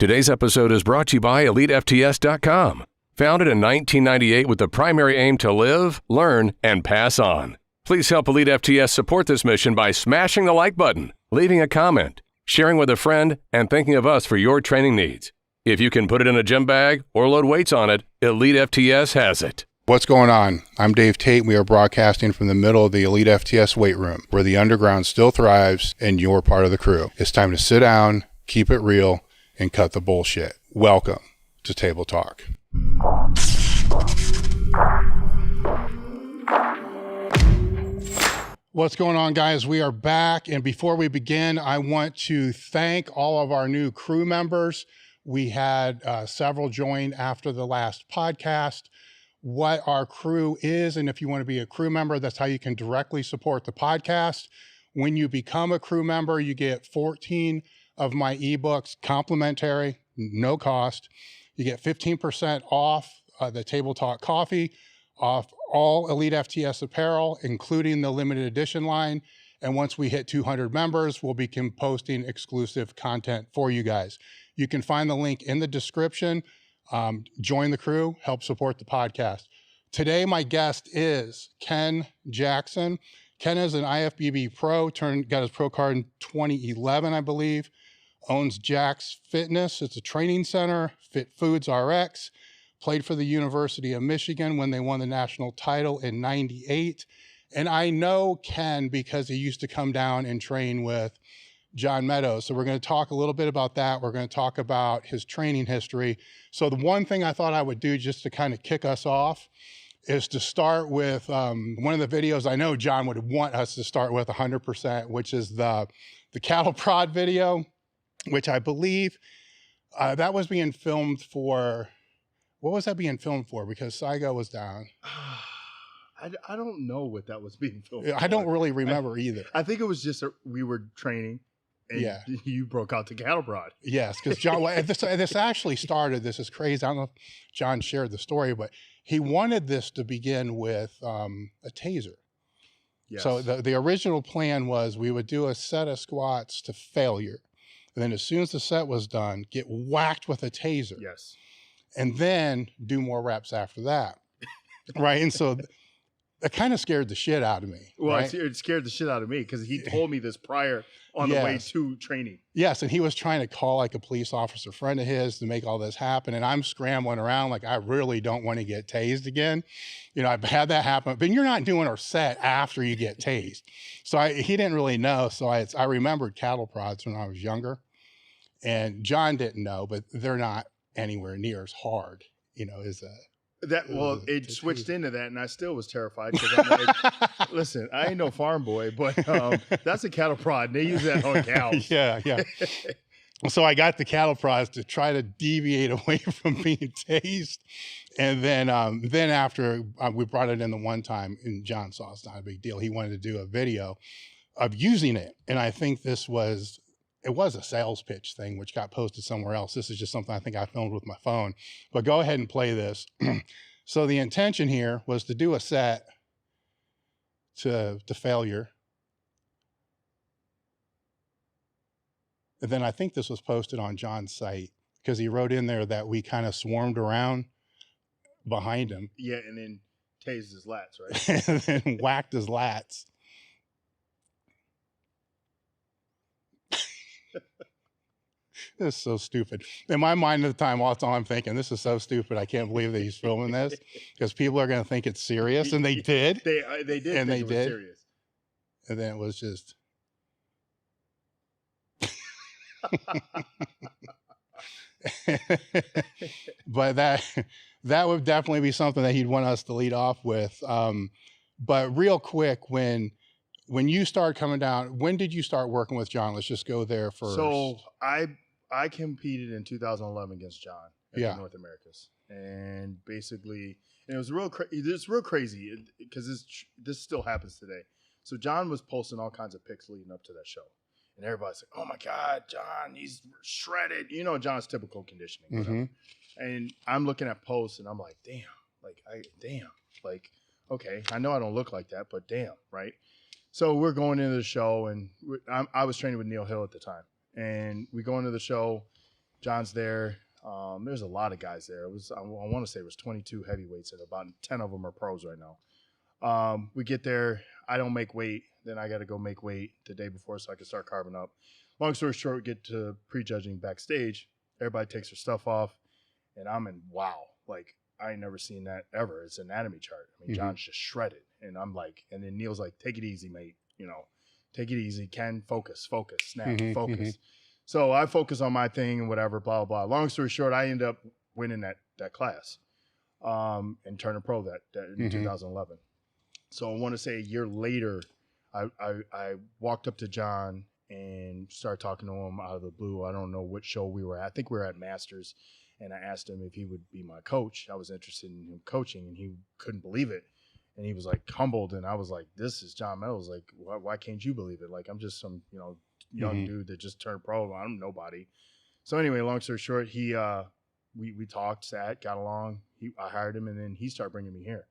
Today's episode is brought to you by elitefts.com. Founded in 1998 with the primary aim to live, learn, and pass on. Please help Elite FTS support this mission by smashing the like button, leaving a comment, sharing with a friend, and thinking of us for your training needs. If you can put it in a gym bag or load weights on it, Elite FTS has it. What's going on? I'm Dave Tate, and we are broadcasting from the middle of the Elite FTS weight room, where the underground still thrives and you're part of the crew. It's time to sit down, keep it real, and cut the bullshit. Welcome to Table Talk. What's going on, guys? We are back, and before we begin, I want to thank all of our new crew members. We had several join after the last podcast. What our crew is, and if you want to be a crew member, that's how you can directly support the podcast. When you become a crew member, you get 14 of my ebooks complimentary, no cost. You get 15% off the Table Talk coffee, off all Elite FTS apparel, including the limited edition line. And once we hit 200 members, we'll be posting exclusive content for you guys. You can find the link in the description. Join the crew, help support the podcast. Today, my guest is Ken Jackson. Ken is an IFBB pro, got his pro card in 2011, I believe. Owns Jack's Fitness. It's a training center, Fit Foods RX. Played for the University of Michigan when they won the national title in '98. And I know Ken because he used to come down and train with John Meadows. So we're going to talk a little bit about that. We're going to talk about his training history. So the one thing I thought I would do just to kind of kick us off is to start with one of the videos I know John would want us to start with 100%, which is the cattle prod video, which I believe that was being filmed for. What was that being filmed for? Because Saigo was down. I don't know what that was being filmed for. I don't really remember either. I think it was just we were training and you broke out the cattle prod. Yes, because John, this actually started, this is crazy. I don't know if John shared the story, but he wanted this to begin with a taser. Yes. So the original plan was we would do a set of squats to failure. And then as soon as the set was done, get whacked with a taser. Yes. And then do more reps after that. Right. And so that kind of scared the shit out of me. Well, right? It scared the shit out of me because he told me this prior on the way to training. Yes. And he was trying to call like a police officer friend of his to make all this happen. And I'm scrambling around like I really don't want to get tased again. You know, I've had that happen, but you're not doing a set after you get tased. So he didn't really know. So I remembered cattle prods when I was younger. And John didn't know, but they're not anywhere near as hard, you know, as it switched into that, and I still was terrified because I'm like, listen, I ain't no farm boy, but that's a cattle prod, and they use that on cows. Yeah. So I got the cattle prods to try to deviate away from being tased, and then after we brought it in the one time, and John saw it's not a big deal. He wanted to do a video of using it, and I think it was a sales pitch thing, which got posted somewhere else. This is just something I think I filmed with my phone, but go ahead and play this. So the intention here was to do a set to failure. And then I think this was posted on John's site because he wrote in there that we kind of swarmed around behind him. Yeah, and then tased his lats, right? And then whacked his lats. This is so stupid. In my mind at the time, all I'm thinking, this is so stupid. I can't believe that he's filming this because people are going to think it's serious, and they did. They did. And they did. Serious. And then it was just. But that would definitely be something that he'd want us to lead off with. But real quick, when you start coming down, when did you start working with John? Let's just go there first. So I competed in 2011 against John at the North Americas, and basically, and it was real crazy because this still happens today. So John was posting all kinds of pics leading up to that show, and everybody's like, "Oh my God, John, he's shredded." You know, John's typical conditioning. Mm-hmm. And I'm looking at posts, and I'm like, "Damn, okay, I know I don't look like that, but damn, right?" So we're going into the show, and I was training with Neil Hill at the time. And we go into the show, John's there. There's a lot of guys there. It was I want to say it was 22 heavyweights, and about 10 of them are pros right now. We get there. I don't make weight. Then I got to go make weight the day before so I can start carving up. Long story short, we get to prejudging backstage. Everybody takes their stuff off, and I'm in wow. Like, I ain't never seen that ever. It's an anatomy chart. I mean, John's just shredded. And I'm like, and then Neil's like, take it easy, mate. You know, take it easy. Ken, focus, snap, focus. So I focus on my thing and whatever, blah, blah, blah. Long story short, I end up winning that class and turning pro that in 2011. So I want to say a year later, I walked up to John and started talking to him out of the blue. I don't know what show we were at. I think we were at Masters. And I asked him if he would be my coach. I was interested in him coaching, and he couldn't believe it. And he was like humbled, and I was like, "This is John Meadows. Like, why can't you believe it? Like, I'm just some young dude that just turned pro. I'm nobody." So anyway, long story short, he we talked, sat, got along. I hired him, and then he started bringing me here,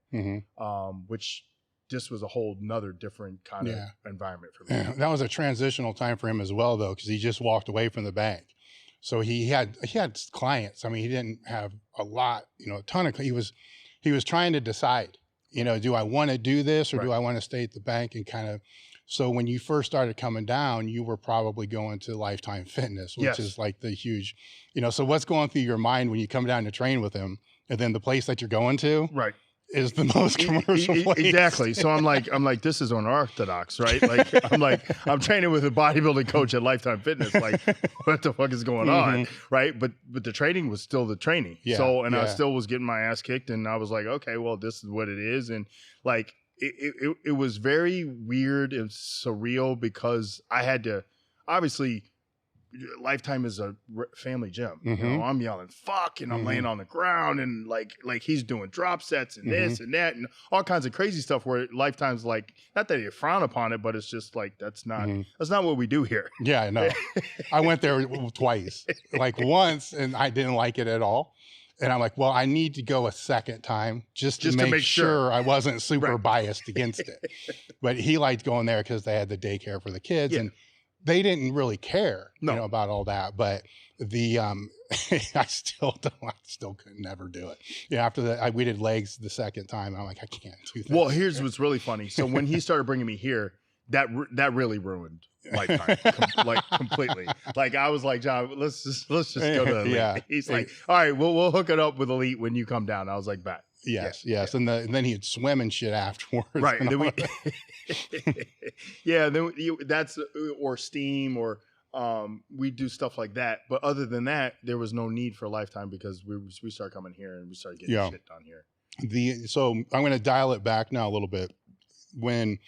which just was a whole nother different kind of environment for me. Yeah, that was a transitional time for him as well, though, because he just walked away from the bank. So he had clients. I mean, he didn't have a lot, a ton of. He was trying to decide, do I want to do this or do I want to stay at the bank and kind of. So when you first started coming down, you were probably going to Lifetime Fitness, which is like the huge, So what's going through your mind when you come down to train with him, and then the place that you're going to, is the most commercial place. Exactly. So I'm like, this is unorthodox, right? Like, I'm training with a bodybuilding coach at Lifetime Fitness. Like, what the fuck is going on, right? But the training was still the training. Yeah. So, and I still was getting my ass kicked, and I was like, okay, well, this is what it is, and like, it was very weird and surreal because I had to, obviously, Lifetime is a family gym. I'm yelling fuck, and I'm laying on the ground, and like he's doing drop sets and this and that and all kinds of crazy stuff where Lifetime's like, not that they frown upon it, but it's just like that's not what we do here. Yeah, I know. I went there twice, like once, and I didn't like it at all. And I'm like, well, I need to go a second time just to make sure I wasn't super biased against it. But he liked going there because they had the daycare for the kids, and they didn't really care, about all that. But the I still could never do it. After that, we did legs the second time. I'm like, I can't do that. Well, here's what's really funny. So when he started bringing me here, that really ruined Lifetime, completely. Like, I was like, John, let's just go to Elite. He's like, all right, we'll hook it up with Elite when you come down. I was like, bet. Yes. And then he'd swim and shit afterwards. Right. And then that's or steam or we do stuff like that. But other than that, there was no need for Lifetime because we started coming here and we started getting shit done here. So I'm going to dial it back now a little bit. When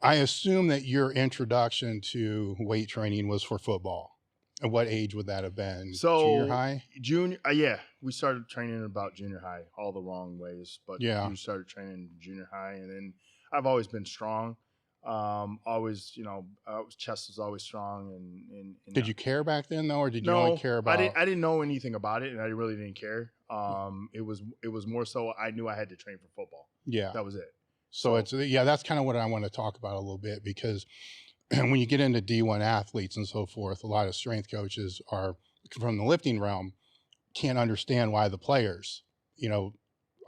I assume that your introduction to weight training was for football. At what age would that have been? So junior high? We started training about junior high, all the wrong ways. But we started training junior high, and then I've always been strong. Always, chest was always strong. And did you care back then though, or did you only care about? I didn't know anything about it, and I really didn't care. It was more so I knew I had to train for football. Yeah, that was it. So that's kind of what I want to talk about a little bit, because when you get into D1 athletes and so forth, a lot of strength coaches are from the lifting realm, can't understand why the players,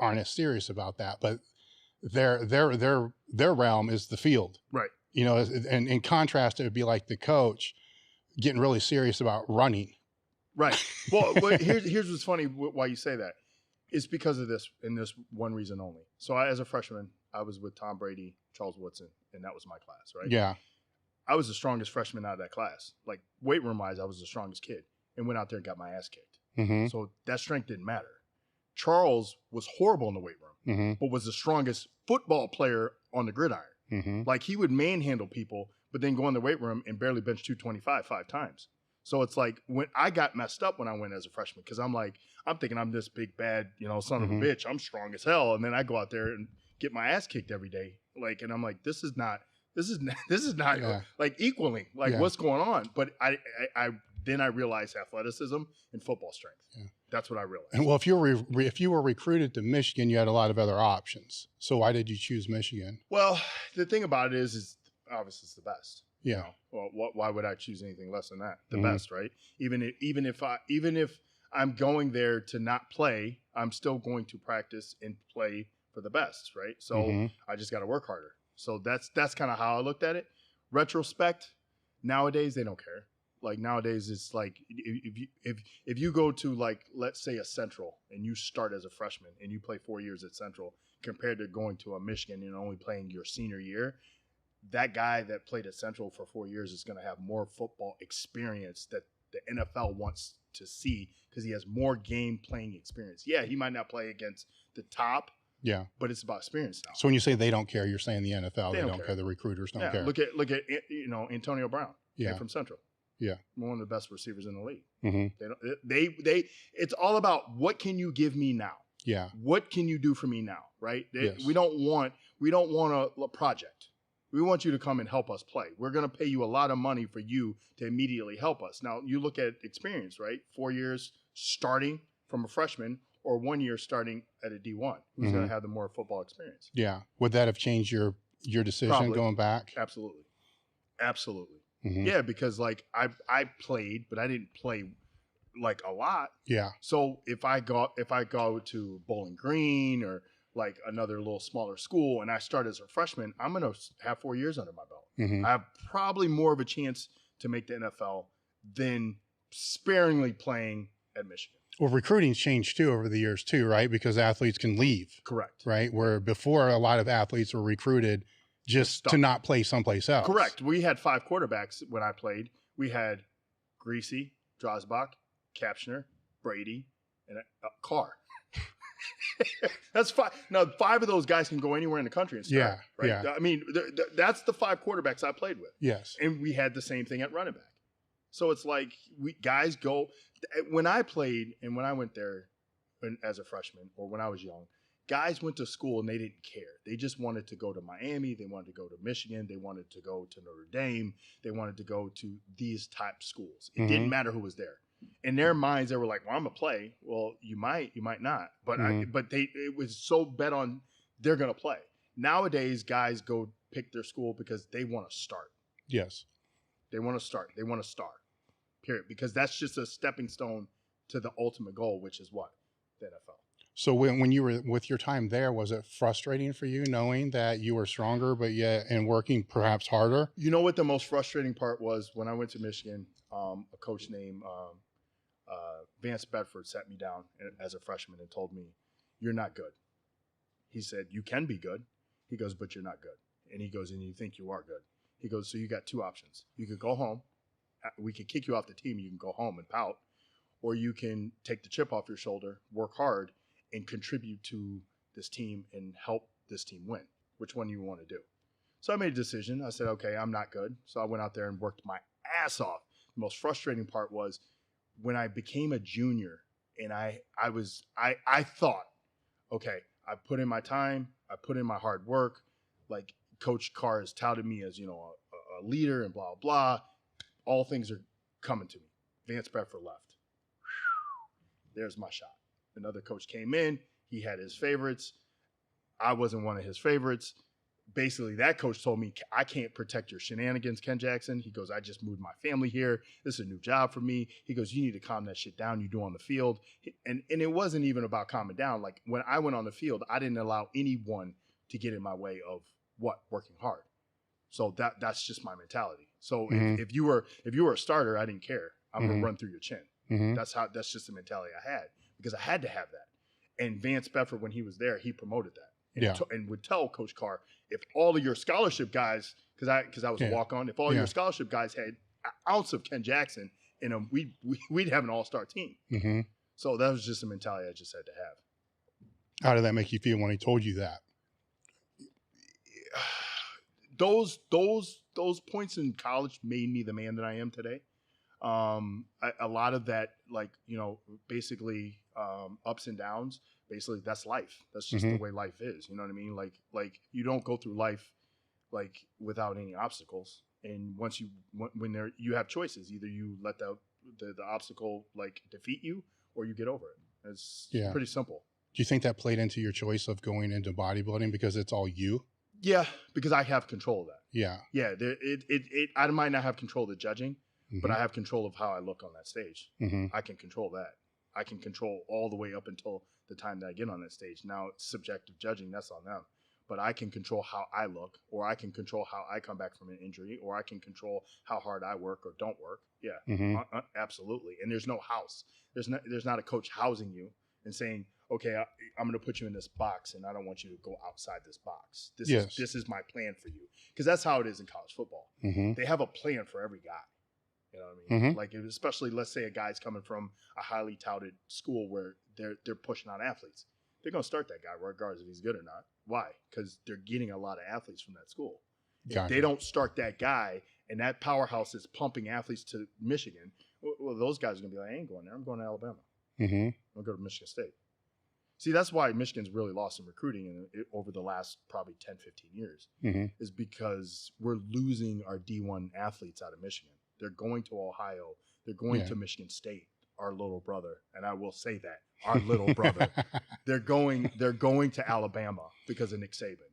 aren't as serious about that. But their realm is the field. Right. And in contrast, it would be like the coach getting really serious about running. Right. Well, here's what's funny why you say that. It's because of this, and this one reason only. So as a freshman, I was with Tom Brady, Charles Woodson, and that was my class, right? Yeah. I was the strongest freshman out of that class. Like, weight room wise, I was the strongest kid, and went out there and got my ass kicked. So that strength didn't matter. Charles was horrible in the weight room, but was the strongest football player on the gridiron. Like, he would manhandle people, but then go in the weight room and barely bench 225 5 times. So it's like, when I got messed up when I went as a freshman, because I'm thinking I'm this big bad, son of a bitch. I'm strong as hell, and then I go out there and get my ass kicked every day. Like, and I'm like, this is not like equaling, like what's going on. But I then I realized athleticism and football strength. Yeah. That's what I realized. And well, if you were recruited to Michigan, you had a lot of other options. So why did you choose Michigan? Well, the thing about it is obviously it's the best. Yeah. You know? Well, why would I choose anything less than that? The best, right? Even if I'm going there to not play, I'm still going to practice and play for the best, right? So I just got to work harder. So that's kind of how I looked at it. Retrospect, nowadays they don't care. Like nowadays it's like if you go to like, let's say a Central and you start as a freshman and you play 4 years at Central compared to going to a Michigan and only playing your senior year, that guy that played at Central for 4 years is going to have more football experience that the NFL wants to see because he has more game playing experience. Yeah, he might not play against the top. Yeah, but it's about experience now. So when you say they don't care, you're saying the NFL they don't care. The recruiters don't care. Look at Antonio Brown. Yeah, from Central. Yeah, one of the best receivers in the league. They it's all about what can you give me now. Yeah, what can you do for me now? Right. Yes. We don't want a project. We want you to come and help us play. We're going to pay you a lot of money for you to immediately help us. Now you look at experience, right? 4 years starting from a freshman. Or 1 year starting at a D1, who's going to have the more football experience. Yeah. Would that have changed your decision Probably. Going back? Absolutely. Yeah, because like I played, but I didn't play like a lot. Yeah. So if I go to Bowling Green or like another little smaller school and I start as a freshman, I'm going to have 4 years under my belt. I have probably more of a chance to make the NFL than sparingly playing at Michigan. Well, recruiting's changed too over the years too, right? Because athletes can leave. Correct. Right? Where before a lot of athletes were recruited just to not play someplace else. Correct. We had 5 quarterbacks when I played. We had Greasy, Drosbach, Kapshner, Brady, and a Carr. That's 5. Now, 5 of those guys can go anywhere in the country and start. Yeah. Right? Yeah. I mean, that's the 5 quarterbacks I played with. Yes. And we had the same thing at running back. So it's like guys go – when I played and when I went there as a freshman or when I was young, guys went to school and they didn't care. They just wanted to go to Miami. They wanted to go to Michigan. They wanted to go to Notre Dame. They wanted to go to these type schools. It didn't matter who was there. In their minds, they were like, well, I'm going to play. Well, you might not. But it was so bet on they're going to play. Nowadays, guys go pick their school because they want to start. Yes. They want to start. They want to star, period. Because that's just a stepping stone to the ultimate goal, which is what? The NFL. So when you were with your time there, was it frustrating for you knowing that you were stronger, but yet and working perhaps harder? You know what the most frustrating part was? When I went to Michigan, a coach named Vance Bedford sat me down as a freshman and told me, you're not good. He said, you can be good. He goes, but you're not good. And he goes, and you think you are good. He goes, so you got 2 options. You could go home. We could kick you off the team. You can go home and pout. Or you can take the chip off your shoulder, work hard, and contribute to this team and help this team win. Which one do you want to do? So I made a decision. I said, okay, I'm not good. So I went out there and worked my ass off. The most frustrating part was when I became a junior and I thought, okay, I put in my time. I put in my hard work. Like Coach Carr has touted me as, a leader and blah, blah. All things are coming to me. Vance Bedford left. There's my shot. Another coach came in. He had his favorites. I wasn't one of his favorites. Basically, that coach told me, I can't protect your shenanigans, Ken Jackson. He goes, I just moved my family here. This is a new job for me. He goes, you need to calm that shit down you do on the field. And it wasn't even about calming down. Like when I went on the field, I didn't allow anyone to get in my way of working hard. So that's just my mentality. So if you were a starter, I didn't care. I'm going to run through your chin. That's just the mentality I had because I had to have that. And Vance Bedford, when he was there, he promoted that. And would tell Coach Carr, if all of your scholarship guys, because I was a walk-on, if all your scholarship guys had an ounce of Ken Jackson in them, we'd have an all-star team. So that was just a mentality I just had to have. How did that make you feel when he told you that? Those points in college made me the man that I am today. A lot of that, basically ups and downs. Basically, that's life. That's just the way life is. You know what I mean? Like you don't go through life without any obstacles. And once you have choices. Either you let the obstacle defeat you, or you get over it. It's pretty simple. Do you think that played into your choice of going into bodybuilding because it's all you? Yeah, because I have control of that. Yeah. Yeah, I might not have control of the judging, but I have control of how I look on that stage. I can control that. I can control all the way up until the time that I get on that stage. Now, subjective judging, that's on them. But I can control how I look, or I can control how I come back from an injury, or I can control how hard I work or don't work. Yeah, absolutely. And there's no house. There's not a coach housing you and saying, okay, I'm going to put you in this box, and I don't want you to go outside this box. This is my plan for you. Because that's how it is in college football. They have a plan for every guy. You know what I mean? Like, especially, let's say a guy's coming from a highly touted school where they're pushing out athletes. They're going to start that guy regardless if he's good or not. Why? Because they're getting a lot of athletes from that school. If they don't start that guy and that powerhouse is pumping athletes to Michigan, well, those guys are going to be like, I ain't going there. I'm going to Alabama. I'm going to go to Michigan State. See, that's why Michigan's really lost in recruiting over the last probably 10, 15 years, is because we're losing our D1 athletes out of Michigan. They're going to Ohio. They're going to Michigan State, our little brother. And I will say that, our little brother. They're going to Alabama because of Nick Saban.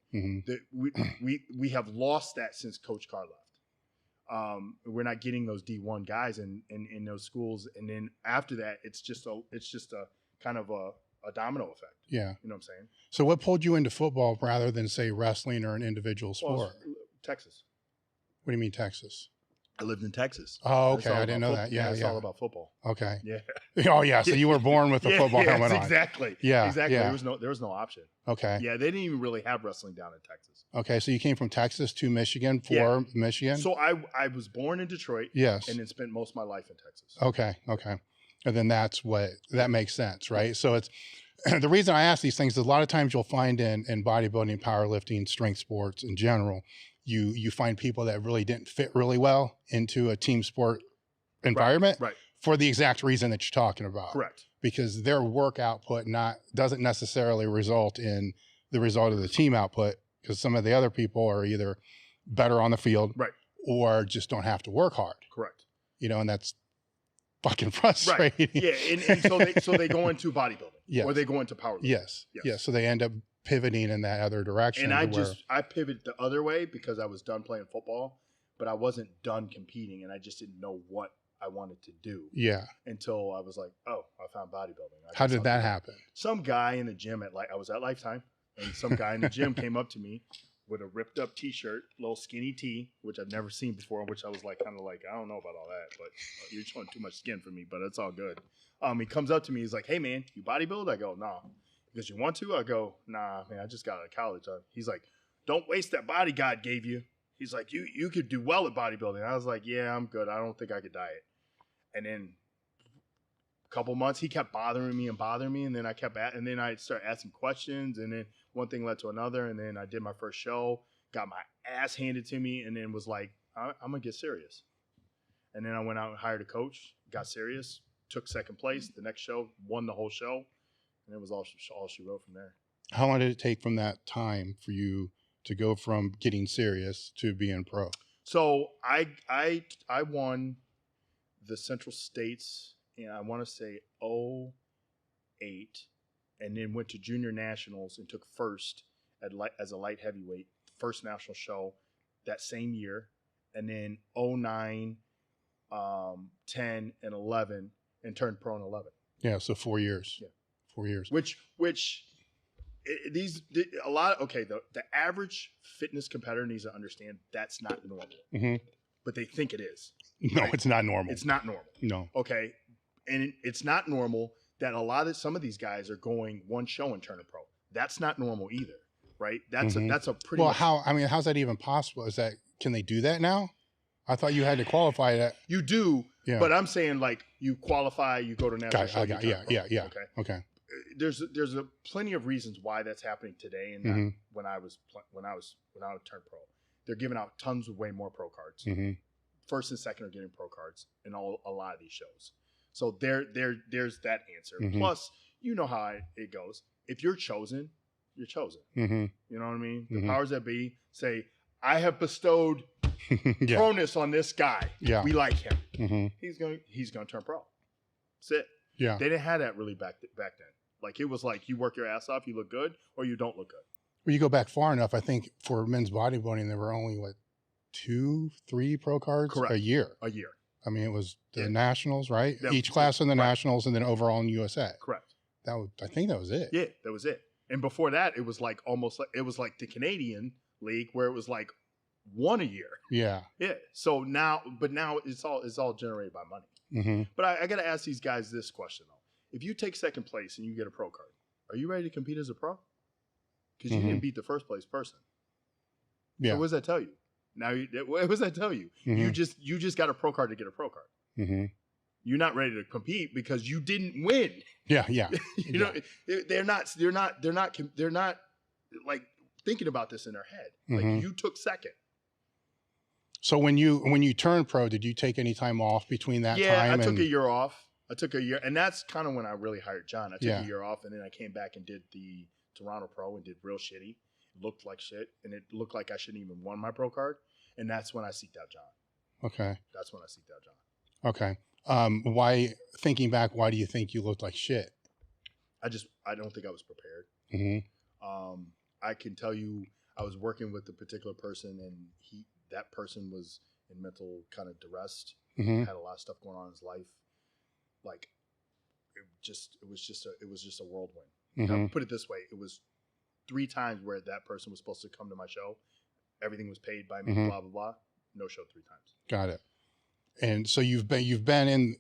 We have lost that since Coach Carr left. We're not getting those D1 guys in those schools. And then after that, it's just a kind of a domino effect. Yeah. You know what I'm saying? So what pulled you into football rather than, say, wrestling or an individual sport? Well, Texas. What do you mean Texas? I lived in Texas. Oh, okay. I didn't know that. Yeah, it's all about football. Okay. Yeah. Oh, yeah. So you were born with the football helmet on. Exactly. Yeah. Exactly. Yeah. There was no option. Okay. Yeah, they didn't even really have wrestling down in Texas. Okay, so you came from Texas to Michigan for Michigan? So I was born in Detroit. Yes. And then spent most of my life in Texas. Okay. And then that makes sense, right? So it's the reason I ask these things is a lot of times you'll find in bodybuilding, powerlifting, strength sports in general, you find people that really didn't fit really well into a team sport environment, right, for the exact reason that you're talking about. Correct. Because their work output doesn't necessarily result in the result of the team output, because some of the other people are either better on the field, right, or just don't have to work hard. Correct. And that's fucking frustrating. Right. Yeah, and so they go into bodybuilding, or they go into powerlifting. Yes. So they end up pivoting in that other direction. And I pivoted the other way because I was done playing football, but I wasn't done competing, and I just didn't know what I wanted to do. Yeah. Until I was like, oh, I found bodybuilding. How did that happen? Some guy in the gym I was at Lifetime, and some guy in the gym came up to me with a ripped up t-shirt, little skinny tee, which I've never seen before, which I was like, kind of like, I don't know about all that, but you're showing too much skin for me, but it's all good. He comes up to me, he's like, hey man, you bodybuild? I go, nah. Because you want to? I go, nah, man, I just got out of college. He's like, don't waste that body God gave you. He's like, you could do well at bodybuilding. I was like, yeah, I'm good. I don't think I could diet. And then a couple months, he kept bothering me, and then and then I started asking questions, and then one thing led to another, and then I did my first show, got my ass handed to me, and then was like, I'm gonna get serious. And then I went out and hired a coach, got serious, took second place. The next show, won the whole show. And it was all she wrote from there. How long did it take from that time for you to go from getting serious to being pro? So I won the Central States, and I want to say 2008, and then went to junior nationals and took first as a light heavyweight, first national show that same year, and then 2009, 10, and 11, and turned pro in 11. Yeah, so 4 years. Yeah. 4 years. The average fitness competitor needs to understand that's not normal, but they think it is. No, right? It's not normal. It's not normal. No. Okay. And it's not normal that some of these guys are going one show and turning pro. That's not normal either. Right. That's a pretty well, how's that even possible? Can they do that now? I thought you had to qualify that. You do. Yeah. But I'm saying like you qualify, you go to national show. Yeah. Okay. There's plenty of reasons why that's happening today, and not when I turned pro. They're giving out tons of way more pro cards. First and second are getting pro cards in a lot of these shows. So there's that answer. Plus, you know how it goes. If you're chosen, you're chosen. You know what I mean? The powers that be say, I have bestowed pronus on this guy. Yeah. We like him. He's gonna turn pro. That's it. Yeah. They didn't have that really back then. Like it was like you work your ass off, you look good, or you don't look good. Well, you go back far enough, I think for men's bodybuilding, there were only, what, 2, 3 pro cards Correct. a year. A year. I mean, it was the Yeah. nationals, right? That Each was class it. in the Right. nationals, and then overall in USA. Correct. I think that was it. Yeah, that was it. And before that, it was like almost like, it was like the Canadian league where it was like one a year. Yeah. Yeah. So now it's all generated by money. Mm-hmm. But I got to ask these guys this question though: if you take second place and you get a pro card, are you ready to compete as a pro? Because you didn't beat the first place person. Yeah. So what does that tell you? Now, what does that tell you? Mm-hmm. You just got a pro card to get a pro card. Mm-hmm. You're not ready to compete because you didn't win. Yeah. Yeah. You know, they're not like thinking about this in their head. Like you took second. So when you turned pro, did you take any time off between that time? Yeah, I took a year off. I took a year, and that's kind of when I really hired John. I took Yeah. a year off, and then I came back and did the Toronto Pro and did real shitty. It looked like shit, and it looked like I shouldn't even won my pro card. And that's when I seeked out John. Okay. That's when I seeked out John. Okay. Why, thinking back, why do you think you looked like shit? I don't think I was prepared. Mm-hmm. I can tell you, I was working with a particular person, and that person was in mental kind of duress. Mm-hmm. Had a lot of stuff going on in his life. Like it was just a whirlwind. Mm-hmm. Now, put it this way: it was 3 times where that person was supposed to come to my show. Everything was paid by me. Mm-hmm. Blah blah blah. No show 3 times. Got it. And so you've been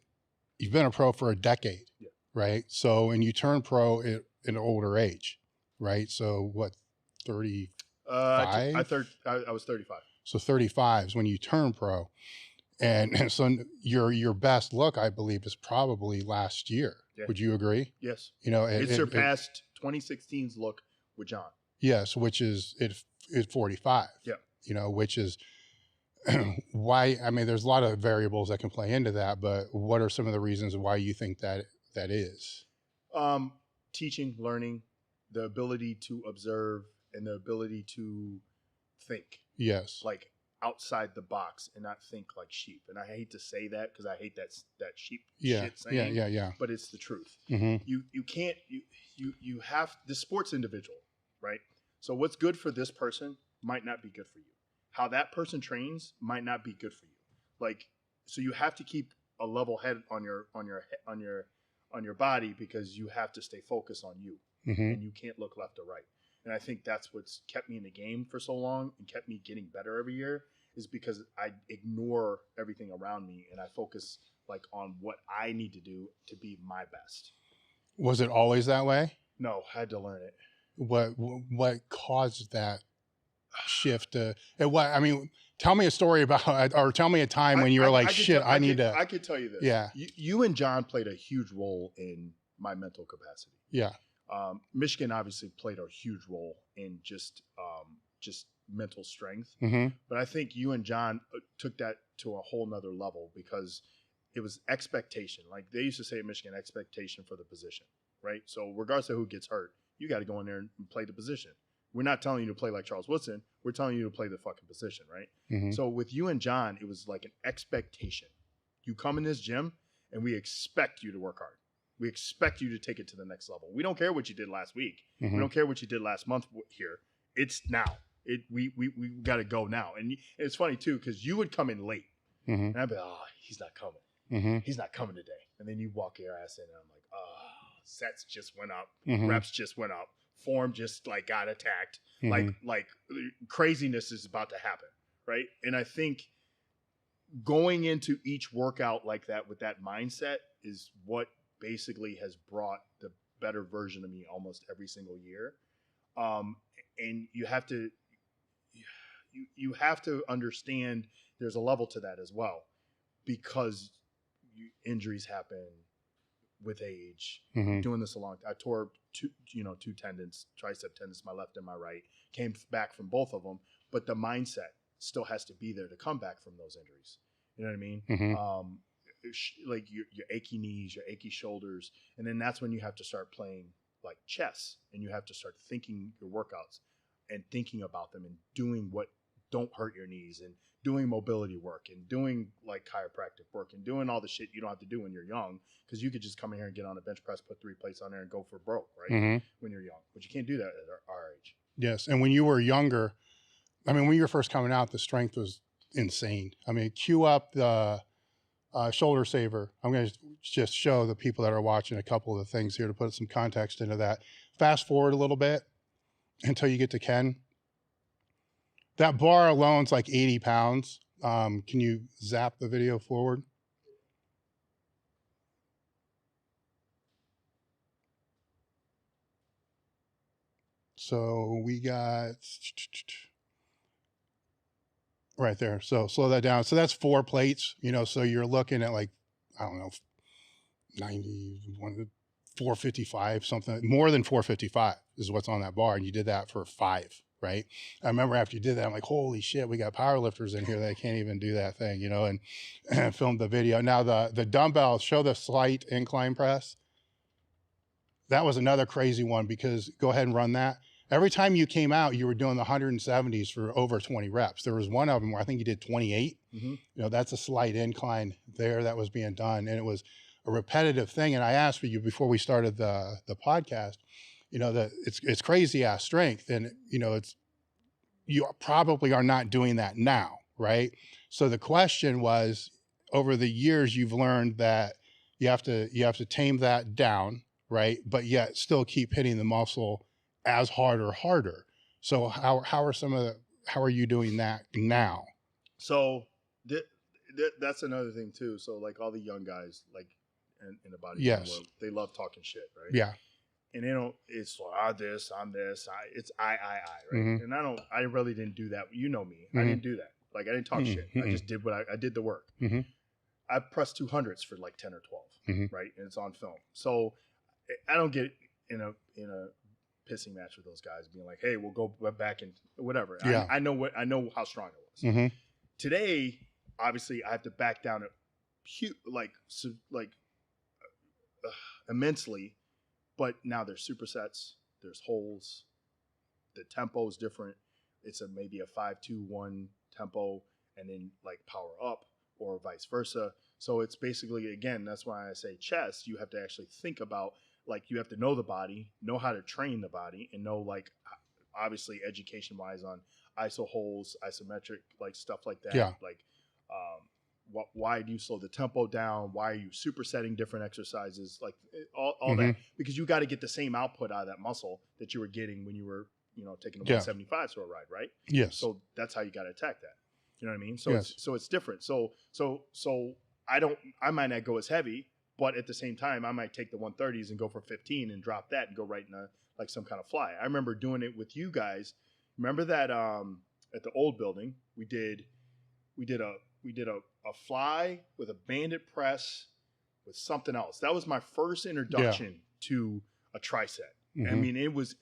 a pro for a decade, Yeah. right? So, and you turned pro at an older age, right? So what, 35? I was 35. So 35 is when you turn pro. And so your best look, I believe, is probably last year. Yeah. Would you agree? Yes. You know, It surpassed 2016's look with John. Yes, which is 45. Yeah. You know, which is why, I mean, there's a lot of variables that can play into that, but what are some of the reasons why you think that is? Teaching, learning, the ability to observe, and the ability to think. Yes. Like outside the box and not think like sheep. And I hate to say that because I hate that sheep shit saying. Yeah. But it's the truth. Mm-hmm. You can't you have the sport's individual, right? So what's good for this person might not be good for you. How that person trains might not be good for you. Like, so you have to keep a level head on your body because you have to stay focused on you, and you can't look left or right. And I think that's what's kept me in the game for so long and kept me getting better every year, is because I ignore everything around me and I focus like on what I need to do to be my best. Was it always that way? No, I had to learn it. What caused that shift? I mean, tell me a story about, or tell me a time when you were like, shit, I need to. I could tell you this. Yeah. You and John played a huge role in my mental capacity. Yeah. Michigan obviously played a huge role in just mental strength. Mm-hmm. But I think you and John took that to a whole nother level because it was expectation. Like they used to say at Michigan, expectation for the position, right? So regardless of who gets hurt, you got to go in there and play the position. We're not telling you to play like Charles Woodson. We're telling you to play the fucking position, right? Mm-hmm. So with you and John, it was like an expectation. You come in this gym and we expect you to work hard. We expect you to take it to the next level. We don't care what you did last week. Mm-hmm. We don't care what you did last month here. It's now. We got to go now. And it's funny too, because you would come in late. Mm-hmm. And I'd be like, oh, he's not coming. Mm-hmm. He's not coming today. And then you walk your ass in and I'm like, oh, sets just went up. Mm-hmm. Reps just went up. Form just like got attacked. Mm-hmm. Like craziness is about to happen, right? And I think going into each workout like that with that mindset is what basically has brought the better version of me almost every single year. And you have to understand there's a level to that as well, because injuries happen with age. Mm-hmm. Doing this a long time. I tore two tendons, tricep tendons, my left and my right. Came back from both of them, but the mindset still has to be there to come back from those injuries. You know what I mean? Mm-hmm. Like your achy knees, your achy shoulders, and then that's when you have to start playing like chess, and you have to start thinking your workouts and thinking about them and doing what don't hurt your knees, and doing mobility work and doing like chiropractic work and doing all the shit you don't have to do when you're young, because you could just come in here and get on a bench press, put 3 plates on there and go for broke, right? Mm-hmm. When you're young, but you can't do that at our age. Yes. And when you were younger, I mean, when you were first coming out, the strength was insane. I mean, cue up the shoulder saver. I'm going to just show the people that are watching a couple of the things here to put some context into that. Fast forward a little bit until you get to Ken. That bar alone's like 80 pounds. Can you zap the video forward? So we got right there. So slow that down. So that's 4 plates, you know, so you're looking at like, I don't know, 91, 455, something more than 455 is what's on that bar. And you did that for 5, right? I remember after you did that, I'm like, holy shit, we got power lifters in here that can't even do that thing, you know, and filmed the video. Now the dumbbells, show the slight incline press. That was another crazy one because go ahead and run that. Every time you came out, you were doing the 170s for over 20 reps. There was one of them where I think you did 28. Mm-hmm. You know, that's a slight incline there that was being done. And it was a repetitive thing. And I asked for you before we started the podcast, you know, that it's crazy ass strength. And, you know, you probably are not doing that now, right? So the question was, over the years, you've learned that you have to tame that down, right? But yet still keep hitting the muscle as hard or harder. So how are you doing that now? So that's another thing too. So like all the young guys, like in the bodybuilding world, they love talking shit, right? Yeah. And they don't, it's this, I'm this, it's I, right? Mm-hmm. And I really didn't do that. You know me. Mm-hmm. I didn't do that. Like I didn't talk shit. I just did I did the work. Mm-hmm. I pressed 200s for like 10 or 12, right? And it's on film. So I don't get in a pissing match with those guys being like, hey, we'll go back and whatever. Yeah. I know how strong it was. Mm-hmm. Today, obviously, I have to back down immensely. But now there's supersets, there's holes, the tempo is different. It's maybe a 5-2-1 tempo, and then like power up or vice versa. So it's basically, again, that's why I say chest. You have to actually think about, like, you have to know the body, know how to train the body, and know, like, obviously education wise on iso holes, isometric, like stuff like that. Yeah. Like, why do you slow the tempo down? Why are you supersetting different exercises? Like all that, because you got to get the same output out of that muscle that you were getting when you were, you know, taking the 175 to a ride, right? Yes. So that's how you got to attack that. You know what I mean? So yes. it's different. So I might not go as heavy, but at the same time, I might take the 130s and go for 15 and drop that and go right in like some kind of fly. I remember doing it with you guys. Remember that at the old building, we did a fly with a bandit press with something else. That was my first introduction to a tricep. I mean, it was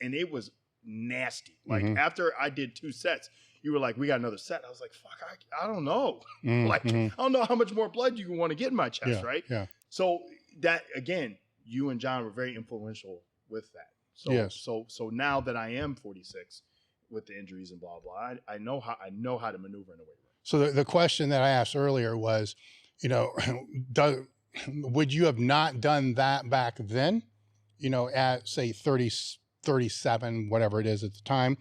nasty. Like after I did 2 sets, you were like, we got another set. I was like, fuck, I don't know. Like, I don't know how much more blood you want to get in my chest, right? Yeah. So that, again, you and John were very influential with that. So, so now that I am 46 with the injuries and blah, blah, I know how to maneuver in a weight room. So the question that I asked earlier was, you know, would you have not done that back then, you know, at say 30, 37, whatever it is at the time,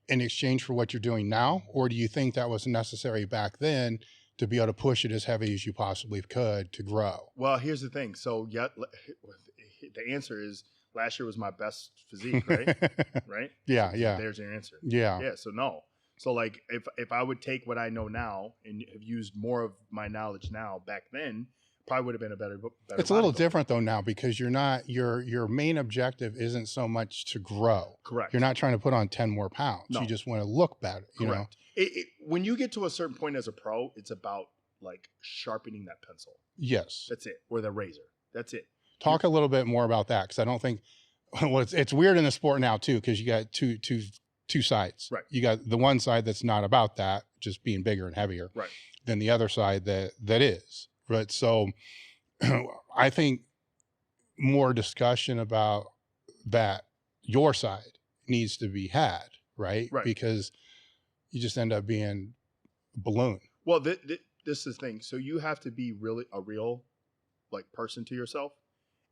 in exchange for what you're doing now? Or do you think that was necessary back then to be able to push it as heavy as you possibly could to grow? Well, here's the thing. So yeah, the answer is last year was my best physique, right? Right? Yeah. So Yeah. there's your answer. Yeah. Yeah. So no. So like if I would take what I know now and have used more of my knowledge now back then, probably would have been a better. It's a little different though now because you're not, your main objective isn't so much to grow. Correct. You're not trying to put on 10 more pounds. No. You just want to look better. Correct. You know? When you get to a certain point as a pro, it's about like sharpening that pencil. Yes. That's it. Or the razor. That's it. Talk a little bit more about that. Cause I don't think, well, it's weird in the sport now too. Cause you got two sides. Right. You got the one side that's not about that, just being bigger and heavier. Right. Then the other side that is. Right. So I think more discussion about that, your side needs to be had, right? Right. Because you just end up being a balloon. Well, this is the thing. So you have to be really a real like person to yourself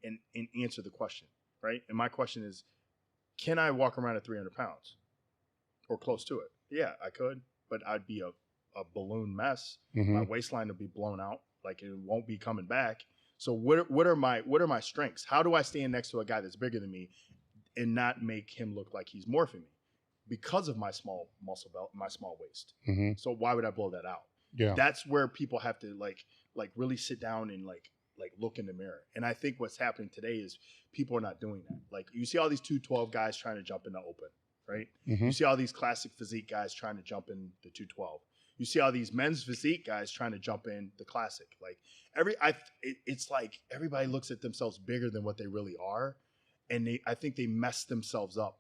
and answer the question, right? And my question is, can I walk around at 300 pounds? or close to it. Yeah, I could, but I'd be a balloon mess. Mm-hmm. My waistline would be blown out. Like it won't be coming back. So what are my strengths? How do I stand next to a guy that's bigger than me and not make him look like he's morphing me? Because of my small muscle belt, my small waist. Mm-hmm. So why would I blow that out? Yeah. That's where people have to like really sit down and like look in the mirror. And I think what's happening today is people are not doing that. Like you see all these 212 guys trying to jump in the open, right? Mm-hmm. You see all these classic physique guys trying to jump in the 212. You see all these men's physique guys trying to jump in the classic. Like it's like everybody looks at themselves bigger than what they really are. And I think they mess themselves up.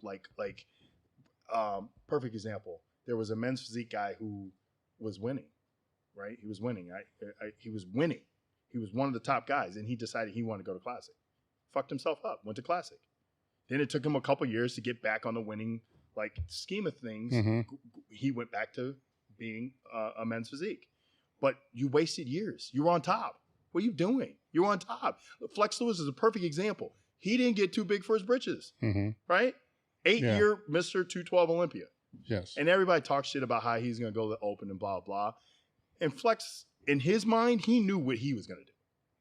Perfect example. There was a men's physique guy who was winning, right? He was winning. He was winning. He was one of the top guys, and he decided he wanted to go to Classic. Fucked himself up, went to Classic. Then it took him a couple years to get back on the winning scheme of things. Mm-hmm. He went back to being a men's physique. But you wasted years. You were on top. What are you doing? You were on top. Flex Lewis is a perfect example. He didn't get too big for his britches, mm-hmm. right? 8-year Mr. 212 Olympia. Yes. And everybody talks shit about how he's going to go to the open and blah, blah. And Flex, in his mind, he knew what he was going to do.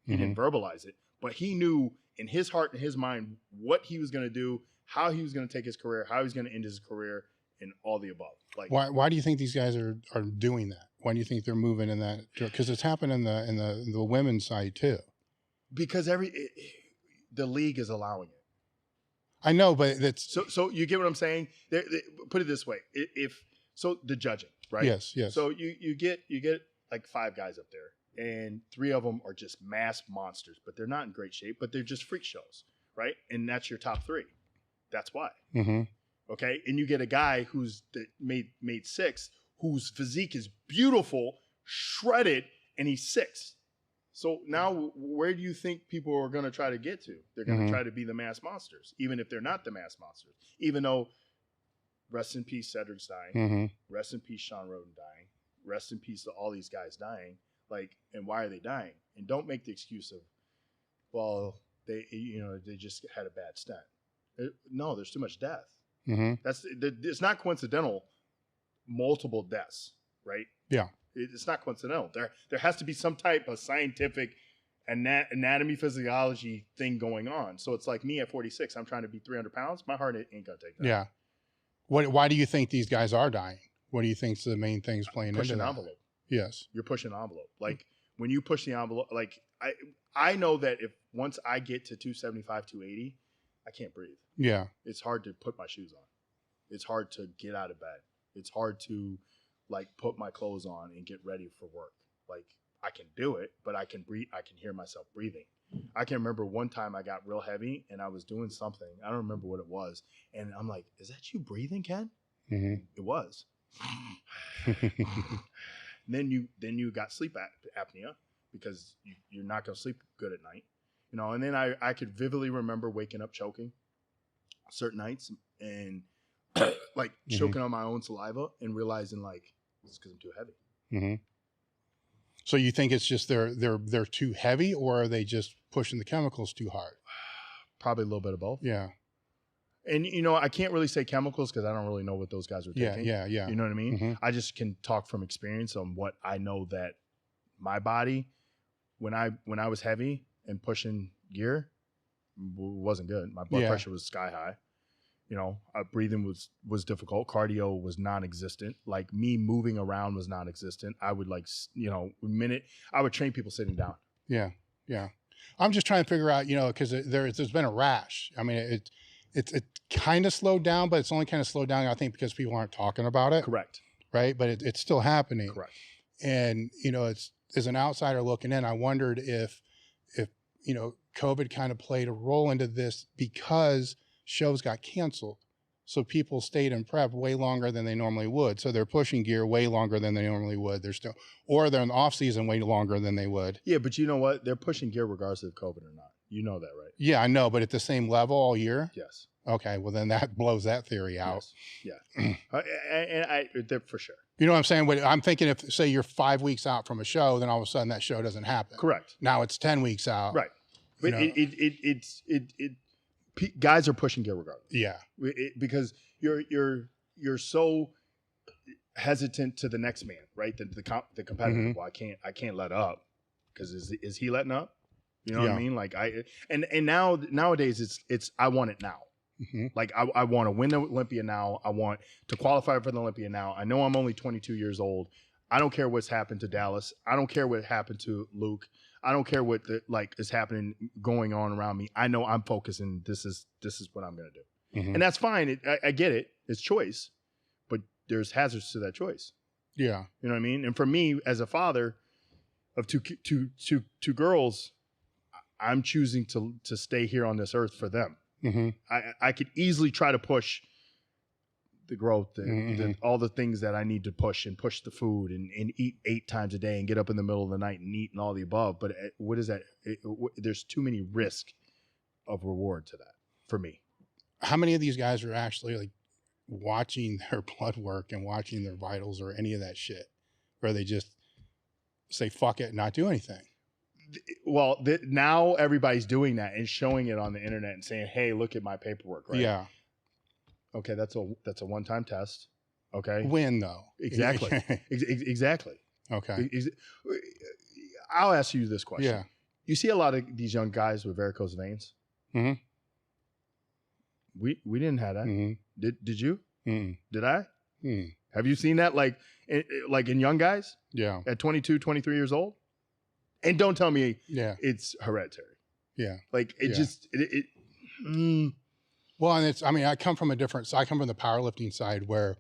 He mm-hmm. didn't verbalize it, but he knew in his heart and his mind what he was going to do, how he was going to take his career, how he was going to end his career, and all the above. Like, why do you think these guys are doing that? Why do you think they're moving in that? Because it's happened in the women's side too. Because the league is allowing it. I know, but that's so you get what I'm saying. Put it this way: the judging, right? Yes. So you get like 5 guys up there, and 3 of them are just mass monsters, but they're not in great shape, but they're just freak shows, right? And that's your top 3. That's why. Mm-hmm. Okay, and you get a guy who's made 6, whose physique is beautiful, shredded, and he's 6. So now, where do you think people are going to try to get to? They're going to mm-hmm. try to be the mass monsters, even if they're not the mass monsters. Even though, rest in peace, Cedric's dying. Mm-hmm. Rest in peace, Sean Roden dying. Rest in peace to all these guys dying. Like, and why are they dying? And don't make the excuse of, well, they just had a bad stent. No, there's too much death. Mm-hmm. It's not coincidental. Multiple deaths, right? Yeah. It's not coincidental. There has to be some type of scientific anatomy, physiology thing going on. So it's like me at 46. I'm trying to be 300 pounds. My heart ain't gonna take that. Yeah. Why do you think these guys are dying? What do you think's the main things playing into that? Pushing envelope. Yes. You're pushing envelope. Like when you push the envelope, like I know that if once I get to 275, 280, I can't breathe. Yeah. It's hard to put my shoes on. It's hard to get out of bed. It's hard to put my clothes on and get ready for work. Like I can do it, but I can breathe. I can hear myself breathing. I can remember one time I got real heavy and I was doing something. I don't remember what it was. And I'm like, is that you breathing, Ken? Mm-hmm. It was. Then you got sleep apnea because you're not going to sleep good at night. And then I could vividly remember waking up choking certain nights and choking on my own saliva and realizing it's because I'm too heavy. Mm-hmm. So you think it's just they're too heavy, or are they just pushing the chemicals too hard? Probably a little bit of both. Yeah. And I can't really say chemicals because I don't really know what those guys are taking. Yeah. You know what I mean? Mm-hmm. I just can talk from experience on what I know that my body, when I was heavy and pushing gear, wasn't good. My blood pressure was sky high. Breathing was difficult. Cardio was non-existent. Like me moving around was non-existent. I would I would train people sitting down. Yeah. Yeah. I'm just trying to figure out, because there's been a rash. I mean, it kind of slowed down, but it's only kind of slowed down, I think, because people aren't talking about it. Correct. Right. But it's still happening. Correct. And, it's, as an outsider looking in, I wondered if COVID kind of played a role into this because shows got canceled. So people stayed in prep way longer than they normally would. So they're pushing gear way longer than they normally would. They're in the off season way longer than they would. Yeah, but you know what? They're pushing gear regardless of COVID or not. You know that, right? Yeah, I know, but at the same level all year? Yes. Okay, well then that blows that theory out. Yes. Yeah. They're for sure. You know what I'm saying? But I'm thinking if, say, you're 5 weeks out from a show, then all of a sudden that show doesn't happen. Correct. Now it's 10 weeks out. Right. But guys are pushing gear regardless. Yeah. Because you're so hesitant to the next man, right? The competitor. Mm-hmm. Well, I can't let up because is he letting up? You know Yeah. what I mean? Like nowadays it's I want it now. Mm-hmm. Like I want to win the Olympia now. I want to qualify for the Olympia now. I know I'm only 22 years old. I don't care what's happened to Dallas. I don't care what happened to Luke. I don't care what is happening going on around me. I know I'm focusing. This is what I'm going to do, Mm-hmm. and that's fine. I get it. It's choice, but there's hazards to that choice. Yeah. You know what I mean? And for me, as a father of two girls, I'm choosing to stay here on this earth for them. Mm-hmm. I could easily try to push the growth, Mm-hmm. all the things that I need to push the food and eat 8 times a day and get up in the middle of the night and eat and all the above. But what is that? There's too many risk of reward to that for me. How many of these guys are actually like watching their blood work and watching their vitals or any of that shit, where they just say, fuck it, and not do anything? Well, now everybody's doing that and showing it on the internet and saying, "Hey, look at my paperwork." Right? Yeah. Okay, that's a one-time test. Okay. When though? Exactly. Exactly. Okay. I'll ask you this question. Yeah. You see a lot of these young guys with varicose veins. Mm-hmm. We didn't have that. Mm-hmm. Did you? Mm-hmm. Did I? Mm-hmm. Have you seen that like in young guys Yeah. at 22, 23 years old? And don't tell me Yeah. it's hereditary. Yeah. Like it Yeah. just Well, and I come from the powerlifting side where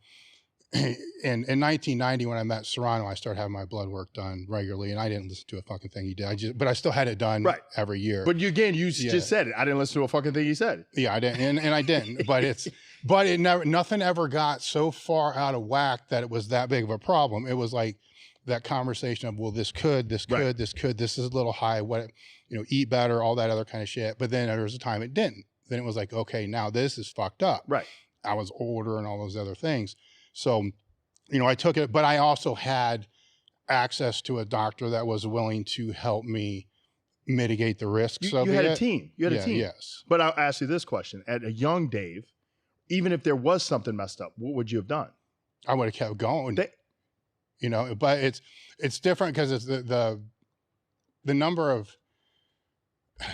in 1990 when I met Serrano, I started having my blood work done regularly, and I didn't listen to a fucking thing he did. But I still had it done Right. every year. But you just said it. I didn't listen to a fucking thing you said. Yeah, I didn't, and I didn't. But nothing ever got so far out of whack that it was that big of a problem. It was like that conversation of, well, this is a little high. What, eat better, all that other kind of shit. But then there was a time it didn't. Then it was like, okay, now this is fucked up. Right. I was older and all those other things. So, I took it, but I also had access to a doctor that was willing to help me mitigate the risks of it. You had a team. You had a team. Yes. But I'll ask you this question. At a young Dave, even if there was something messed up, what would you have done? I would have kept going. But it's different because it's the number of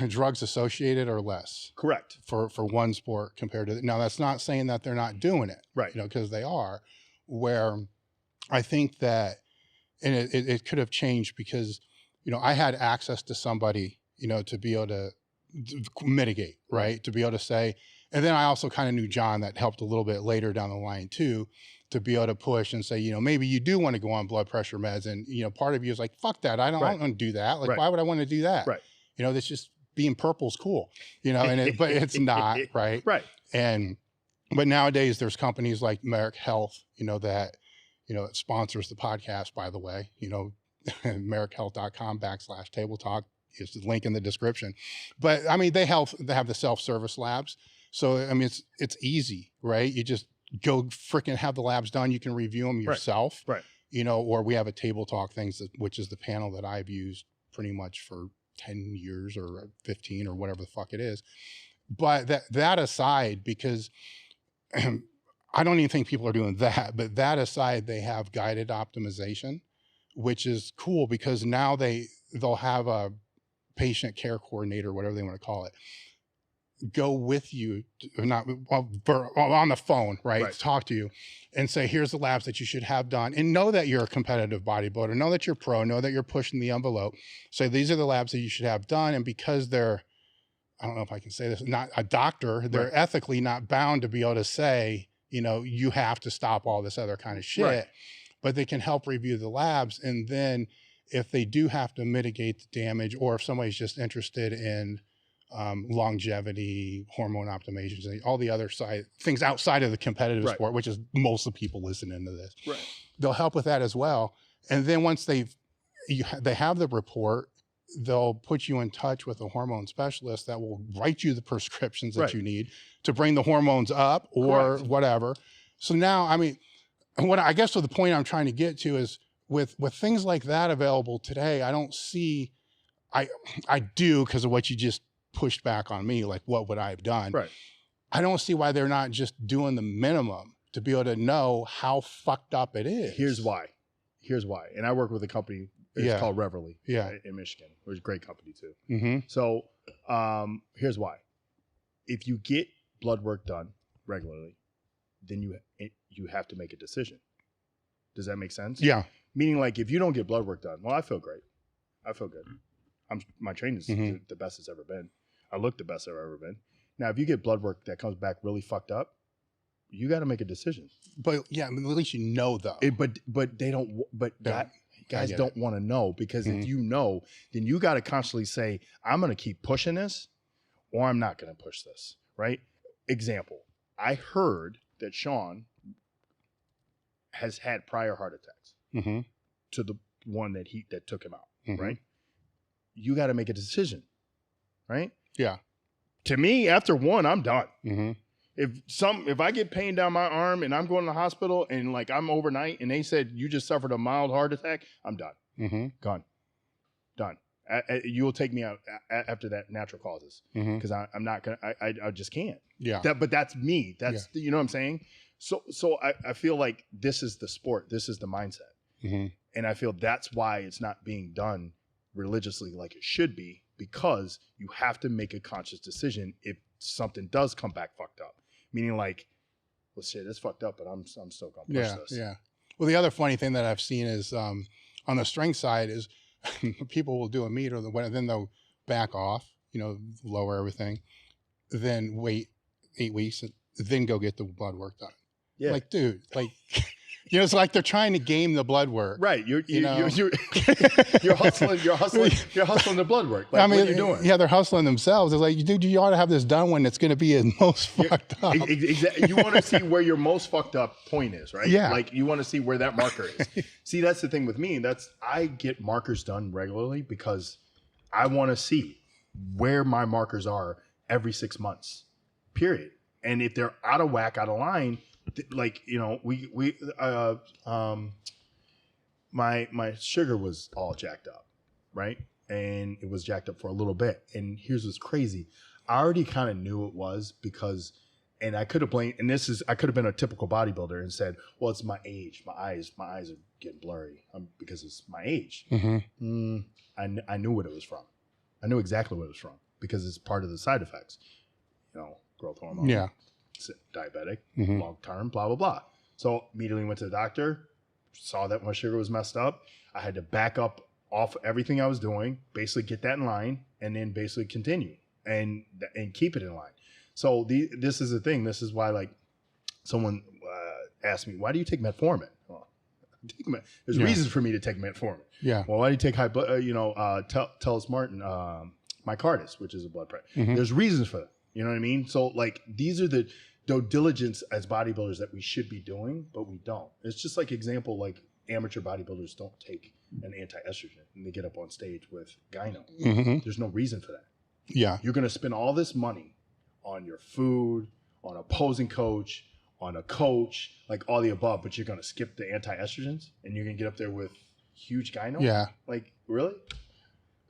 drugs associated are less. Correct. For one sport compared to now. That's not saying that they're not doing it, right? Because they are. Where I think that, and it could have changed because I had access to somebody to be able to mitigate, right? To be able to say, and then I also kind of knew John that helped a little bit later down the line too, to be able to push and say, maybe you do want to go on blood pressure meds, and part of you is like, fuck that, I don't want to do that. Like, why would I want to do that? Right. That's just being purple's cool, but it's not, right? Right. But nowadays there's companies like Merrick Health, that it sponsors the podcast, by the way, merrickhealth.com/table talk is the link in the description. But they have the self-service labs. So, it's easy, right? You just go freaking have the labs done. You can review them yourself, right? Or we have a table talk things, which is the panel that I've used pretty much for 10 years or 15 or whatever the fuck it is. But that aside, because I don't even think people are doing that, but that aside, they have guided optimization, which is cool because now they'll have a patient care coordinator, whatever they want to call it, go with you, not on the phone, right? Talk to you and say, here's the labs that you should have done, and know that you're a competitive bodybuilder, know that you're pro, know that you're pushing the envelope. So these are the labs that you should have done. And because they're, I don't know if I can say this, not a doctor, they're ethically not bound to be able to say, you have to stop all this other kind of shit, but they can help review the labs. And then if they do have to mitigate the damage, or if somebody's just interested in longevity, hormone optimizations, all the other things outside of the competitive sport, which is most of the people listening to this, they'll help with that as well. And then once they have the report, they'll put you in touch with a hormone specialist that will write you the prescriptions that you need to bring the hormones up or whatever. So now, what I guess the point I'm trying to get to is with things like that available today, I don't see, I do because of what you just pushed back on me, like what would I have done? Right. I don't see why they're not just doing the minimum to be able to know how fucked up it is. Here's why. And I work with a company, it's called Reverly in Michigan. It was a great company too. Mm-hmm. So here's why. If you get blood work done regularly, then you have to make a decision. Does that make sense? Yeah. Meaning, like, if you don't get blood work done, well, I feel great. I feel good. My training is the best it's ever been. I look the best I've ever been. Now, if you get blood work that comes back really fucked up, you got to make a decision. But yeah, I mean, at least you know though. But they don't. But guys don't want to know, because if you know, then you got to constantly say, I'm going to keep pushing this, or I'm not going to push this. Right? Example. I heard that Sean has had prior heart attacks to the one that took him out. Right? You got to make a decision. Right? Yeah. To me, after one, I'm done. If I get pain down my arm and I'm going to the hospital and like I'm overnight and they said you just suffered a mild heart attack, I'm done. Gone. Done. You'll take me out after that, natural causes, because I'm not gonna. I just can't. Yeah. But that's me. That's you know what I'm saying. So I feel like this is the sport. This is the mindset, and I feel that's why it's not being done religiously like it should be, because you have to make a conscious decision if something does come back fucked up. Meaning, like, well, shit, it's fucked up, but I'm still gonna push this. Yeah. Well, the other funny thing that I've seen is on the strength side is people will do a meet, or then they'll back off, lower everything, then wait 8 weeks, then go get the blood work done. Yeah. Like, dude, like, it's like they're trying to game the blood work. Right. You're hustling the blood work. Like, I mean, what are you doing? Yeah, they're hustling themselves. It's like, dude, you ought to have this done when it's going to be most fucked up. Exactly. You want to see where your most fucked up point is, right? Yeah. Like, you want to see where that marker is. See, that's the thing with me. I get markers done regularly because I want to see where my markers are every 6 months, period. And if they're out of whack, out of line, like, my sugar was all jacked up, right? And it was jacked up for a little bit. And here's what's crazy. I already kind of knew it was because, and I could have blamed, and I could have been a typical bodybuilder and said, well, it's my age. My eyes are getting blurry because it's my age. I knew what it was from. I knew exactly what it was from because it's part of the side effects, growth hormone. Yeah. Diabetic, long term, blah, blah, blah. So immediately went to the doctor, saw that my sugar was messed up. I had to back up off everything I was doing, basically get that in line, and then basically continue and keep it in line. So this is the thing. This is why, like, someone asked me, why do you take metformin? Well, there's reasons for me to take metformin. Yeah. Well, why do you take Telosmartin, Micardis, which is a blood pressure? There's reasons for that. You know what I mean? So, like, these are the due diligence as bodybuilders that we should be doing, but we don't. It's just like example, like amateur bodybuilders don't take an anti-estrogen and they get up on stage with gyno. There's no reason for that. Yeah. You're going to spend all this money on your food, on a posing coach, on a coach, like all the above, but you're going to skip the anti-estrogens and you're going to get up there with huge gyno? Yeah. Like, really?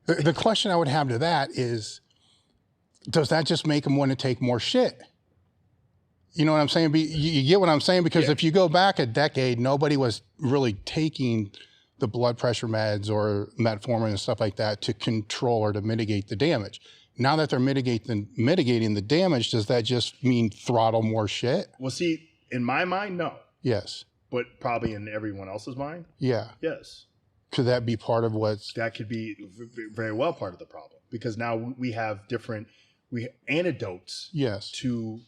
The question I would have to that is, does that just make them want to take more shit? You know what I'm saying? You get what I'm saying? Because if you go back a decade, nobody was really taking the blood pressure meds or metformin and stuff like that to control or to mitigate the damage. Now that they're mitigating the damage, does that just mean throttle more shit? Well, see, in my mind, no. Yes. But probably in everyone else's mind? Yeah. Yes. Could that be part of that could be very well part of the problem, because now we have antidotes to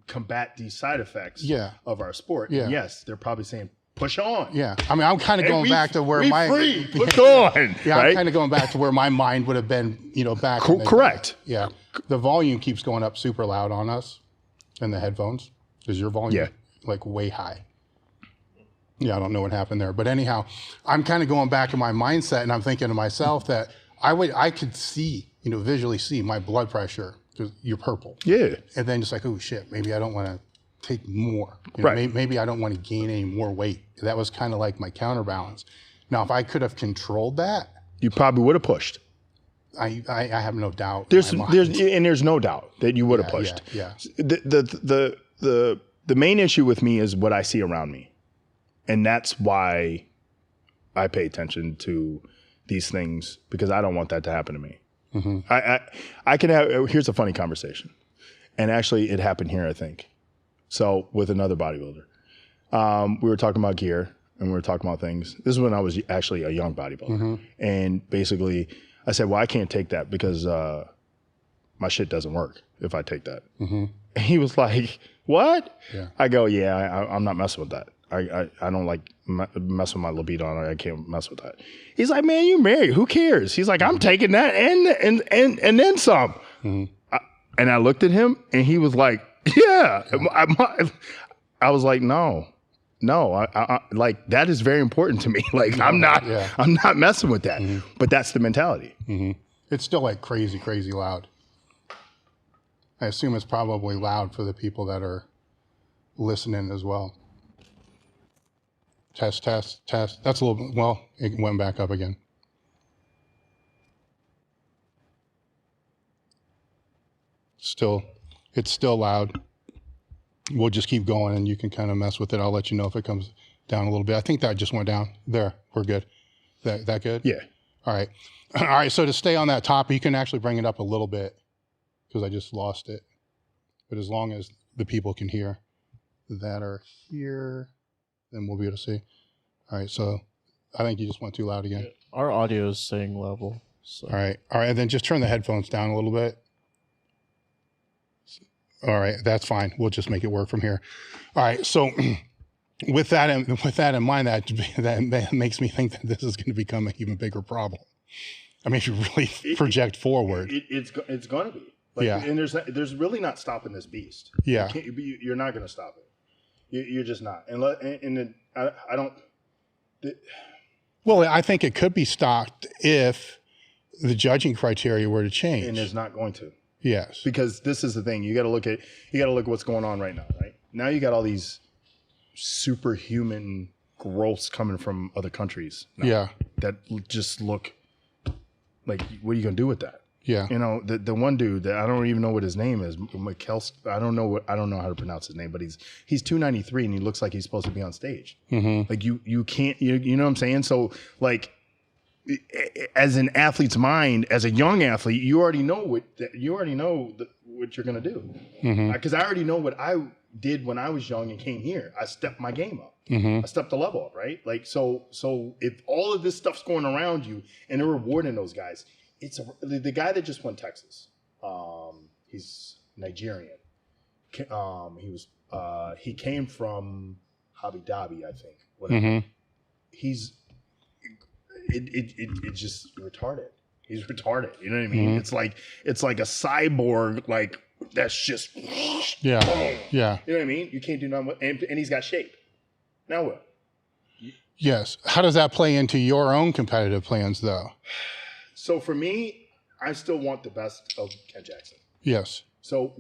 combat these side effects of our sport. Yeah. And yes, they're probably saying, push on. Yeah. I mean, I'm kind of going back to where push on. Yeah, right? I'm kind of going back to where my mind would have been, back. Correct. Yeah. The volume keeps going up super loud on us in the headphones. Is your volume like way high? Yeah, I don't know what happened there. But anyhow, I'm kind of going back to my mindset, and I'm thinking to myself that I could see, visually see my blood pressure, because you're purple. Yeah. And then just like, oh shit, maybe I don't want to take more. Maybe I don't want to gain any more weight. That was kind of like my counterbalance. Now, if I could have controlled that, you probably would have pushed. I have no doubt. There's no doubt that you would have pushed. Yeah. The the main issue with me is what I see around me. And that's why I pay attention to these things, because I don't want that to happen to me. I can have, here's a funny conversation. And actually it happened here, I think. So with another bodybuilder, we were talking about gear and we were talking about things. This is when I was actually a young bodybuilder. And basically I said, well, I can't take that because my shit doesn't work if I take that. And he was like, what? Yeah. I go, yeah, I'm not messing with that. I don't like mess with my libido. I can't mess with that. He's like, man, you married. Who cares? He's like, I'm taking that and then some. And I looked at him and he was like, yeah. I was like, no, I like that is very important to me. Like I'm not messing with that. But that's the mentality. It's still like crazy loud. I assume it's probably loud for the people that are listening as well. Test. That's a little bit, well, it went back up again. It's still loud. We'll just keep going and you can kind of mess with it. I'll let you know if it comes down a little bit. I think that just went down. There, we're good. That good? Yeah. All right. All right, so to stay on that topic, you can actually bring it up a little bit because I just lost it. But as long as the people can hear that are here, then we'll be able to see. All right, so I think you just went too loud again. Our audio is staying level. So. All right, and then just turn the headphones down a little bit. All right, that's fine. We'll just make it work from here. All right, so with that in mind, that makes me think that this is going to become an even bigger problem. I mean, if you really project forward, it's going to be. Like, yeah. And there's really not stopping this beast. Yeah. You're not going to stop it. You're just not. And I don't. Well, I think it could be stopped if the judging criteria were to change. And it's not going to. Yes. Because this is the thing. You got to look at what's going on right now, right? Now you got all these superhuman growths coming from other countries. Yeah. That just look like, what are you going to do with that? Yeah. You know, the one dude that I don't even know what his name is, I don't know how to pronounce his name, but he's 293 and he looks like he's supposed to be on stage. Like you can't, you know what I'm saying? So like, as an athlete's mind, as a young athlete, you already know what you're going to do. Because I already know what I did when I was young and came here. I stepped my game up. I stepped the level up, right? Like, so if all of this stuff's going around you and they're rewarding those guys, the guy that just won Texas. He's Nigerian. He came from Hobby Dobby, I think. Whatever. He's just retarded. He's retarded. You know what I mean? It's like a cyborg. Like that's just yeah. Boom. Yeah. You know what I mean? You can't do nothing. And he's got shape. Now what? Yes. How does that play into your own competitive plans, though? So for me, I still want the best of Ken Jackson. Yes. So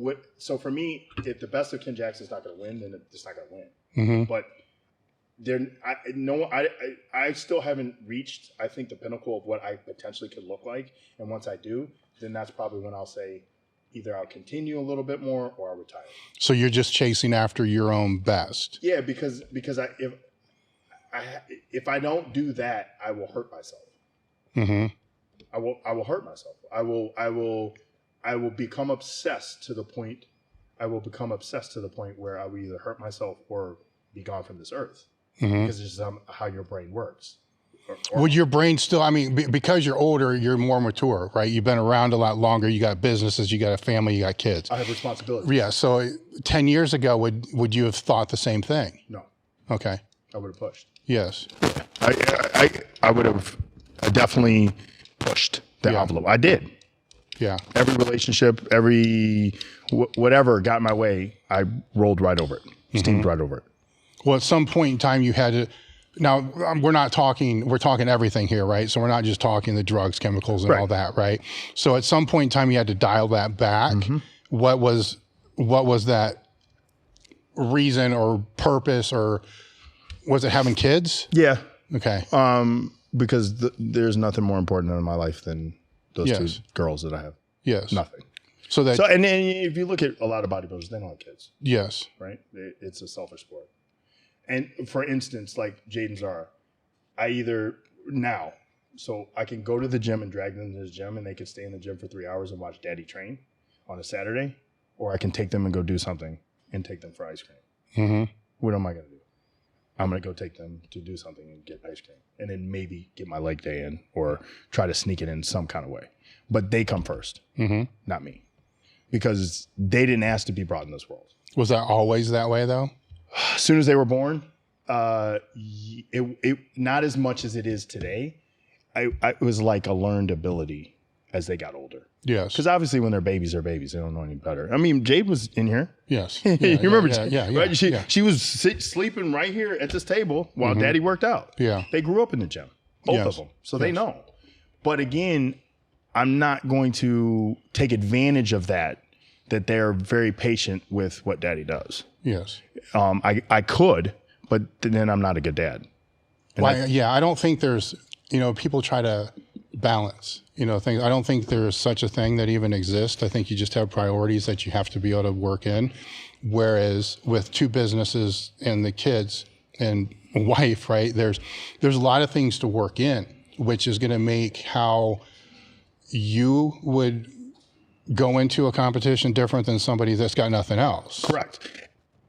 for me, if the best of Ken Jackson's not going to win, then it's not going to win. But I still haven't reached, I think, the pinnacle of what I potentially could look like. And once I do, then that's probably when I'll say either I'll continue a little bit more or I'll retire. So you're just chasing after your own best. Yeah, because if I don't do that, I will hurt myself. I will hurt myself. I will become obsessed to the point. Where I will either hurt myself or be gone from this earth. Because this is how your brain works. Would your brain still? I mean, because you're older, you're more mature, right? You've been around a lot longer. You got businesses, you got a family, you got kids. I have responsibilities. Yeah. So 10 years ago, would you have thought the same thing? No. Okay. I would have pushed. Yes. I would have definitely pushed the envelope. I did. Yeah. Every relationship, whatever got my way, I rolled right over it. Steamed right over it. Well, at some point in time, you had to. Now, we're talking everything here, right? So we're not just talking the drugs, chemicals, and all that, right? So at some point in time, you had to dial that back. What was that reason or purpose, or was it having kids? Yeah. Okay. Because there's nothing more important in my life than those two girls that I have. Yes. Nothing. So and then if you look at a lot of bodybuilders, they don't have kids. Yes. Right? It's a selfish sport. And for instance, like Jade and Zara, so I can go to the gym and drag them to the gym and they can stay in the gym for 3 hours and watch daddy train on a Saturday, or I can take them and go do something and take them for ice cream. Mm-hmm. What am I going to do? I'm going to go take them to do something and get ice cream and then maybe get my leg day in or try to sneak it in some kind of way. But they come first, not me, because they didn't ask to be brought in this world. Was that always that way though? As soon as they were born, it not as much as it is today. It was like a learned ability as they got older. Yes. Because obviously when they're babies, they don't know any better. I mean, Jade was in here. Yes. You remember? Right? She was sleeping right here at this table while daddy worked out. Yeah. They grew up in the gym, both of them. So they know. But again, I'm not going to take advantage of that they're very patient with what daddy does. Yes. I could, but then I'm not a good dad. I don't think there's, people try to balance, things. I don't think there's such a thing that even exists. I think you just have priorities that you have to be able to work in. Whereas with 2 businesses and the kids and wife, right, there's a lot of things to work in, which is going to make how you would go into a competition different than somebody that's got nothing else. Correct.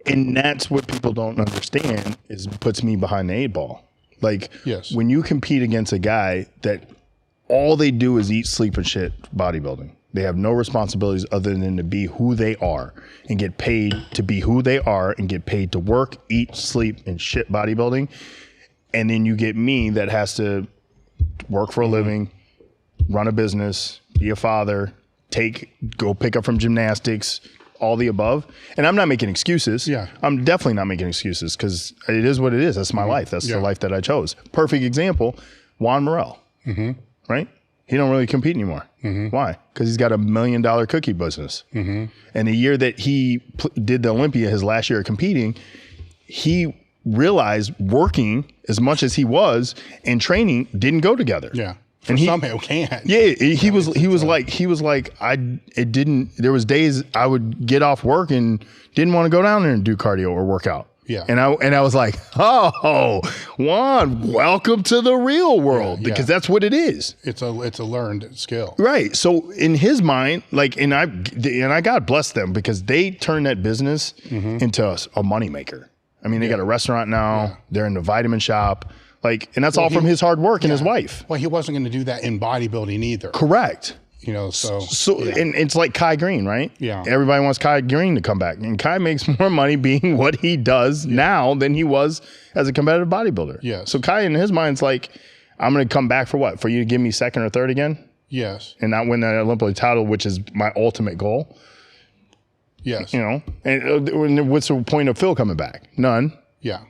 And that's what people don't understand is puts me behind the 8 ball. Like, when you compete against a guy that all they do is eat, sleep, and shit bodybuilding. They have no responsibilities other than to be who they are and get paid to be who they are and get paid to work, eat, sleep, and shit bodybuilding. And then you get me that has to work for a living, run a business, be a father, go pick up from gymnastics, all the above. And I'm not making excuses. Yeah. I'm definitely not making excuses because it is what it is. That's my life. That's the life that I chose. Perfect example, Juan Morel, right? He don't really compete anymore. Why? Because he's got $1 million cookie business. And the year that he did the Olympia, his last year of competing, he realized working as much as he was and training didn't go together. Yeah. And somehow can't. Yeah, he was like there was days I would get off work and didn't want to go down there and do cardio or work out. Yeah. And I was like, oh, Juan, welcome to the real world because that's what it is. It's a learned skill. Right. So in his mind, like, and I God bless them because they turned that business into a moneymaker. I mean, they got a restaurant now. Yeah. They're in the vitamin shop. Like, and that's all from his hard work and his wife. Well, he wasn't going to do that in bodybuilding either. Correct. So and it's like Kai Green, right? Yeah. Everybody wants Kai Green to come back. And Kai makes more money being what he does now than he was as a competitive bodybuilder. Yes. So Kai in his mind's like, I'm going to come back for what? For you to give me second or third again? Yes. And not win that Olympic title, which is my ultimate goal. Yes. And what's the point of Phil coming back? None. Yeah.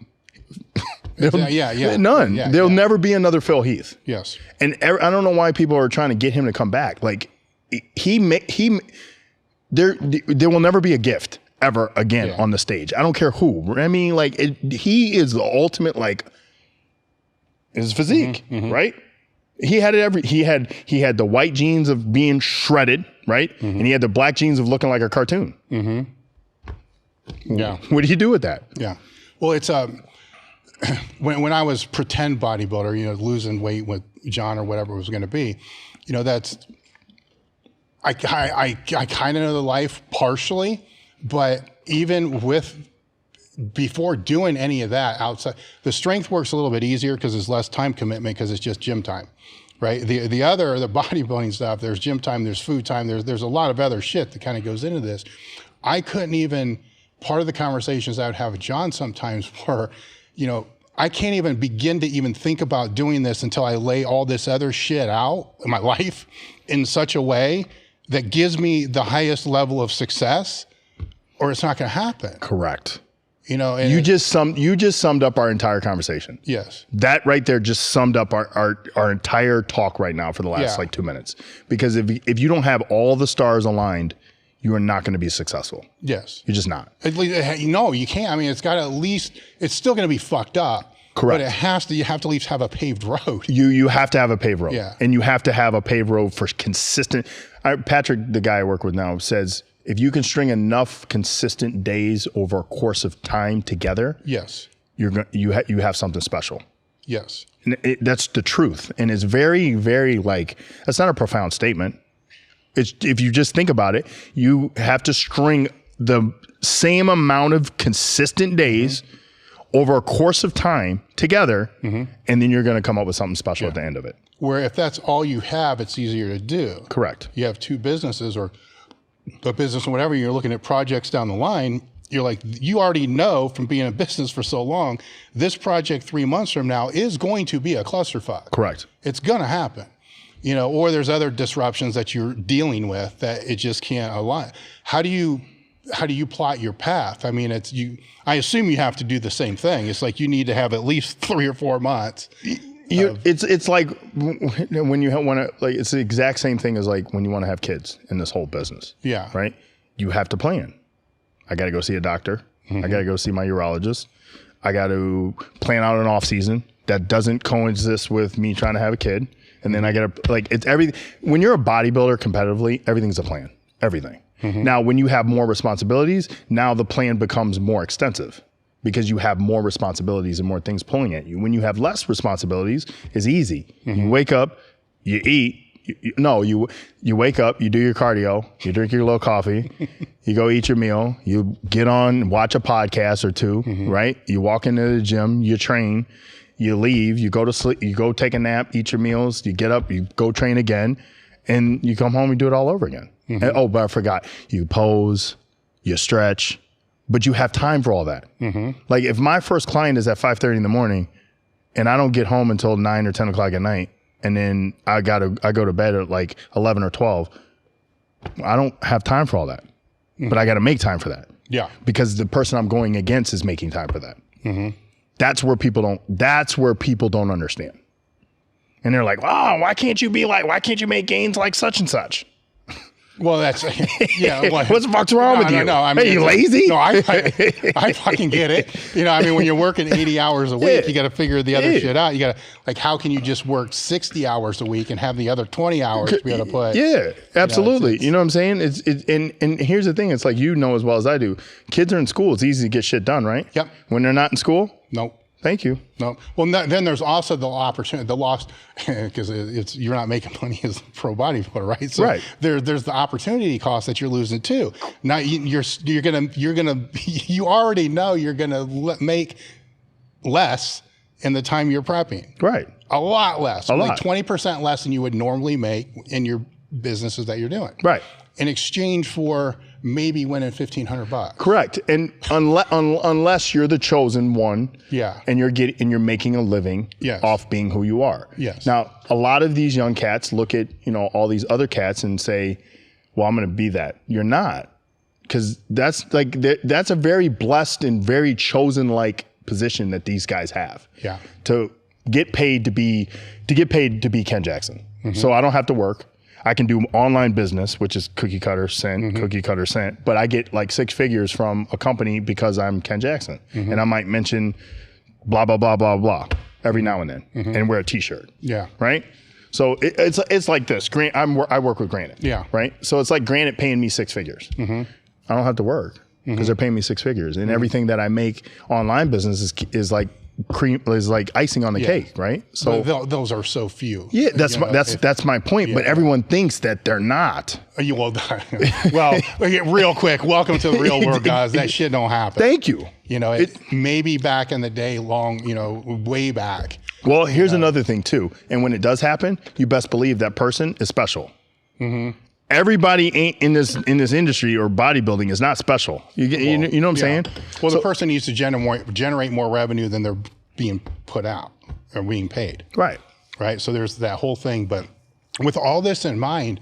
None. There'll never be another Phil Heath. Yes. And I don't know why people are trying to get him to come back. Like there will never be a gift ever again on the stage. I don't care who. I mean, like he is the ultimate, like his physique, right? He had it he had the white jeans of being shredded, right? And he had the black jeans of looking like a cartoon. Yeah. What do you do with that? Yeah. Well, it's when I was pretend bodybuilder, losing weight with John or whatever it was going to be, that's I kind of know the life partially, but even before doing any of that outside, the strength works a little bit easier because there's less time commitment because it's just gym time, right? The bodybuilding stuff, there's gym time, there's food time, there's a lot of other shit that kind of goes into this. I couldn't even, part of the conversations I would have with John sometimes were, I can't even begin to even think about doing this until I lay all this other shit out in my life in such a way that gives me the highest level of success, or it's not going to happen. Correct. And you just summed up our entire conversation. Yes. That right there just summed up our entire talk right now for the last 2 minutes. Because if you don't have all the stars aligned, you are not going to be successful. Yes. You're just not. At least, no, you can't. I mean, it's got to at least, it's still going to be fucked up, Correct. But you have to at least have a paved road. You have to have a paved road. Yeah. And you have to have a paved road for consistent. Patrick, the guy I work with now, says if you can string enough consistent days over a course of time together, yes, you have something special. Yes. And that's the truth. And it's very, very that's not a profound statement. It's, if you just think about it, you have to string the same amount of consistent days over a course of time together, and then you're going to come up with something special at the end of it. Where if that's all you have, it's easier to do. Correct. You have two businesses or a business or whatever, you're looking at projects down the line, you're like, you already know from being in business for so long, this project 3 months from now is going to be a clusterfuck. Correct. It's going to happen. Or there's other disruptions that you're dealing with that it just can't align. How do you plot your path? I mean, I assume you have to do the same thing. It's like you need to have at least 3 or 4 months. It's like when you want to, it's the exact same thing as like when you want to have kids in this whole business. Yeah. Right. You have to plan. I got to go see a doctor. I got to go see my urologist. I got to plan out an off season that doesn't coexist with me trying to have a kid. And then I got to it's everything. When you're a bodybuilder competitively, everything's a plan. Everything. Now, when you have more responsibilities, now the plan becomes more extensive because you have more responsibilities and more things pulling at you. When you have less responsibilities, it's easy. You wake up, you eat. You wake up, you do your cardio, you drink your little coffee, you go eat your meal, you get on, watch a podcast or two, right? You walk into the gym, you train, you leave, you go to sleep, you go take a nap, eat your meals, you get up, you go train again, and you come home and do it all over again. And, but I forgot, you pose, you stretch, but you have time for all that. Like if my first client is at 5:30 in the morning and I don't get home until 9 or 10 o'clock at night, and then I go to bed at like 11 or 12, I don't have time for all that. But I got to make time for that. Yeah. Because the person I'm going against is making time for that. That's where people don't understand. And they're like, oh, why can't you make gains like such and such? Well, that's, yeah. Well, what the fuck's wrong with you? No, I mean, hey, you lazy? No, I fucking get it. I mean, when you're working 80 hours a week, you got to figure the other shit out. You got to, how can you just work 60 hours a week and have the other 20 hours to be able to put? Yeah, absolutely. You know what I'm saying? And here's the thing. It's like, as well as I do. Kids are in school. It's easy to get shit done, right? Yep. When they're not in school? Nope. Thank you. No. Well, then there's also the opportunity, the loss, because you're not making money as a pro bodybuilder, right? So right. There's the opportunity cost that you're losing too. Now you already know you're gonna make less in the time you're prepping. Right. A lot less. A like lot. 20% less than you would normally make in your businesses that you're doing. Right. In exchange for maybe winning $1,500. Correct. And unless you're the chosen one, and you're making a living off being who you are. Yes. Now, a lot of these young cats look at all these other cats and say, "Well, I'm going to be that." You're not, because that's a very blessed and very chosen position that these guys have. Yeah. To get paid to be Ken Jackson. So I don't have to work. I can do online business, which is cookie cutter cent, but I get 6 figures from a company because I'm Ken Jackson. And I might mention blah, blah, blah, blah, blah every now and then and wear a t-shirt. Yeah. Right. So it's like this. I work with Granite. Yeah. Right. So it's like Granite paying me 6 figures. I don't have to work because they're paying me 6 figures, and everything that I make online business is like icing on the cake, right? So those are so few. Yeah, that's my point. But everyone thinks that they're not. Well, real quick, welcome to the real world, guys. That shit don't happen. Thank you. Maybe back in the day, way back. Well, here's another thing too. And when it does happen, you best believe that person is special. Everybody ain't in this industry or bodybuilding is not special. You know what I'm saying? Well, the person needs to generate more revenue than they're being put out or being paid. Right. Right. So there's that whole thing. But with all this in mind,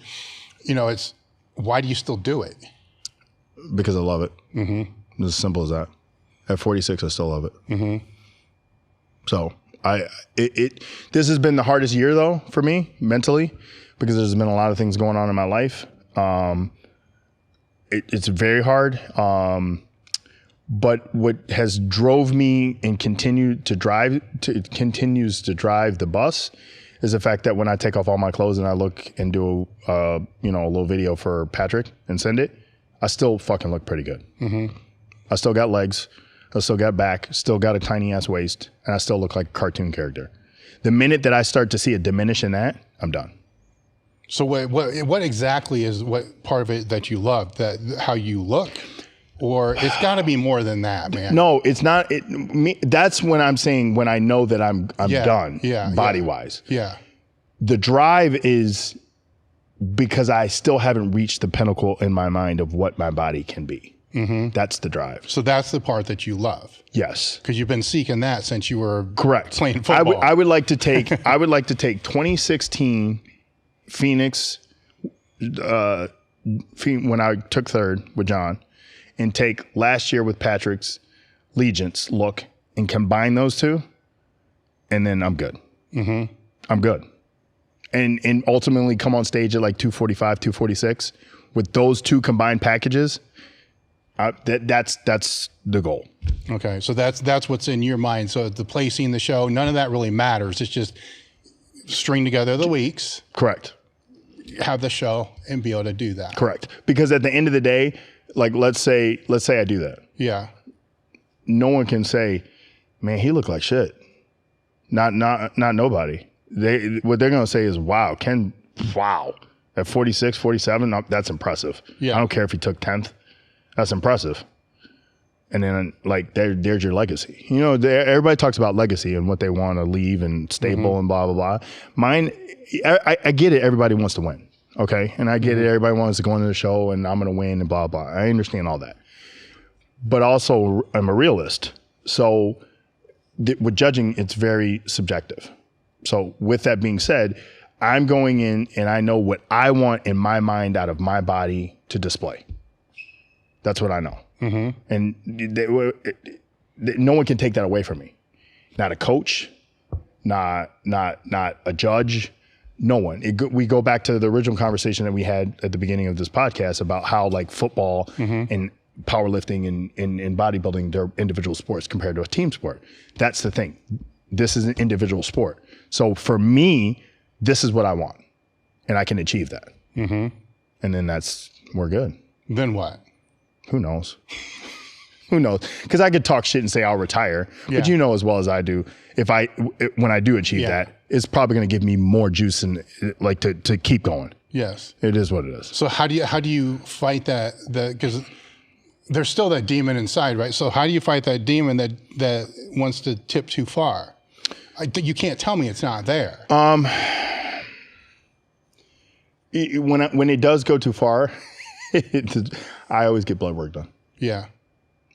it's why do you still do it? Because I love it. It's as simple as that. At 46, I still love it. So this has been the hardest year though for me mentally, because there's been a lot of things going on in my life. It's very hard. But what has drove me and continues to drive the bus is the fact that when I take off all my clothes and I look and do a little video for Patrick and send it, I still fucking look pretty good. Mm-hmm. I still got legs, I still got back, still got a tiny ass waist, and I still look like a cartoon character. The minute that I start to see a diminish in that, I'm done. So what exactly is what part of it that you love? That how you look? Or it's got to be more than that, man. No, it's not. That's when I'm saying when I know that I'm done body wise. Yeah. The drive is because I still haven't reached the pinnacle in my mind of what my body can be. Mm-hmm. That's the drive. So that's the part that you love. Yes. Because you've been seeking that since you were correct playing football. I would like to take 2016 Phoenix when I took third with John, and take last year with Patrick's Legions look and combine those two, and then I'm good. Mm-hmm. I'm good. And ultimately come on stage at like 245, 246 with those two combined packages. That's the goal. Okay, so that's what's in your mind. So the placing, the show, none of that really matters. It's just string together the weeks. Correct. Have the show and be able to do that. Correct. Because at the end of the day, like let's say I do that. Yeah. No one can say, man, he looked like shit. Not nobody. What they're gonna say is, wow, Ken, wow. At 46, 47, that's impressive. Yeah. I don't care if he took 10th. That's impressive. And then like there's your legacy. You know, everybody talks about legacy and what they want to leave and stable and blah, blah, blah. Mine, I get it. Everybody wants to win. Okay. And I get it. Everybody wants to go into the show and I'm going to win and blah, blah. I understand all that. But also I'm a realist. So with judging, it's very subjective. So with that being said, I'm going in and I know what I want in my mind out of my body to display. That's what I know. Mm-hmm. And no one can take that away from me. Not a coach, not a judge, no one. We go back to the original conversation that we had at the beginning of this podcast about how like football and powerlifting and bodybuilding, they're individual sports compared to a team sport. That's the thing. This is an individual sport. So for me, this is what I want. And I can achieve that. Mm-hmm. And then we're good. Then what? Who knows? Who knows? Because I could talk shit and say I'll retire, but you know as well as I do, when I do achieve that, it's probably going to give me more juice and like to keep going. Yes, it is what it is. So how do you fight that? Because there's still that demon inside, right? So how do you fight that demon that wants to tip too far? You can't tell me it's not there. When it does go too far, I always get blood work done. Yeah.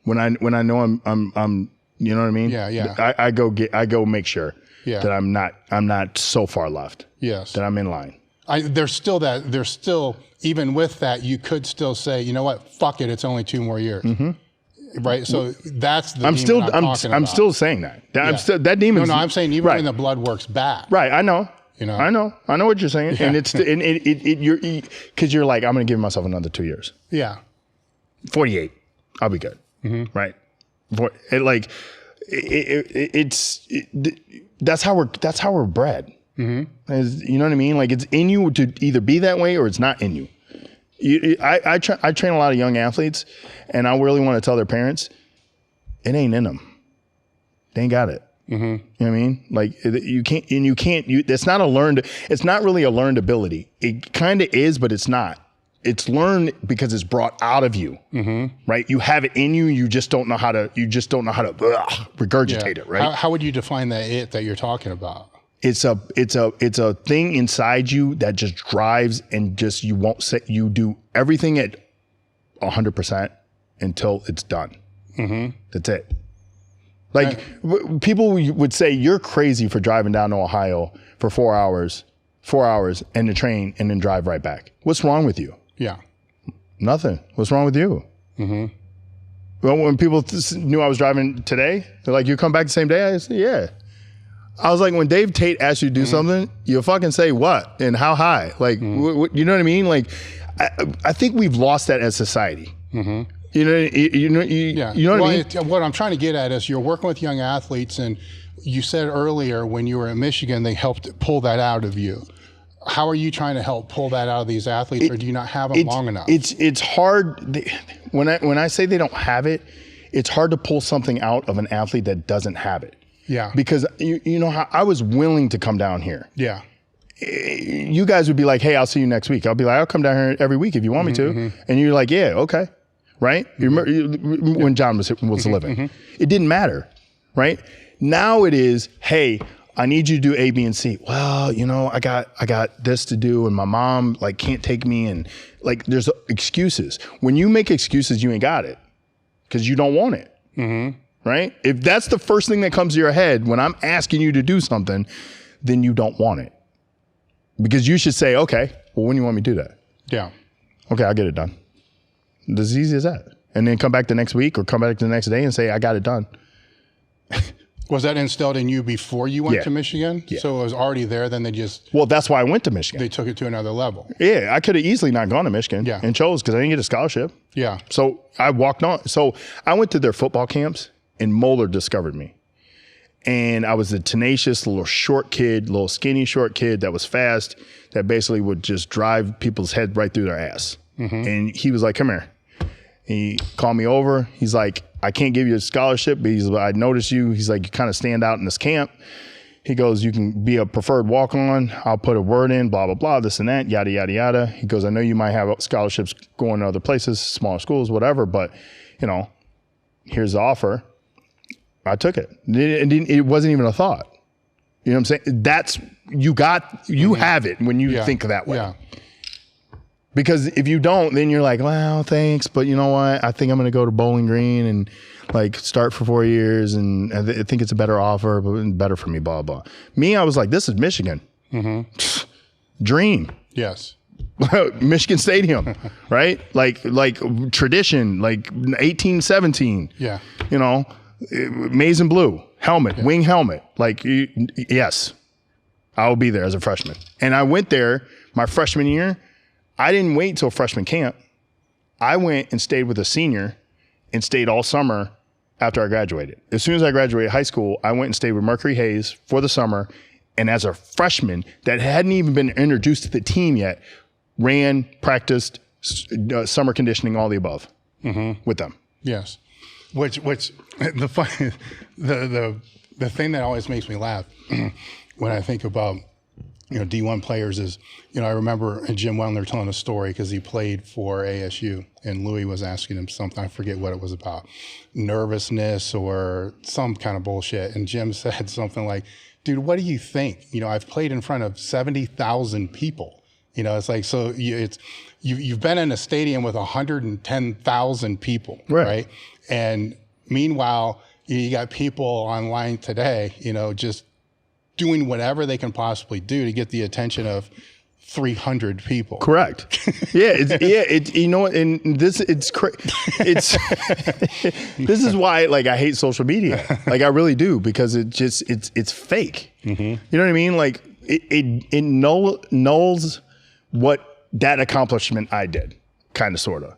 When I know I'm you know what I mean? Yeah. I go make sure that I'm not so far left. Yes. That I'm in line. There's still even with that, you could still say, you know what, fuck it, it's only 2 more years. Mm-hmm. Right. So that's the I'm still saying that. That demon. No, I'm saying even when the blood works back. Right. I know. You know. I know what you're saying. Yeah. And you're because you're like, I'm gonna give myself another 2 years. Yeah. 48. I'll be good. Mm-hmm. Right. That's how we're bred. Mm-hmm. You know what I mean? Like it's in you to either be that way or it's not in you. I train a lot of young athletes, and I really want to tell their parents, it ain't in them. They ain't got it. Mm-hmm. You know what I mean? Like it's not really a learned ability. It kind of is, but it's not. It's learned because it's brought out of you, right? You have it in you. You just don't know how to regurgitate it, right? How would you define that you're talking about? It's a thing inside you that just drives and just you do everything at 100% until it's done. Mm-hmm. That's it. Like people would say, you're crazy for driving down to Ohio for 4 hours and to train and then drive right back. What's wrong with you? Yeah. Nothing. What's wrong with you? Mm-hmm. Well, when people knew I was driving today, they're like, you come back the same day? I said, yeah. I was like, when Dave Tate asks you to do something, you fucking say what and how high? Like, you know what I mean? Like, I think we've lost that as society. Mm-hmm. You know what I mean? What I'm trying to get at is you're working with young athletes, and you said earlier when you were in Michigan, they helped pull that out of you. How are you trying to help pull that out of these athletes, or do you not have them long enough? It's hard. When I say they don't have it, it's hard to pull something out of an athlete that doesn't have it. Yeah. Because you know how I was willing to come down here. Yeah. You guys would be like, hey, I'll see you next week. I'll be like, I'll come down here every week if you want me to. And you're like, yeah, okay. Right? You remember when John was living. It didn't matter. Right? Now it is, hey, I need you to do A, B, and C. Well, you know, I got this to do, and my mom like can't take me, and like there's excuses. When you make excuses, you ain't got it because you don't want it. Right? If that's the first thing that comes to your head when I'm asking you to do something, then you don't want it. Because you should say, okay, well, when do you want me to do that? Yeah. Okay, I'll get it done. It's as easy as that. And then come back the next week or come back the next day and say, I got it done. Was that instilled in you before you went to Michigan? Yeah. So it was already there, then they just... Well, that's why I went to Michigan. They took it to another level. Yeah, I could have easily not gone to Michigan and chose because I didn't get a scholarship. Yeah. So I walked on. So I went to their football camps and Moeller discovered me. And I was a tenacious little short kid, little skinny short kid that was fast, that basically would just drive people's head right through their ass. And he was like, come here. He called me over. He's like, I can't give you a scholarship, but he's like, I noticed you. He's like, you kind of stand out in this camp. He goes, you can be a preferred walk-on. I'll put a word in, blah, blah, blah, this and that, yada, yada, yada. He goes, I know you might have scholarships going to other places, smaller schools, whatever, but, you know, here's the offer. I took it. It wasn't even a thought. You know what I'm saying? That's, you have it when you think that way. Yeah. Because if you don't, then you're like, well, thanks, but you know what? I think I'm going to go to Bowling Green and like start for 4 years, and I think it's a better offer, but better for me, blah, blah. Me, I was like, this is Michigan. Dream. Yes. Michigan Stadium, right? Like tradition, like 1817. Yeah. You know, maize and blue, helmet, wing helmet. Like, yes, I will be there as a freshman. And I went there my freshman year. I didn't wait till freshman camp. I went and stayed with a senior and stayed all summer after I graduated. As soon as I graduated high school, I went and stayed with Mercury Hayes for the summer. And as a freshman that hadn't even been introduced to the team yet, ran, practiced, summer conditioning, all the above with them. Yes. Which the thing that always makes me laugh when I think about, you know, D1 players is, you know, I remember Jim Wendler telling a story because he played for ASU and Louis was asking him something, I forget what it was about, nervousness or some kind of bullshit. And Jim said something like, dude, what do you think? You know, I've played in front of 70,000 people. You know, it's like, so you've been in a stadium with 110,000 people, right? And meanwhile, you got people online today, you know, just doing whatever they can possibly do to get the attention of 300 people. Correct. It's you know, and this this is why, like, I hate social media. Like, I really do, because it's fake. You know what I mean? Like, it nulls what that accomplishment I did, kind of, sort of,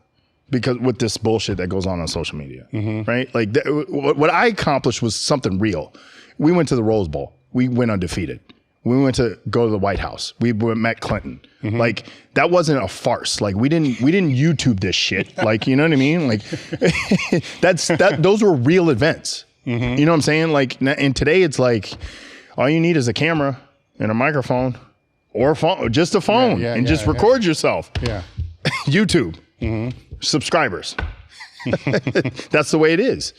because with this bullshit that goes on social media, right? Like, what I accomplished was something real. We went to the Rose Bowl. We went undefeated. We went to go to the White House. We met Clinton. Like, that wasn't a farce. Like, we didn't YouTube this shit. Like, you know what I mean? Like, those were real events. You know what I'm saying? Like, and today it's like, all you need is a camera and a microphone, or a phone, just a phone, and just record yourself. Yeah. YouTube. Subscribers. That's the way it is.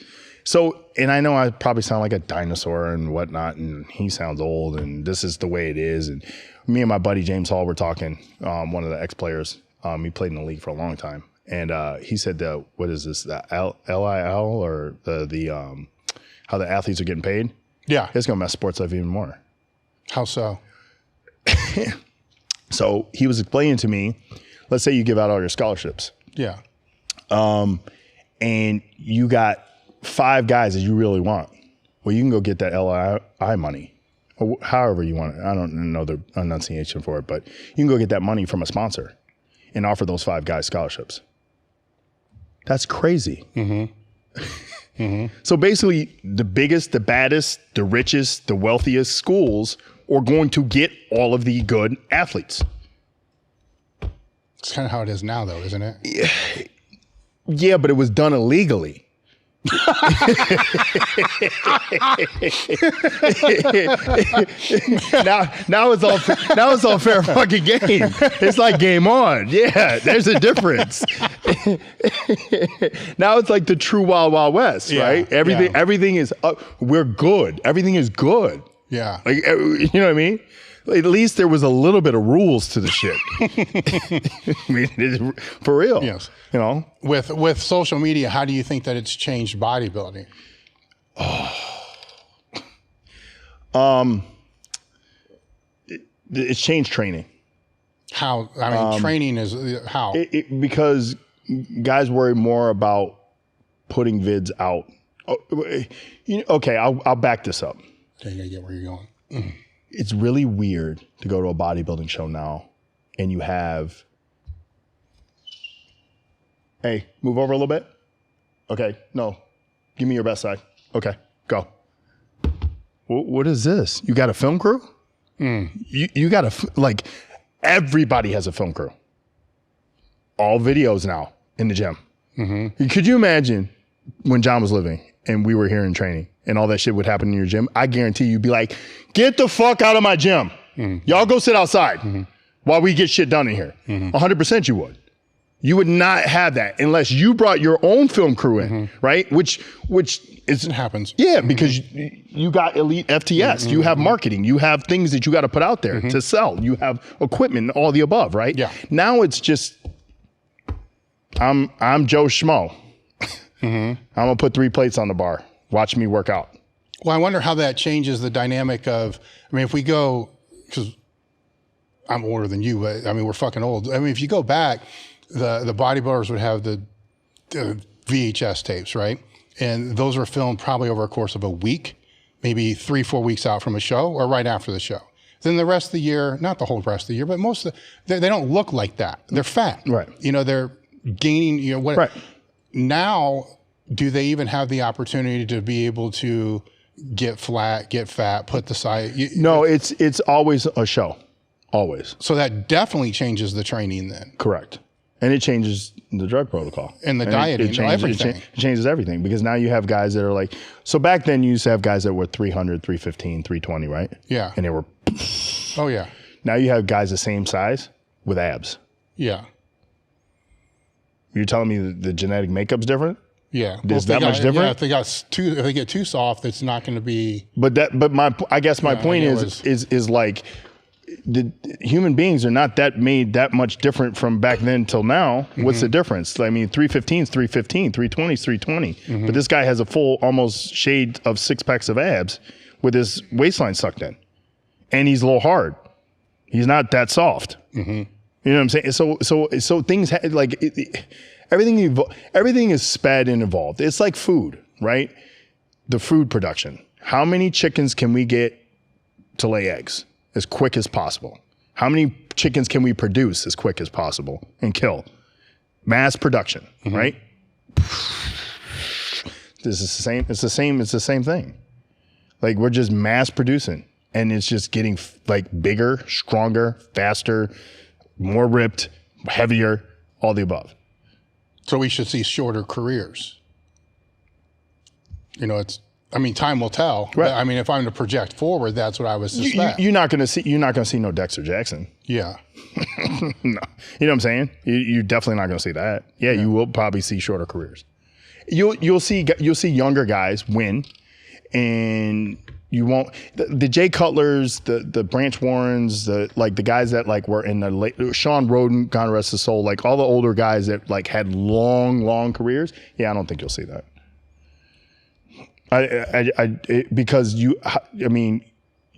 So, and I know I probably sound like a dinosaur and whatnot, and he sounds old, and this is the way it is. And me and my buddy James Hall were talking, one of the ex-players. He played in the league for a long time, and he said, "What is this? The LIL, or the how the athletes are getting paid? Yeah, it's gonna mess sports up even more." How so? So he was explaining to me, let's say you give out all your scholarships. Yeah. And you got 5 guys that you really want. Well, you can go get that LI money, or however you want it. I don't know the enunciation for it, but you can go get that money from a sponsor and offer those 5 guys scholarships. That's crazy. So basically, the biggest, the baddest, the richest, the wealthiest schools are going to get all of the good athletes. It's kind of how it is now, though, isn't it? Yeah, but it was done illegally. now it's all fair fucking game. It's like game on. Yeah, there's a difference. Now it's like the true Wild Wild West, right? Everything is we're good. Everything is good. Yeah. Like, you know what I mean? At least there was a little bit of rules to the shit. I mean, for real. Yes. You know? With social media, how do you think that it's changed bodybuilding? It's changed training. How? I mean, training is how? Because guys worry more about putting vids out. Okay, I'll back this up. Okay, I get where you're going. It's really weird to go to a bodybuilding show now and you have, hey, move over a little bit. Okay, no, give me your best side. Okay, go. What is this? You got a film crew? You got like, everybody has a film crew. All videos now in the gym. Could you imagine when John was living and we were here in training and all that shit would happen in your gym? I guarantee you'd be like, get the fuck out of my gym. Y'all go sit outside while we get shit done in here. 100% you would. You would not have that unless you brought your own film crew in, right? Which is, It happens. yeah, because you got elite FTS, you have marketing, you have things that you got to put out there to sell, you have equipment, all the above, right? Yeah. Now it's just, I'm Joe Schmo. I'm gonna put 3 plates on the bar. Watch me work out. Well, I wonder how that changes the dynamic of, I mean, if we go, because I'm older than you, but I mean, we're fucking old. I mean, if you go back, the bodybuilders would have the VHS tapes, right? And those were filmed probably over a course of a week, maybe 3-4 weeks out from a show or right after the show. Then the rest of the year, not the whole rest of the year, but most of they don't look like that. They're fat. Right. You know, they're gaining, you know, what. Right. Now, do they even have the opportunity to be able to get flat, get fat, put the side? No, it's always a show. Always. So that definitely changes the training then. Correct. And it changes the drug protocol. And the dieting, everything. It changes everything because now you have guys that are like, so back then you used to have guys that were 300, 315, 320, right? Yeah. And they were, Oh, yeah. now you have guys the same size with abs. Yeah. You're telling me the genetic makeup's different? Yeah. Is that much different? Yeah, if they get too soft, it's not going to be. But I guess my point is like, the human beings are not made that much different from back then till now. What's the difference? I mean, 315 is 315, 320 is 320. But this guy has a full almost shade of 6 packs of abs with his waistline sucked in. And he's a little hard. He's not that soft. You know what I'm saying? So things everything is sped and evolved. It's like food, right? The food production. How many chickens can we get to lay eggs as quick as possible? How many chickens can we produce as quick as possible and kill? Mass production, right? This is the same. It's the same thing. Like we're just mass producing, and it's just getting like bigger, stronger, faster, more ripped, heavier, all the above. So we should see shorter careers. You know, time will tell. Right. I mean, if I'm to project forward, that's what I would suspect. You're not going to see no Dexter Jackson. Yeah. No. You know what I'm saying? You're definitely not going to see that. Yeah, you will probably see shorter careers. You'll see younger guys win, and you won't. The Jay Cutlers, the Branch Warrens, the guys that like were in the late, Sean Roden, God rest his soul, like all the older guys that like had long careers. Yeah, I don't think you'll see that. Because do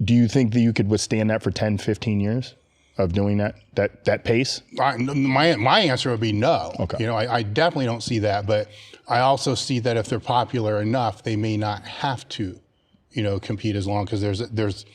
you think that you could withstand that for 10, 15 years of doing that pace? My answer would be no. Okay. You know, I definitely don't see that, but I also see that if they're popular enough, they may not have to, you know, compete as long because there's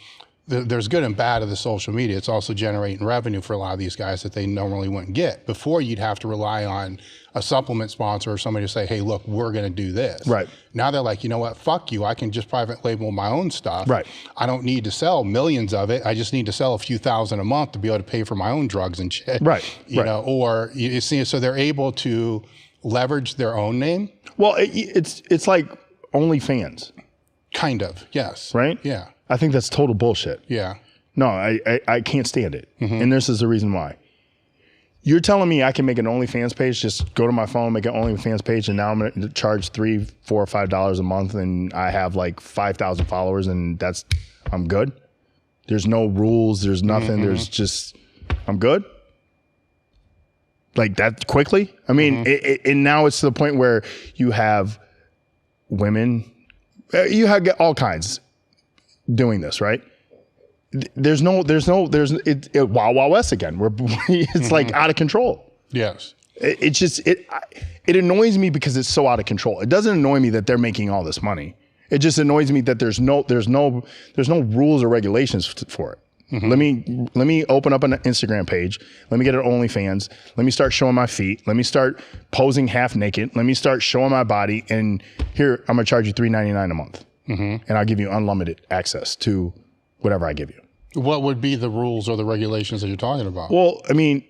there's good and bad of the social media. It's also generating revenue for a lot of these guys that they normally wouldn't get. Before, you'd have to rely on a supplement sponsor or somebody to say, hey, look, we're going to do this. Right. Now they're like, you know what? Fuck you. I can just private label my own stuff. Right. I don't need to sell millions of it. I just need to sell a few thousand a month to be able to pay for my own drugs and shit. Right. You know, or you see, so they're able to leverage their own name. Well, it's like OnlyFans. Kind of. Yes. Right. Yeah. I think that's total bullshit. Yeah. No, I can't stand it. And this is the reason why. You're telling me I can make an OnlyFans page, just go to my phone, make an OnlyFans page, and now I'm going to charge $3, $4, or $5 a month, and I have like 5,000 followers, and I'm good? There's no rules. There's nothing. There's just, I'm good? Like that quickly? I mean, and now it's to the point where you have women, you have all kinds doing this, right? There's Wild Wild West again. It's like out of control. Yes. It annoys me because it's so out of control. It doesn't annoy me that they're making all this money. It just annoys me that there's no rules or regulations for it. Let me open up an Instagram page. Let me get an OnlyFans. Let me start showing my feet. Let me start posing half naked. Let me start showing my body. And here, I'm gonna charge you $3.99 a month, and I'll give you unlimited access to whatever I give you. What would be the rules or the regulations that you're talking about? Well, I mean,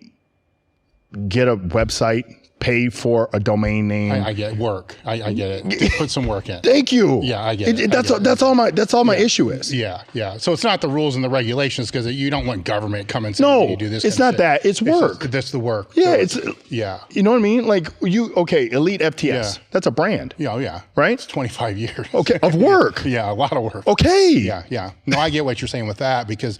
get a website, pay for a domain name. I get work. I get it. Put some work in. Thank you. Yeah, I get it. That's all my issue is. Yeah. So it's not the rules and the regulations because you don't want government coming saying you do this. It's not that. It's work. That's the work. Yeah, so you know what I mean? Like Elite FTS. Yeah. That's a brand. Yeah. Right? It's 25 years. Okay, of work. Yeah, a lot of work. Okay. Yeah. No, I get what you're saying with that because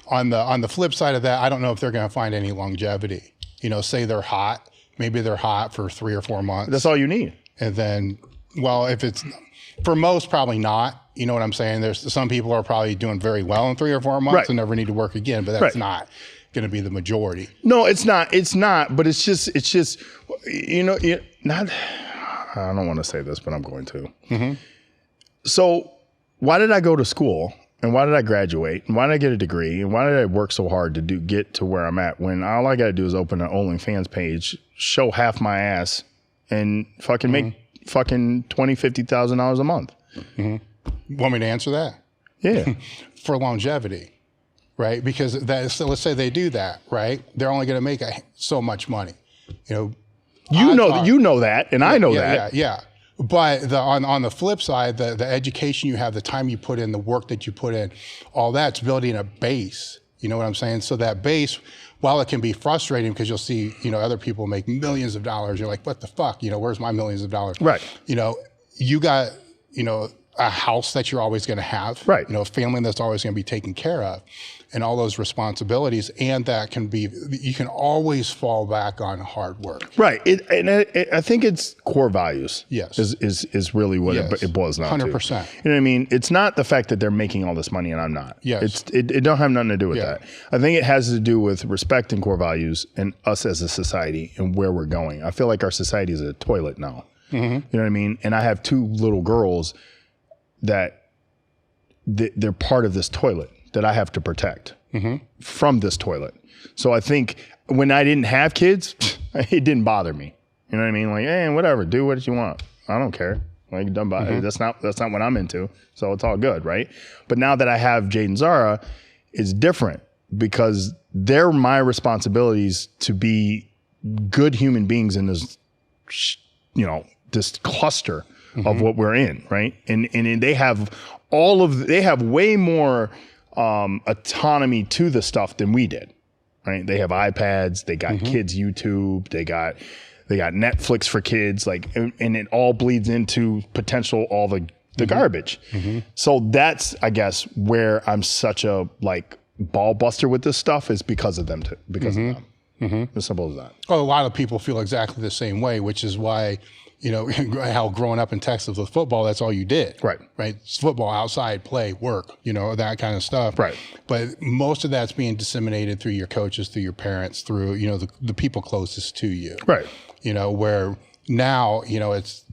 on the flip side of that, I don't know if they're going to find any longevity. You know, say they're hot. Maybe they're hot for 3 or 4 months. That's all you need. And then, well, if it's for most, probably not. You know what I'm saying? There's some people are probably doing very well in 3 or 4 months and never need to work again, but that's not going to be the majority. No, it's not. It's not. But it's just, not. I don't want to say this, but I'm going to. So, why did I go to school? And why did I graduate? And why did I get a degree? And why did I work so hard to get to where I'm at when all I got to do is open an OnlyFans page, show half my ass, and fucking make fucking $20,000-$50,000 a month? Want me to answer that? Yeah. For longevity, right? Because so let's say they do that, right? They're only going to make so much money. You know that, and I know that. Yeah. But on the flip side, the education you have, the time you put in, the work that you put in, all that's building a base. You know what I'm saying? So that base, while it can be frustrating because you'll see, other people make millions of dollars, you're like, what the fuck? Where's my millions of dollars? Right. You got, a house that you're always going to have. Right. A family that's always going to be taken care of. And all those responsibilities, and that can be, you can always fall back on hard work. Right. I think it's core values. Yes. Is really what it boils down 100%. to. You know what I mean? It's not the fact that they're making all this money and I'm not. Yes. It don't have nothing to do with that. I think it has to do with respecting core values and us as a society and where we're going. I feel like our society is a toilet now. You know what I mean? And I have 2 little girls that they're part of this toilet that I have to protect from this toilet. So I think when I didn't have kids, it didn't bother me. You know what I mean? Like, hey, whatever, do what you want. I don't care. Like, that's not what I'm into. So it's all good, right? But now that I have Jade and Zara, it's different because they're my responsibilities to be good human beings in this, this cluster of what we're in, right? And they have they have way more autonomy to the stuff than we did, right? They have iPads, they got kids YouTube, they got Netflix for kids, like, and it all bleeds into potential all the garbage. So that's, I guess, where I'm such a ball buster with this stuff is because of them because of them. As simple as that. Well, a lot of people feel exactly the same way, which is why, how growing up in Texas with football, that's all you did. Right. It's football, outside, play, work, that kind of stuff. Right. But most of that's being disseminated through your coaches, through your parents, through, the people closest to you. Right. Where now, it's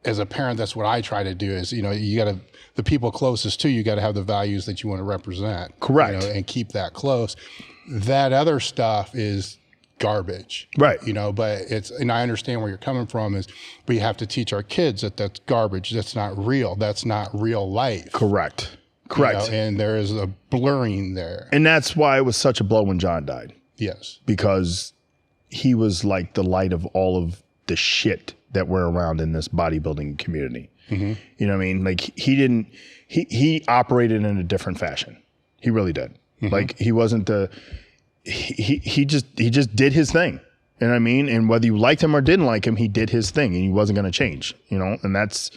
as a parent, that's what I try to do is, you got to, the people closest to you got to have the values that you want to represent. Correct. And keep that close. That other stuff is garbage. Right. But and I understand where you're coming from is we have to teach our kids that that's garbage. That's not real. That's not real life. Correct. And there is a blurring there. And that's why it was such a blow when John died. Yes. Because he was like the light of all of the shit that we're around in this bodybuilding community. Mm-hmm. You know what I mean? Like he operated in a different fashion. He really did. Mm-hmm. Like he wasn't he just did his thing. You know what I mean? And whether you liked him or didn't like him, he did his thing and he wasn't going to change, and that's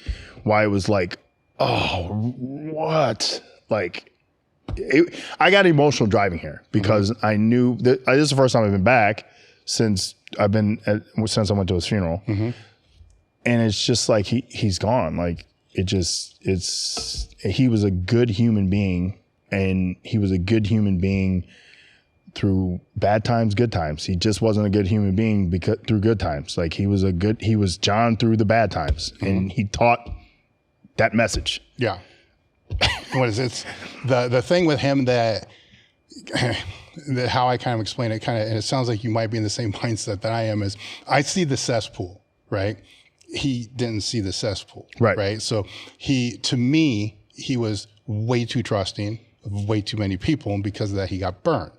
why it was like, oh, what? Like I got emotional driving here because I knew that this is the first time I've been back since I went to his funeral. Mm-hmm. And it's just like he's gone. Like he was a good human being, and he was a good human being through bad times, good times. He just wasn't a good human being through good times. Like he was John through the bad times, and he taught that message. Yeah. What is it? The thing with him that how I kind of explain it, and it sounds like you might be in the same mindset that I am, is I see the cesspool, right? He didn't see the cesspool, right? So to me, he was way too trusting of way too many people, and because of that, he got burned.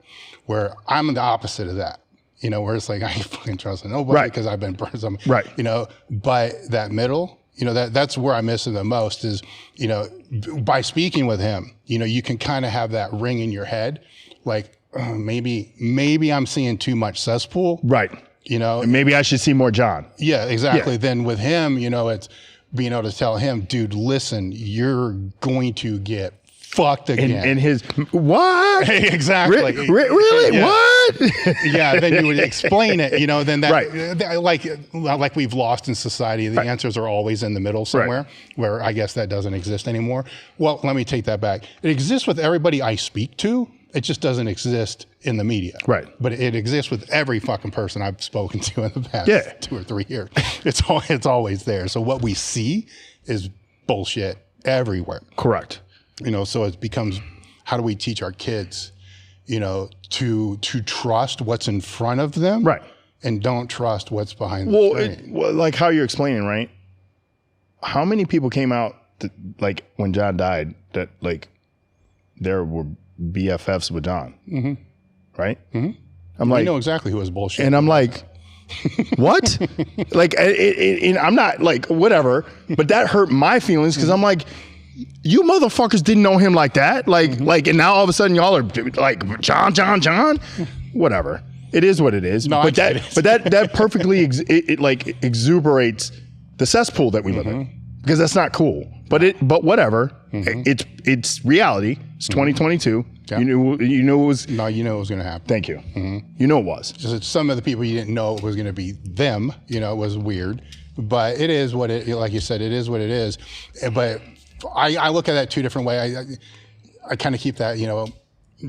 Where I'm the opposite of that, where it's like I ain't fucking trusting nobody because I've been burned. But that middle, that's where I miss it the most is, by speaking with him, you can kind of have that ring in your head, like maybe I'm seeing too much cesspool, right? And maybe I should see more John. Yeah, exactly. Yeah. Then with him, it's being able to tell him, dude, listen, you're going to get fucked again. And his, what? Exactly. Really? Yeah. What? Yeah, then you would explain it, then that, like we've lost in society, the answers are always in the middle somewhere, where I guess that doesn't exist anymore. Well, let me take that back. It exists with everybody I speak to. It just doesn't exist in the media. Right. But it exists with every fucking person I've spoken to in the past 2 or 3 years. It's always there. So what we see is bullshit everywhere. Correct. So it becomes, how do we teach our kids, to trust what's in front of them? Right. And don't trust what's behind the screen. Well, like how you're explaining, right? How many people came out like when John died that like there were BFFs with John, right? Mm-hmm. I'm like, I know exactly who was bullshit, and I'm like, what? Like, I'm not like whatever, but that hurt my feelings because I'm like, you motherfuckers didn't know him like that, like, and now all of a sudden y'all are like John, whatever. It is what it is. No, but that perfectly exuberates the cesspool that we live in because that's not cool. But whatever. It's reality. It's 2022. Yeah. You knew it was. No, you know it was going to happen. Thank you. You know it was. Just some of the people you didn't know it was going to be them. It was weird, but it is what it. Like you said, it is what it is. But I look at that 2 different ways. I kind of keep that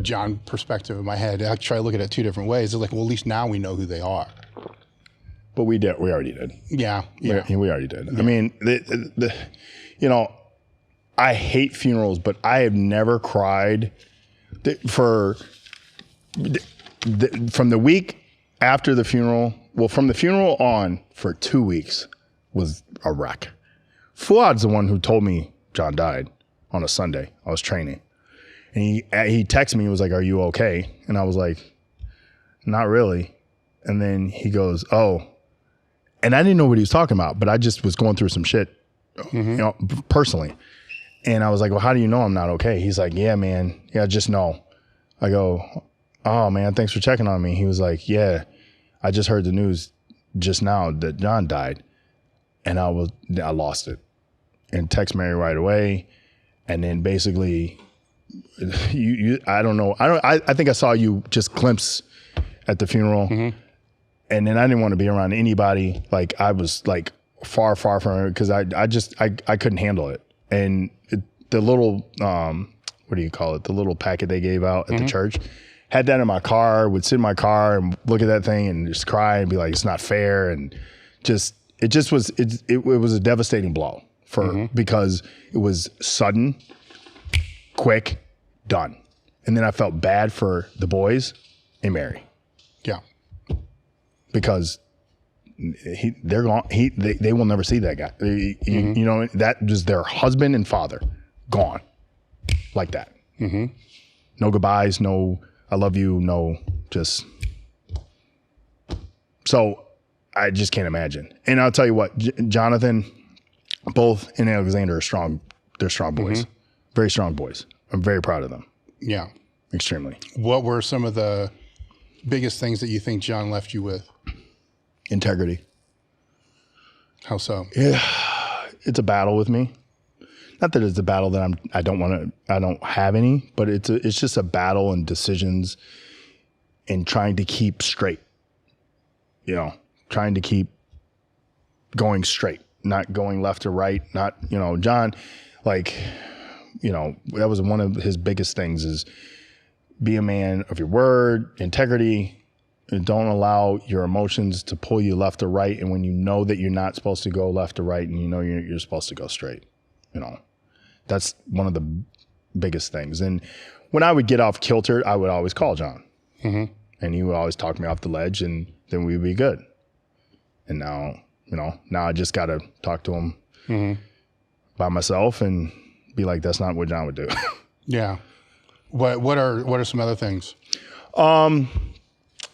John perspective in my head. I try to look at it 2 different ways. It's like, well, at least now we know who they are. But we already did. Yeah. We already did. Yeah. I mean, I hate funerals, but I have never cried from the week after the funeral. Well, from the funeral on for 2 weeks was a wreck. Fuad's the one who told me John died on a Sunday. I was training. And he texted me, he was like, "Are you okay?" And I was like, "Not really." And then he goes, "Oh." And I didn't know what he was talking about, but I just was going through some shit, personally. And I was like, "Well, how do you know I'm not okay?" He's like, "Yeah, man. Yeah, just know." I go, "Oh, man, thanks for checking on me." He was like, "Yeah, I just heard the news just now that John died." And I lost it. And text Mary right away. And then basically, I don't know. I think I saw you just glimpse at the funeral. And then I didn't want to be around anybody. Like I was like far from her because I couldn't handle it. And the little, what do you call it? The little packet they gave out at the church, had that in my car, would sit in my car and look at that thing and just cry and be like, it's not fair. And just, it just was, it was a devastating blow because it was sudden, quick, done. And then I felt bad for the boys and Mary. Yeah. Because they're gone. They will never see that guy. You know, that just their husband and father gone like that. No goodbyes, no I love you, no just. So I just can't imagine. And I'll tell you what, Jonathan, both and Alexander are strong. They're strong boys, very strong boys. I'm very proud of them. Yeah. Extremely. What were some of the biggest things that you think John left you with? Integrity. How so? Yeah, it's a battle with me. Not that it's a battle that I don't have any, but it's just a battle and decisions and trying to keep straight. You know, trying to keep going straight, not going left or right. Not, you know, John, like, you know, that was one of his biggest things is be a man of your word, integrity, and don't allow your emotions to pull you left or right. And when you know that you're not supposed to go left or right and you know you're supposed to go straight, you know, that's one of the biggest things. And when I would get off kilter, I would always call John and he would always talk me off the ledge and then we'd be good. And now, you know, now I just got to talk to him by myself and be like, that's not what John would do. Yeah. What are some other things?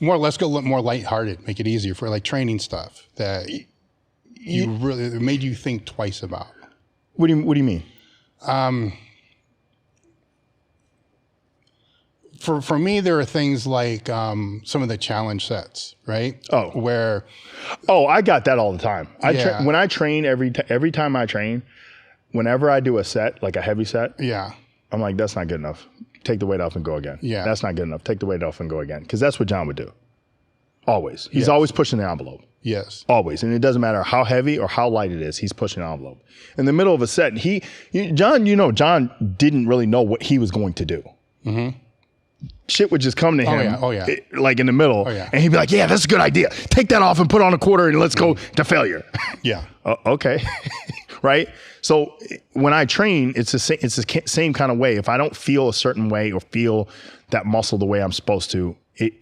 Let's go more lighthearted, make it easier for like training stuff that you really that made you think twice about. What do you mean? For me, there are things like some of the challenge sets, right? Oh, where I got that all the time. Yeah. When I train every time I train, whenever I do a set, like a heavy set, yeah, I'm like, that's not good enough. Take the weight off and go again. Yeah. That's not good enough. Take the weight off and go again. Because that's what John would do. Always. He's always pushing the envelope. Yes. Always. And it doesn't matter how heavy or how light it is, he's pushing the envelope. In the middle of a set, John didn't really know what he was going to do. Shit would just come to him. Like in the middle. And he'd be like, yeah, that's a good idea. Take that off and put on a quarter and let's go to failure. Yeah. Okay. Right? So when I train, it's the same kind of way. If I don't feel a certain way or feel that muscle the way I'm supposed to,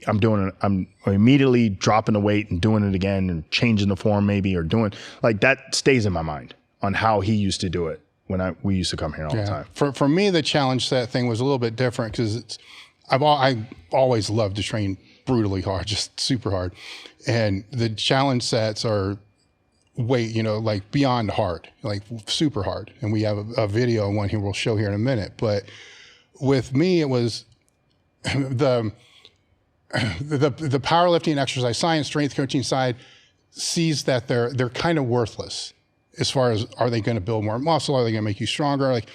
I'm immediately dropping the weight and doing it again and changing the form maybe or doing like that stays in my mind on how he used to do it when we used to come here all the time. For me, the challenge set thing was a little bit different because I always loved to train brutally hard, just super hard. And the challenge sets are like beyond hard, like super hard. And we have a video one here we'll show here in a minute. But with me, it was the powerlifting exercise science, strength coaching side sees that they're kind of worthless as far as, are they going to build more muscle? Are they going to make you stronger? Like,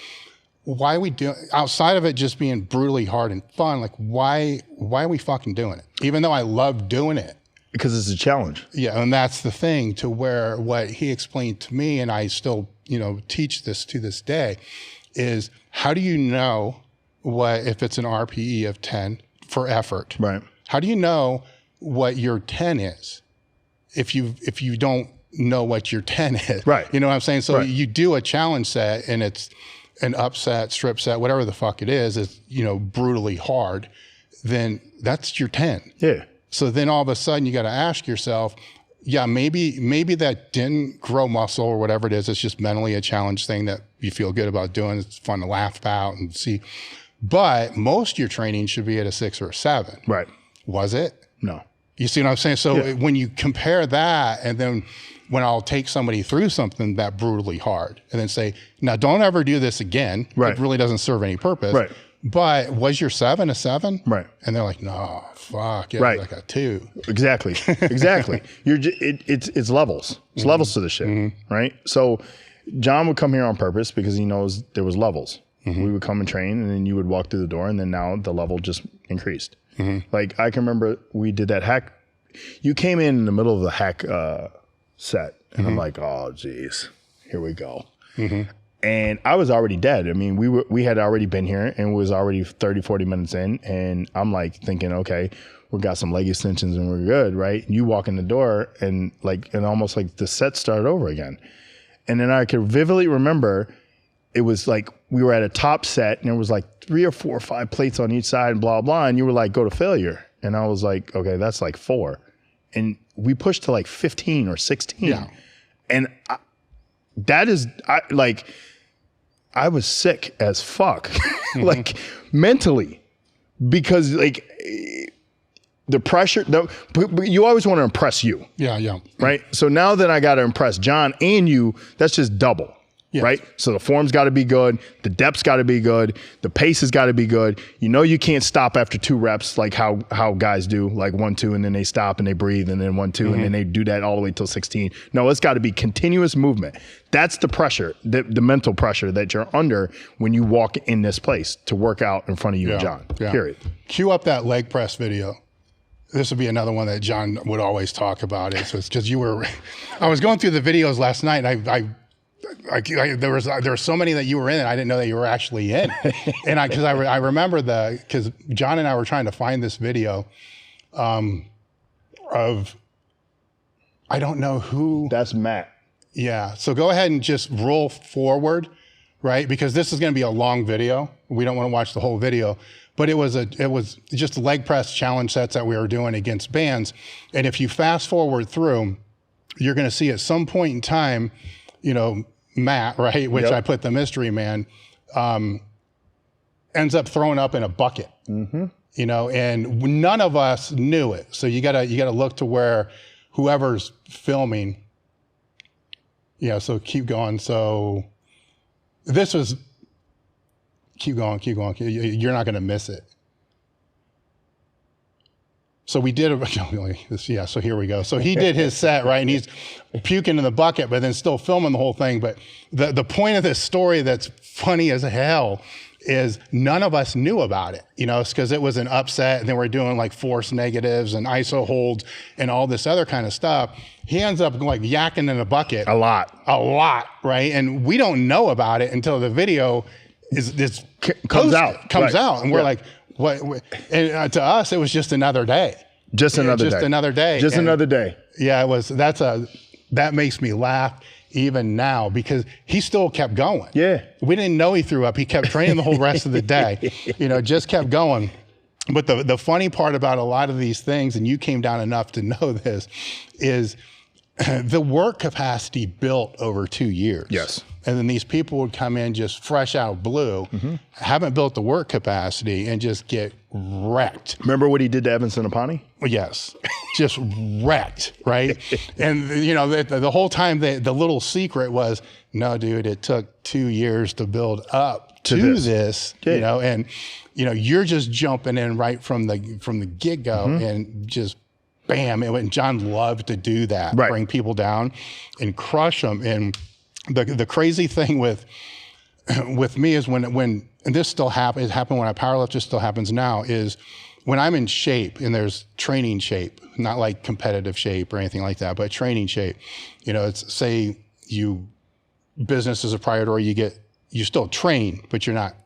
why are we doing, outside of it just being brutally hard and fun, like why are we fucking doing it? Even though I love doing it. Because it's a challenge. Yeah, and that's the thing to where what he explained to me, and I still, teach this to this day, is how do you know if it's an RPE of 10 for effort? Right. How do you know what your 10 is if you don't know what your 10 is? Right. You know what I'm saying? So you do a challenge set and it's an upset, strip set, whatever the fuck it is, brutally hard, then that's your 10. Yeah. So then all of a sudden you got to ask yourself, yeah, maybe that didn't grow muscle or whatever it is. It's just mentally a challenge thing that you feel good about doing. It's fun to laugh about and see. But most of your training should be at a 6 or a 7. Right. Was it? No. You see what I'm saying? So when you compare that, and then when I'll take somebody through something that brutally hard and then say, now don't ever do this again. Right. It really doesn't serve any purpose. Right. But was your 7 a 7? Right. And they're like, no, fuck. Yeah, right. Like a 2. Exactly. It's levels. It's levels to the shit. Right. So John would come here on purpose because he knows there was levels. We would come and train and then you would walk through the door and then now the level just increased. Like I can remember we did that hack. You came in the middle of the hack set and I'm like, oh geez, here we go. And I was already dead. I mean, we had already been here and was already 30, 40 minutes in. And I'm like thinking, okay, we got some leg extensions and we're good, right? And you walk in the door and almost like the set started over again. And then I could vividly remember it was like we were at a top set and there was like 3 or 4 or 5 plates on each side and blah, blah. And you were like, go to failure. And I was like, okay, that's like 4. And we pushed to like 15 or 16. Yeah. And I was sick as fuck, like mentally, because like the pressure, you always want to impress you. Yeah. Right. So now that I got to impress John and you, that's just double. Yes. Right. So the form's got to be good. The depth's got to be good. The pace has got to be good. You know, you can't stop after 2 reps like how guys do, like 1, 2, and then they stop and they breathe and then 1, 2, and then they do that all the way till 16. No, it's got to be continuous movement. That's the pressure, the mental pressure that you're under when you walk in this place to work out in front of you and John, period. Cue up that leg press video. This would be another one that John would always talk about. It's because I was going through the videos last night and there were so many that you were in, and I didn't know that you were actually in. And I remember because John and I were trying to find this video of, I don't know who. That's Matt. Yeah. So go ahead and just roll forward, right? Because this is going to be a long video. We don't want to watch the whole video, but it was just leg press challenge sets that we were doing against bands. And if you fast forward through, you're going to see at some point in time, you know, Matt, right, which I put the mystery man, ends up throwing up in a bucket, you know, and none of us knew it. So you gotta look to where whoever's filming, so keep going. So this was, keep going. You're not gonna miss it. So we did so here we go. So he did his set, right? And he's puking in the bucket, but then still filming the whole thing. But the point of this story that's funny as hell is none of us knew about it. It's because it was an upset and then we're doing like force negatives and ISO holds and all this other kind of stuff. He ends up like yakking in a bucket. A lot, right? And we don't know about it until the video comes out. And we're like, what? And to us, it was just another day. Just another day. Yeah, it was. That makes me laugh even now because he still kept going. Yeah. We didn't know he threw up. He kept training the whole rest of the day. Just kept going. But the funny part about a lot of these things, and you came down enough to know this, is the work capacity built over 2 years. Yes. And then these people would come in just fresh out blue, haven't built the work capacity, and just get wrecked. Remember what he did to Evanston Apani? Yes, just wrecked, right? And the whole time the little secret was, no, dude, it took 2 years to build up to this. Yeah. And you're just jumping in right from the get-go and just bam. And John loved to do that, bring people down and crush them. And the crazy thing with me is when and this still happens, it happened when I powerlift, it still happens now, is when I'm in shape and there's training shape, not like competitive shape or anything like that, but training shape. It's say business is a priority, you still train, but you're not,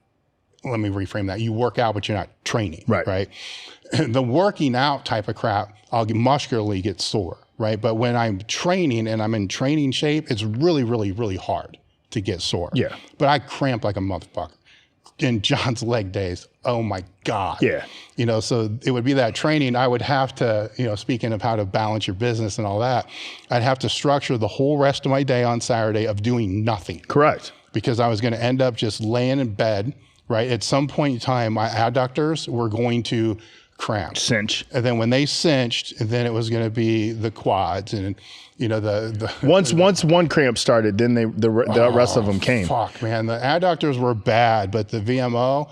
let me reframe that. You work out, but you're not training, right? The working out type of crap, I'll muscularly get sore. Right. But when I'm training and I'm in training shape, it's really, really, really hard to get sore. Yeah. But I cramp like a motherfucker. In John's leg days, oh my God. Yeah. So it would be that training. I would have to, speaking of how to balance your business and all that, I'd have to structure the whole rest of my day on Saturday of doing nothing. Correct. Because I was going to end up just laying in bed, right? At some point in time, my adductors were going to cramp. Cinch. And then when they cinched, then it was going to be the quads and once one cramp started, then the rest of them came. Fuck, man, the adductors were bad, but the VMO,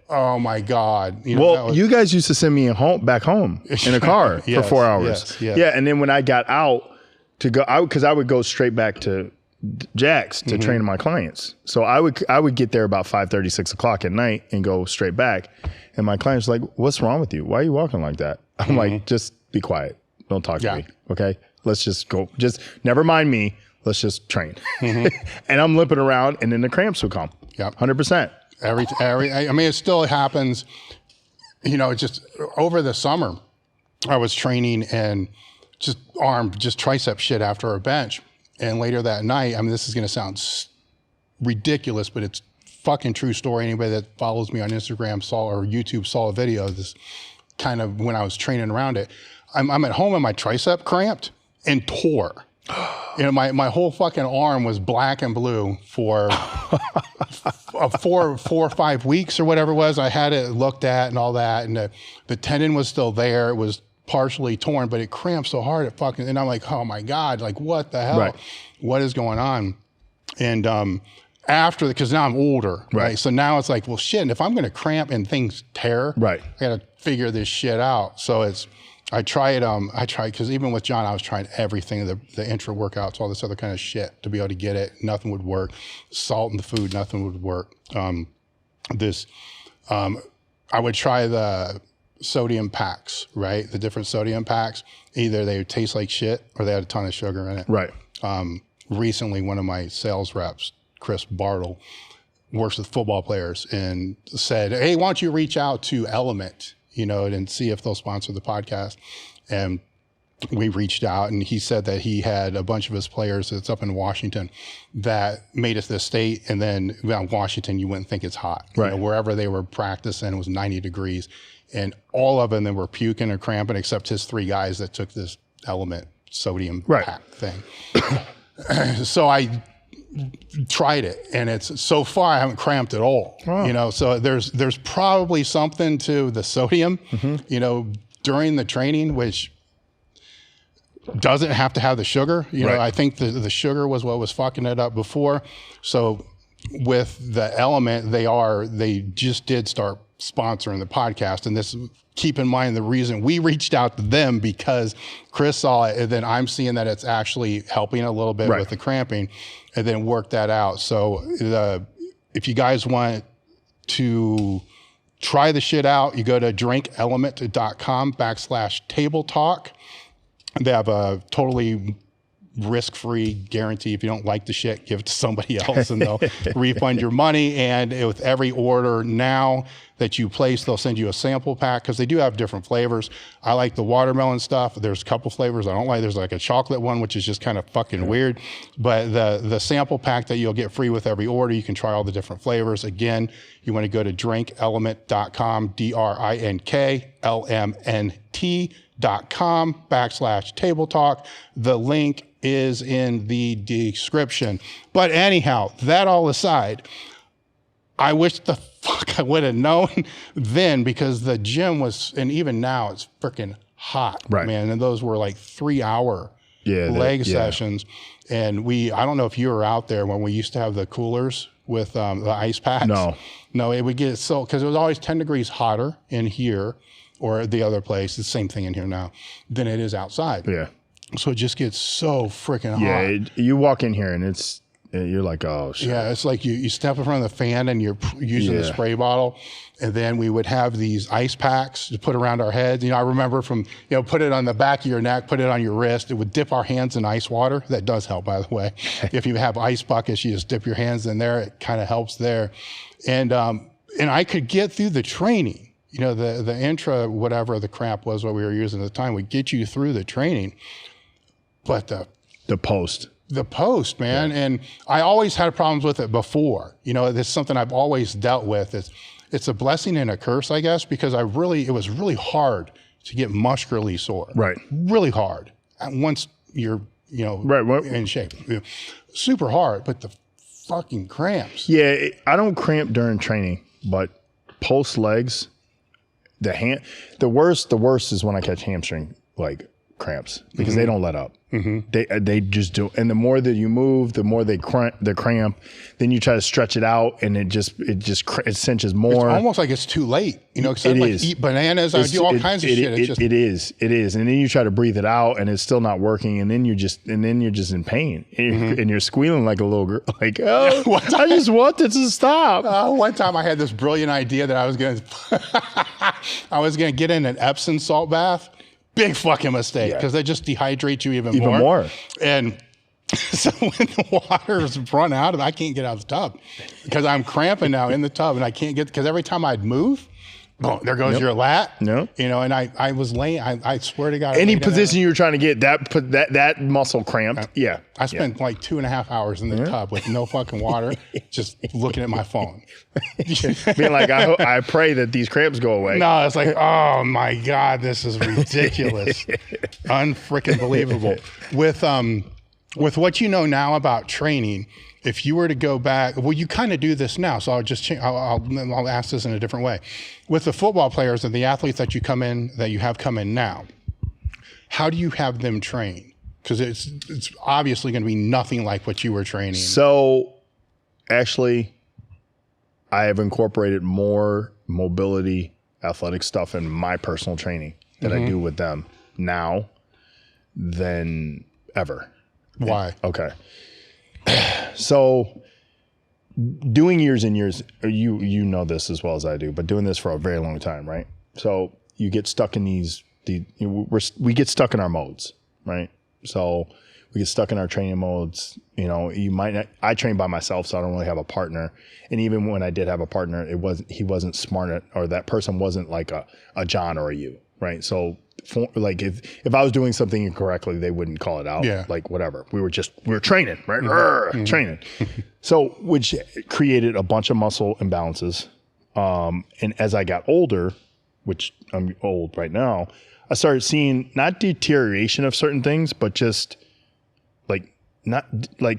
oh my God. You guys used to send me back home in a car for 4 hours. Yes. Yeah, and then when I got out to go out, because I would go straight back to Jack's to train my clients. So I would get there about 5:30, 6 o'clock at night and go straight back. And my clients were like, what's wrong with you? Why are you walking like that? I'm like, just be quiet. Don't talk to me. Okay. Let's just go. Just never mind me. let's just train. And I'm limping around, and then the cramps will come. Yep. 100%. I mean, it still happens, just over the summer, I was training and just tricep shit after a bench. And later that night, I mean, this is going to sound ridiculous, but it's fucking true story. Anybody that follows me on Instagram or YouTube saw a video of this kind of when I was training around it. I'm at home and my tricep cramped and tore. My whole fucking arm was black and blue for 4 or 5 weeks or whatever it was. I had it looked at and all that, and the tendon was still there. It was partially torn, but it cramped so hard and I'm like, oh my God, like what the hell? Right. What is going on? And because now I'm older, right? So now it's like, well, shit, and if I'm going to cramp and things tear, right, I got to figure this shit out. So I tried, because even with John, I was trying everything, the intra workouts, all this other kind of shit to be able to get it. Nothing would work. Salt in the food, nothing would work. I would try the sodium packs, right? The different sodium packs. Either they would taste like shit or they had a ton of sugar in it. Right. Recently, one of my sales reps, Chris Bartle, works with football players and said, hey, why don't you reach out to Element, and see if they'll sponsor the podcast. And we reached out, and he said that he had a bunch of his players that's up in Washington that made it to the state. And then Washington, you wouldn't think it's hot. Right. Wherever they were practicing, it was 90 degrees. And all of them, they were puking or cramping, except his 3 guys that took this Element sodium pack thing. So I tried it, and it's so far I haven't cramped at all. Wow. So there's probably something to the sodium, during the training, which doesn't have to have the sugar. I think the sugar was what was fucking it up before. So with the Element, they just did start sponsoring the podcast, and this. Keep in mind the reason we reached out to them because Chris saw it, and then I'm seeing that it's actually helping a little bit with the cramping, and then work that out. So if you guys want to try the shit out, you go to drinkelement.com/table talk. They have a totally risk-free guarantee. If you don't like the shit, give it to somebody else and they'll refund your money. And with every order now that you place, they'll send you a sample pack because they do have different flavors. I like the watermelon stuff. There's a couple flavors I don't like. There's like a chocolate one, which is just kind of fucking weird. But the sample pack that you'll get free with every order, you can try all the different flavors. Again, you want to go to drinkelement.com, drinkelement.com/table talk. The link is in the description. But anyhow, that all aside, I wish the fuck I would have known then, because the gym was, and even now it's freaking hot, man. And those were like 3-hour leg sessions. And I don't know if you were out there when we used to have the coolers with the ice packs. No, it would get because it was always 10 degrees hotter in here or the other place, the same thing in here now, than it is outside. Yeah. So it just gets so freaking hot. Yeah, you walk in here and you're like, oh shit. Yeah, it's like you step in front of the fan and you're using the spray bottle, and then we would have these ice packs to put around our heads. I remember put it on the back of your neck, put it on your wrist. It would dip our hands in ice water. That does help, by the way. If you have ice buckets, you just dip your hands in there. It kind of helps there. And I could get through the training. The intra, whatever the crap was, what we were using at the time, would get you through the training. But the post, man. And I always had problems with it before. It's something I've always dealt with. It's a blessing and a curse, I guess, because it was really hard to get muscularly sore. Right. Really hard. And once you're, in shape. Super hard, but the fucking cramps. Yeah, I don't cramp during training, but post legs, the worst is when I catch hamstring cramps, because they don't let up. They just do. And the more that you move, the more they cramp. Then you try to stretch it out, and it cinches more. It's almost like it's too late, because I eat bananas. I do all kinds of shit. It is. And then you try to breathe it out, and it's still not working. And then you're just in pain, and you're squealing like a little girl, like, oh, I just want this to stop. One time I had this brilliant idea that I was going to get in an Epsom salt bath. Big fucking mistake, because they just dehydrate you even more. And So when the water's run out of it, I can't get out of the tub because I'm cramping now in the tub and I can't get, because every time I'd move, boom, there goes your lat. Yep. You know, and I was laying, I swear to God. Any position you were trying to get, that muscle cramped. Yeah. I spent like 2.5 hours in the tub with no fucking water, just looking at my phone. Being like, I pray that these cramps go away. No, it's like, oh my God, this is ridiculous. Unfreaking believable. With what you know now about training, if you were to go back, well, you kind of do this now, so I'll just change. I'll ask this in a different way. With the football players and the athletes that you have come in now, how do you have them train? Because it's obviously going to be nothing like what you were training. So, actually, I have incorporated more mobility, athletic stuff in my personal training that I do with them now than ever. Why? Okay. So doing years and years, you know this as well as I do, but doing this for a very long time, right? So you get stuck in we get stuck in our modes, right? So we get stuck in our training modes. You know, I train by myself, so I don't really have a partner. And even when I did have a partner, he wasn't smart, or that person wasn't like a John or a you, right? So like if I was doing something incorrectly, they wouldn't call it out. Yeah. Like whatever. We were training, right? Training. So which created a bunch of muscle imbalances. And as I got older, which I'm old right now, I started seeing not deterioration of certain things, but just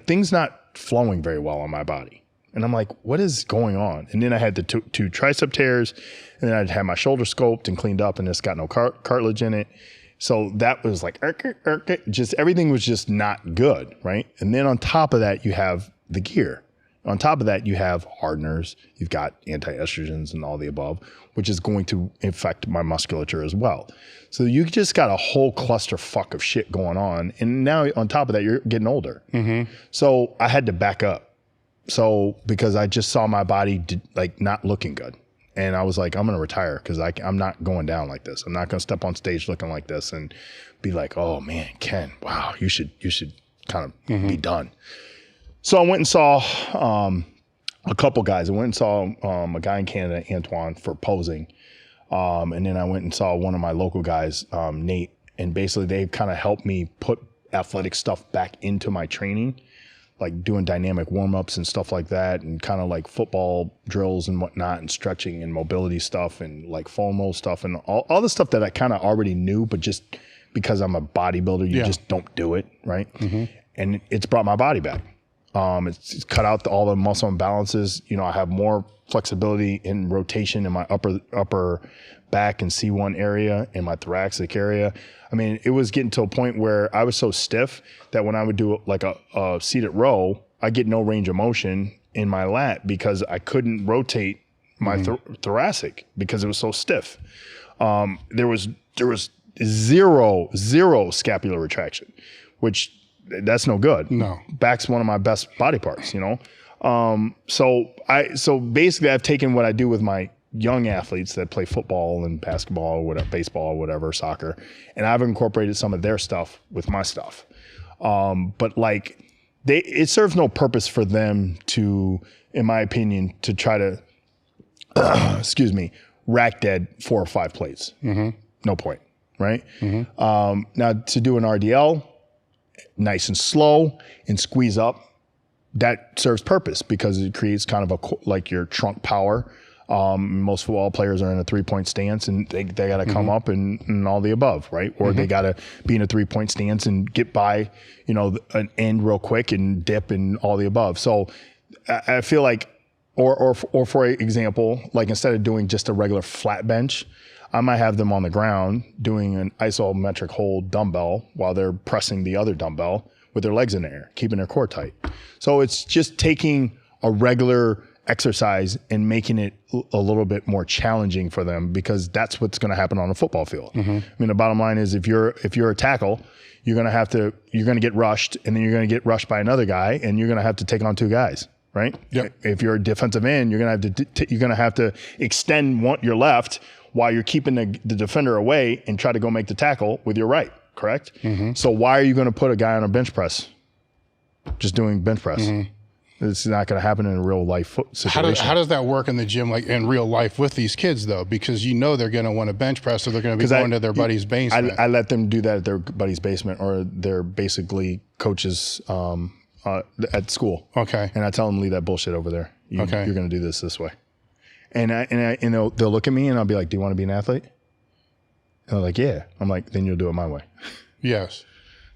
things not flowing very well on my body. And I'm like, what is going on? And then I had the two tricep tears, and then I'd had my shoulder scoped and cleaned up, and it's got no cartilage in it. So that was like, just everything was just not good, right? And then on top of that, you have the gear. On top of that, you have hardeners, you've got anti-estrogens and all the above, which is going to affect my musculature as well. So you just got a whole clusterfuck of shit going on. And now on top of that, you're getting older. Mm-hmm. So I had to back up. So because I just saw my body not looking good. And I was like, I'm going to retire because I'm not going down like this. I'm not going to step on stage looking like this and be like, oh man, Ken, wow, you should kind of be done. So I went and saw a couple guys. I went and saw a guy in Canada, Antoine, for posing. And then I went and saw one of my local guys, Nate. And basically they kind of helped me put athletic stuff back into my training, like doing dynamic warm-ups and stuff like that, and kind of like football drills and whatnot, and stretching and mobility stuff and like foam roll stuff and all the stuff that I kind of already knew, but just because I'm a bodybuilder, you just don't do it, right? Mm-hmm. And it's brought my body back. It's cut out all the muscle imbalances. You know, I have more flexibility in rotation in my upper back and C1 area, in my thoracic area. I mean, it was getting to a point where I was so stiff that when I would do like a seated row, I get no range of motion in my lat because I couldn't rotate my thoracic because it was so stiff. There was zero scapular retraction, which that's no good. No. Back's one of my best body parts, you know? So basically I've taken what I do with my young athletes that play football and basketball or whatever, baseball or whatever, soccer, and I've incorporated some of their stuff with my stuff. But like it serves no purpose for them to, in my opinion, to try to, rack dead 4 or 5 plates. Mm-hmm. No point, right? Mm-hmm. Now to do an RDL, nice and slow and squeeze up, that serves purpose because it creates kind of like your trunk power. Most football players are in a 3-point stance and they got to come up and all the above, right? Or they got to be in a 3-point stance and get by, you know, an end real quick and dip and all the above. So I feel like, or for example, like instead of doing just a regular flat bench, I might have them on the ground doing an isometric hold dumbbell while they're pressing the other dumbbell with their legs in the air, keeping their core tight. So it's just taking a regular exercise and making it a little bit more challenging for them because that's what's going to happen on a football field. I mean, the bottom line is if you're a tackle, you're going to get rushed and then you're going to get rushed by another guy and you're going to have to take on 2 guys, right? Yep. If you're a defensive end, you're going to have to extend your left while you're keeping the defender away and try to go make the tackle with your right, correct? So why are you going to put a guy on a bench press just doing bench press. It's not going to happen in a real life situation. How does that work in the gym, like in real life with these kids though? Because they're going to want to bench press, so they're going to be going to their buddy's basement. I let them do that at their buddy's basement, or they're basically coaches at school. Okay. And I tell them, leave that bullshit over there. You're going to do this way. And they'll look at me and I'll be like, do you want to be an athlete? And they're like, yeah. I'm like, then you'll do it my way. Yes.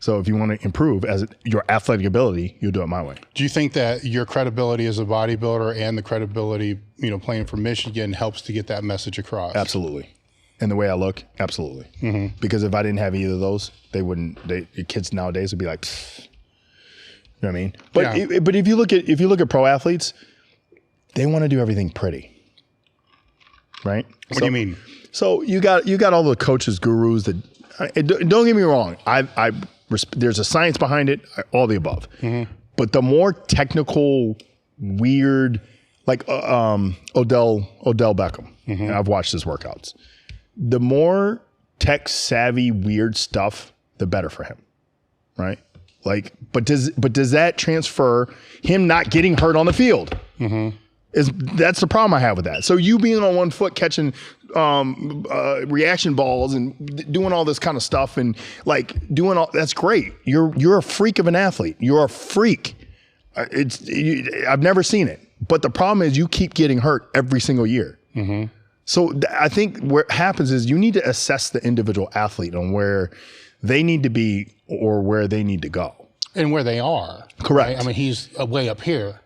So if you want to improve as your athletic ability, you'll do it my way. Do you think that your credibility as a bodybuilder and the credibility, playing for Michigan helps to get that message across? Absolutely. And the way I look, absolutely. Because if I didn't have either of those, the kids nowadays would be like, pfft. You know what I mean? But but if you look at pro athletes, they want to do everything pretty, right? What do you mean? So you got all the coaches, gurus that. Don't get me wrong. There's a science behind it, all the above. But the more technical, weird, like Odell Beckham, I've watched his workouts. The more tech savvy, weird stuff, the better for him, right? Like, but does that transfer him not getting hurt on the field? That's the problem I have with that. So you being on one foot catching reaction balls and doing all this kind of stuff and like doing all that's great. You're a freak of an athlete. You're a freak. I've never seen it. But the problem is you keep getting hurt every single year. So I think what happens is you need to assess the individual athlete on where they need to be or where they need to go. And where they are. Correct. Right? I mean, he's way up here,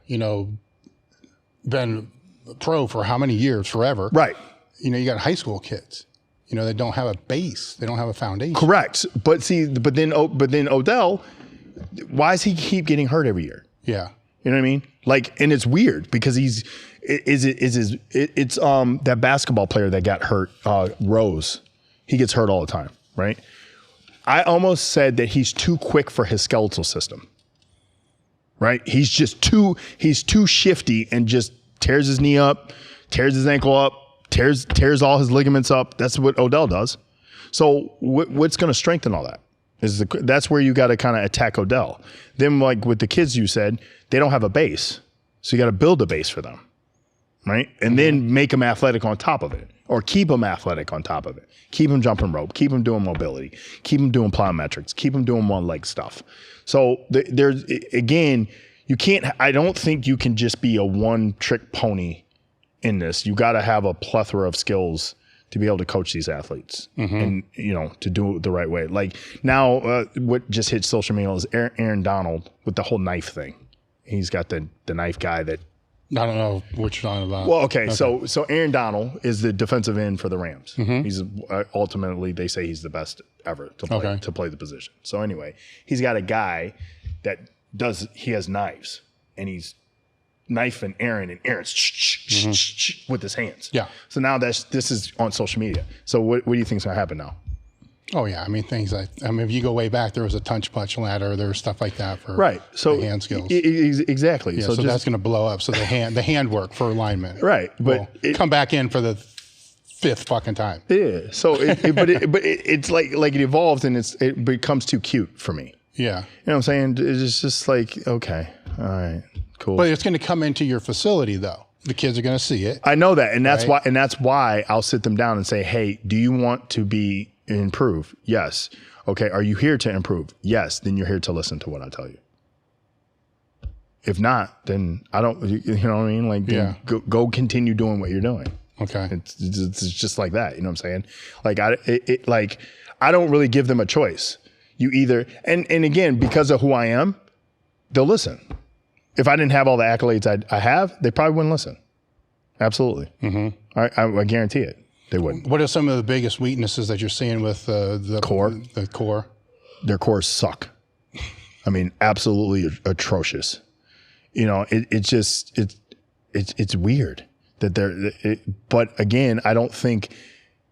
been pro for how many years? Forever. Right. You got high school kids, they don't have a base. They don't have a foundation. Correct. But then Odell, why does he keep getting hurt every year? Yeah. You know what I mean? Like, and it's weird because it's that basketball player that got hurt, Rose. He gets hurt all the time, right? I almost said that he's too quick for his skeletal system, right? He's too shifty and just tears his knee up, tears his ankle up, tears all his ligaments up. That's what Odell does. So what's going to strengthen all that? That's where you got to kind of attack Odell. Then like with the kids you said, they don't have a base. So you got to build a base for them, right? And then make them athletic on top of it or keep them athletic on top of it. Keep them jumping rope, keep them doing mobility, keep them doing plyometrics, keep them doing one leg stuff. So there's, again, I don't think you can just be a one trick pony in this. You got to have a plethora of skills to be able to coach these athletes and, to do it the right way. Like now what just hit social media is Aaron Donald with the whole knife thing. He's got the knife guy that. I don't know what you're talking about. Well, okay. So Aaron Donald is the defensive end for the Rams. He's ultimately, they say he's the best ever to play the position. So anyway, he's got a guy that he has knives and he's knifing Aaron's with his hands. Yeah. So now this is on social media. So what do you think is going to happen now? Oh yeah, I mean things like if you go way back, there was a punch ladder, there was stuff like that for So the hand skills. Exactly. Yeah, so that's going to blow up. So the handwork for alignment, right? But come back in for the fifth fucking time. Yeah. So it's like it evolves and it becomes too cute for me. Yeah. You know what I'm saying? It's just like, okay, all right, cool. But it's going to come into your facility though. The kids are going to see it. I know that, and that's why I'll sit them down and say, hey, do you want to improve? Yes. Okay. Are you here to improve? Yes. Then you're here to listen to what I tell you. If not, then I don't, you know what I mean? Like, go continue doing what you're doing. Okay. It's just like that. You know what I'm saying? Like, I don't really give them a choice. You either, and again, because of who I am, they'll listen. If I didn't have all the accolades I have, they probably wouldn't listen. Absolutely. I guarantee it. They wouldn't. What are some of the biggest weaknesses that you're seeing with the core? The core? Their cores suck. I mean, absolutely atrocious. It's weird that but again, I don't think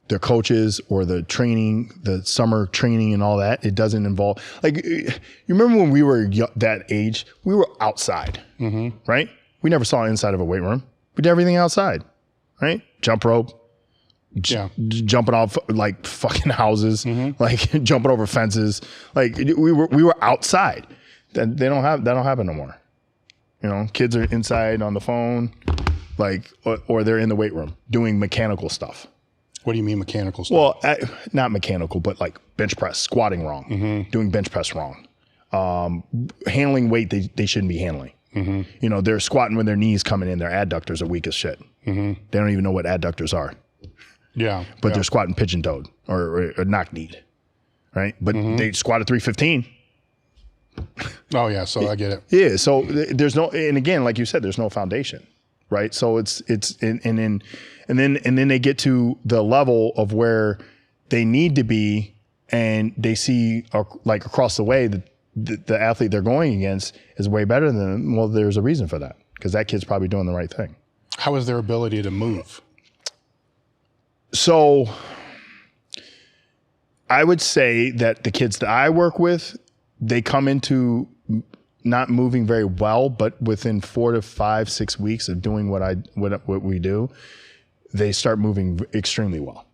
their coaches or the training, the summer training and all that, it doesn't involve, like, you remember when we were that age, we were outside, right? We never saw inside of a weight room. We did everything outside, right? Jump rope, jumping off like fucking houses, like jumping over fences. Like we were outside. That don't happen no more. You know, kids are inside on the phone, like, or they're in the weight room doing mechanical stuff. What do you mean mechanical stuff? Well, not mechanical, but like bench press, squatting wrong, doing bench press wrong, handling weight they shouldn't be handling. You know, they're squatting with their knees coming in. Their adductors are weak as shit. They don't even know what adductors are. Yeah. But they're squatting pigeon-toed or knock-kneed, right? But they squatted 315. Oh yeah, so I get it. Yeah, so there's no, and again, like you said, there's no foundation, right? So it's and then they get to the level of where they need to be, and they see like across the way that the athlete they're going against is way better than them. Well, there's a reason for that, because that kid's probably doing the right thing. How is their ability to move? So I would say that the kids that I work with, they come into not moving very well, but within 4 to 5, 6 weeks of doing what we do, they start moving extremely well.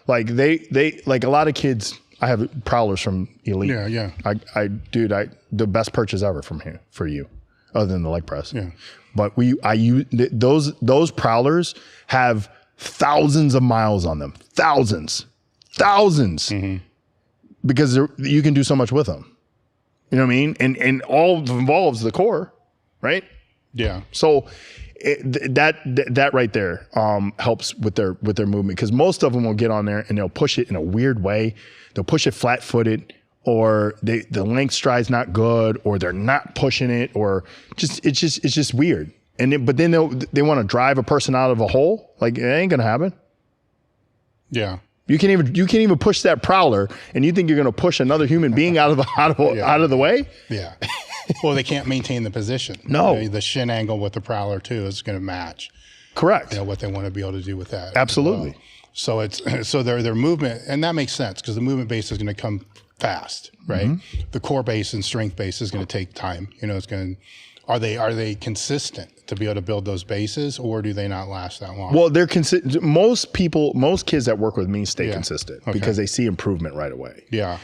Like they like a lot of kids. I have prowlers from Elite. Yeah. The best purchase ever from here for you, other than the leg press. Yeah. But I use those prowlers have thousands of miles on them, thousands, because you can do so much with them. You know what I mean? And all involves the core, right? Yeah. So that right there helps with their movement, because most of them will get on there and they'll push it in a weird way. They'll push it flat-footed, or the length stride's not good, or they're not pushing it, or it's just weird. But then they want to drive a person out of a hole. Like, it ain't gonna happen. Yeah. You can't even push that prowler, and you think you're gonna push another human being out of the way? Yeah. Well, they can't maintain the position. No. You know, the shin angle with the prowler too is going to match. Correct. You know, what they want to be able to do with that. Absolutely. So their movement, and that makes sense, because the movement base is going to come fast, right? The core base and strength base is going to take time. You know, are they consistent to be able to build those bases, or do they not last that long? Well, they're consistent. Most kids that work with me stay consistent because they see improvement right away. Yeah.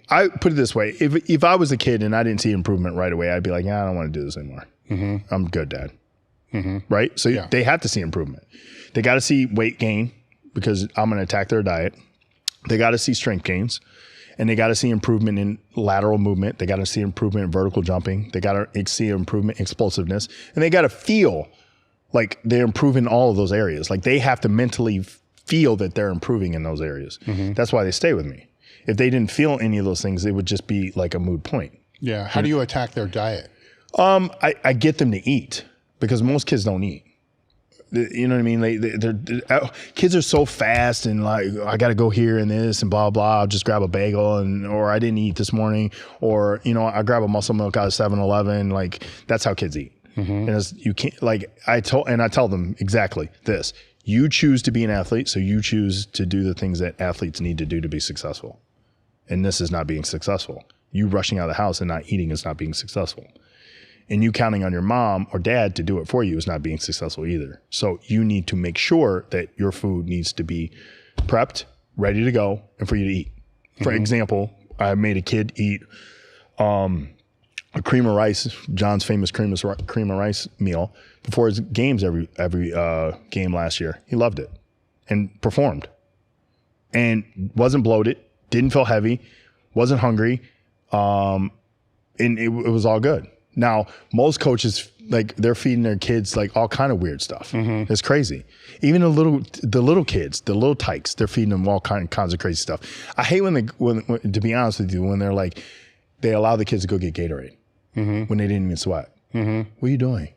I put it this way: if I was a kid and I didn't see improvement right away, I'd be like, I don't want to do this anymore. I'm good, Dad. Right? So they have to see improvement. They got to see weight gain, because I'm going to attack their diet. They got to see strength gains, and they got to see improvement in lateral movement. They got to see improvement in vertical jumping. They got to see improvement in explosiveness, and they got to feel like they're improving all of those areas. Like, they have to mentally feel that they're improving in those areas. That's why they stay with me. If they didn't feel any of those things, it would just be like a moot point. Yeah. How do you attack their diet? I get them to eat, because most kids don't eat. You know what I mean? Kids are so fast, and like, I got to go here and this and blah, blah. I'll just grab a bagel, or I didn't eat this morning, or, you know, I grab a muscle milk out of 7-Eleven. Like, that's how kids eat. And you can't, like, I tell them exactly this: you choose to be an athlete, so you choose to do the things that athletes need to do to be successful. And this is not being successful. You rushing out of the house and not eating is not being successful. And you counting on your mom or dad to do it for you is not being successful either. So you need to make sure that your food needs to be prepped, ready to go, and for you to eat. For example, I made a kid eat a cream of rice, John's famous cream of rice meal, before his games every game last year. He loved it and performed, and wasn't bloated, didn't feel heavy, wasn't hungry, and it was all good. Now, most coaches, like, they're feeding their kids like all kind of weird stuff. It's crazy. Even the little kids, the little tykes, they're feeding them all kinds of crazy stuff. I hate when to be honest with you, when they're like, they allow the kids to go get Gatorade when they didn't even sweat. What are you doing?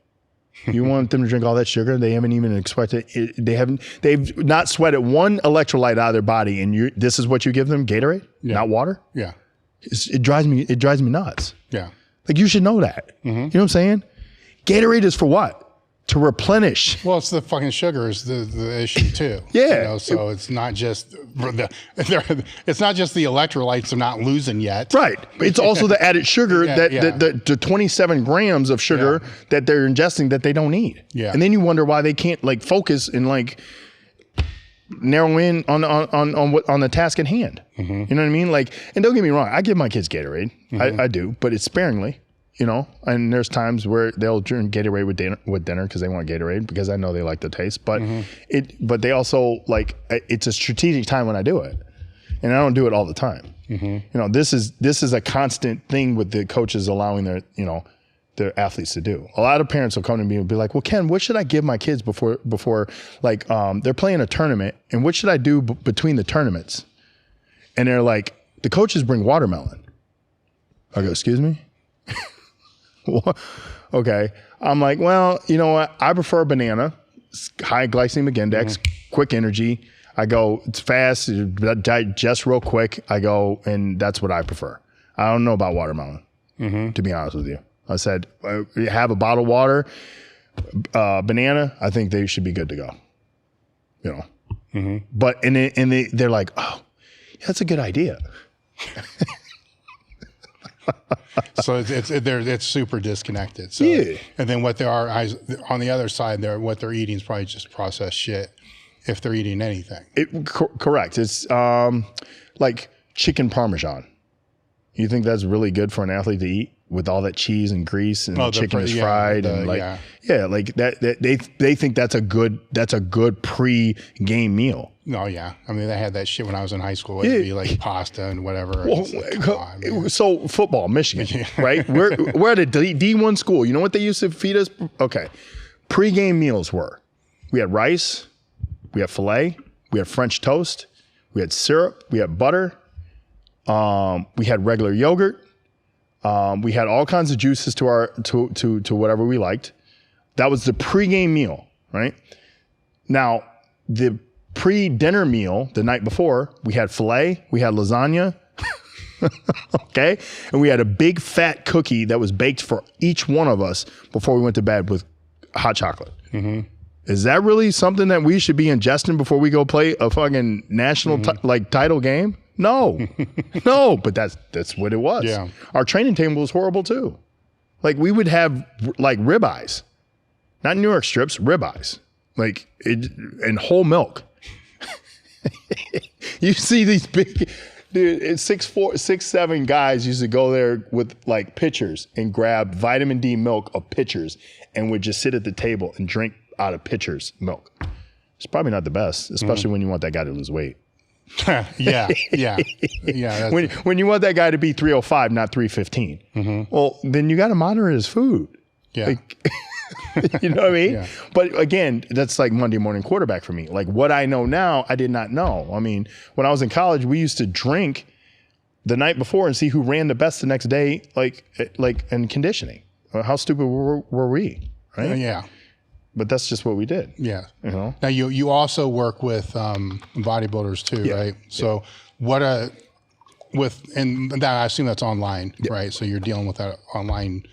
You want them to drink all that sugar? They haven't even sweated. They've not sweated one electrolyte out of their body, and this is what you give them? Gatorade, not water? Yeah. It drives me nuts. Yeah. Like, you should know that. You know what I'm saying? Gatorade is for what? To replenish. Well, it's the fucking sugar is the issue too. Yeah. You know, so it's not just the electrolytes they're not losing yet. Right. It's also the added sugar the 27 grams of sugar that they're ingesting that they don't need. Yeah. And then you wonder why they can't, like, focus and, like, narrow in on the task at hand. Mm-hmm. You know what I mean? Like, and don't get me wrong, I give my kids Gatorade. I do, but it's sparingly. You know, and there's times where they'll drink Gatorade with dinner because they want Gatorade because I know they like the taste. But but they also like, it's a strategic time when I do it, and I don't do it all the time. You know, this is a constant thing with the coaches allowing their athletes to do. A lot of parents will come to me and be like, "Well, Ken, what should I give my kids before like they're playing a tournament, and what should I do between the tournaments?" And they're like, "The coaches bring watermelon." I go, "Excuse me." Okay. I'm like, well, you know what? I prefer a banana, high glycemic index, quick energy. I go, it's fast, digest real quick. I go, and that's what I prefer. I don't know about watermelon, to be honest with you. I said, you have a bottled water, banana, I think they should be good to go. You know? But, they're like, oh, that's a good idea. So it's super disconnected. So, Yeah. And then what they are on the other side, what they're eating is probably just processed shit, if they're eating anything. Correct. It's like chicken Parmesan. You think that's really good for an athlete to eat with all that cheese and grease and the chicken is fried and like like that they think that's a good pre-game meal. Oh yeah, I mean they had that shit when I was in high school. It'd be like pasta and whatever. Well, so football, Michigan, right? We're at a D1 school. You know what they used to feed us? Okay, pre-game meals were, we had rice, we had filet, we had French toast, we had syrup, we had butter, we had regular yogurt, we had all kinds of juices to our to whatever we liked. That was the pre-game meal, right? Now the pre-dinner meal the night before, we had filet, we had lasagna, okay? And we had a big fat cookie that was baked for each one of us before we went to bed with hot chocolate. Is that really something that we should be ingesting before we go play a fucking national title game? No, no, but that's what it was. Yeah. Our training table was horrible too. Like we would have like ribeyes, not New York strips, ribeyes, like and whole milk. You see these big, dude, it's 6'4", 6'7" guys used to go there with like pitchers and grab vitamin D milk of pitchers and would just sit at the table and drink out of pitchers milk. It's probably not the best, especially when you want that guy to lose weight. yeah. When you want that guy to be 305, not 315. Well, then you got to monitor his food. Yeah. Like, you know what I mean? Yeah. But again, that's like Monday morning quarterback for me. Like what I know now, I did not know. I mean, when I was in college, we used to drink the night before and see who ran the best the next day, like in conditioning. How stupid were we? Right? Yeah. But that's just what we did. Yeah. You know? Now you also work with bodybuilders too, right? So and that I assume that's online, right? So you're dealing with that online,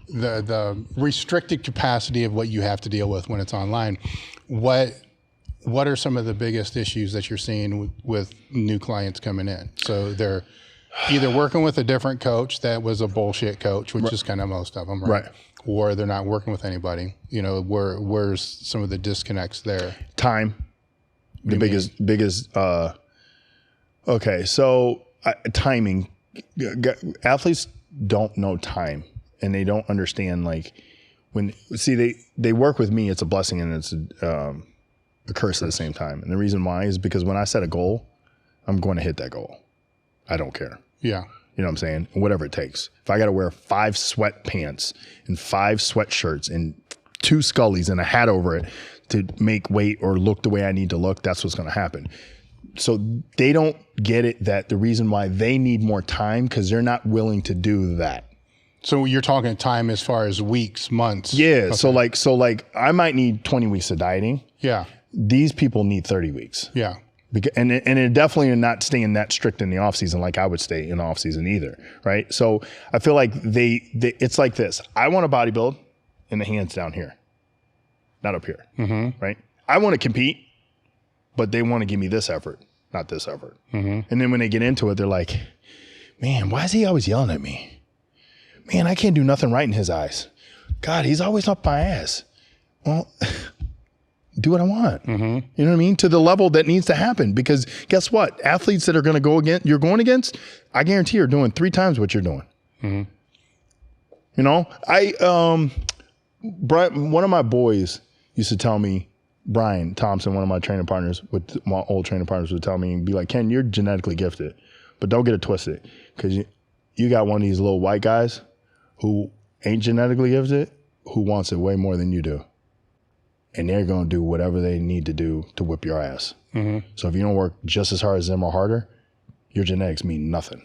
the restricted capacity of what you have to deal with when it's online. What are some of the biggest issues that you're seeing with new clients coming in? So they're either working with a different coach that was a bullshit coach, which is kind of most of them, right? Or they're not working with anybody. You know, where's some of the disconnects there? Time, the biggest. Okay, so timing. Athletes don't know time, and they don't understand. Like they work with me, it's a blessing and it's a curse at the same time. And the reason why is because when I set a goal, I'm going to hit that goal. I don't care. Yeah. You know what I'm saying? Whatever it takes. If I got to wear 5 sweatpants and 5 sweatshirts and 2 Scullies and a hat over it to make weight or look the way I need to look, that's what's going to happen. So they don't get it, that the reason why they need more time, because they're not willing to do that. So you're talking time as far as weeks, months. Yeah. Okay. So like I might need 20 weeks of dieting. Yeah. These people need 30 weeks. Yeah. And it definitely are not staying that strict in the off season like I would stay in the off season either, right? So I feel like it's like this. I want to bodybuild in the hands down here, not up here, right? I want to compete, but they want to give me this effort, not this effort. And then when they get into it, they're like, man, why is he always yelling at me? Man, I can't do nothing right in his eyes. God, he's always up my ass. Well, do what I want. You know what I mean? To the level that needs to happen. Because guess what? Athletes that are going to go against, you're going against, I guarantee you're doing 3 times what you're doing. You know, Brian, one of my boys used to tell me, Brian Thompson, one of my training partners, with my old training partners, would tell me and be like, Ken, you're genetically gifted, but don't get it twisted, because you got one of these little white guys who ain't genetically gifted, who wants it way more than you do. And they're going to do whatever they need to do to whip your ass. So if you don't work just as hard as them or harder, your genetics mean nothing.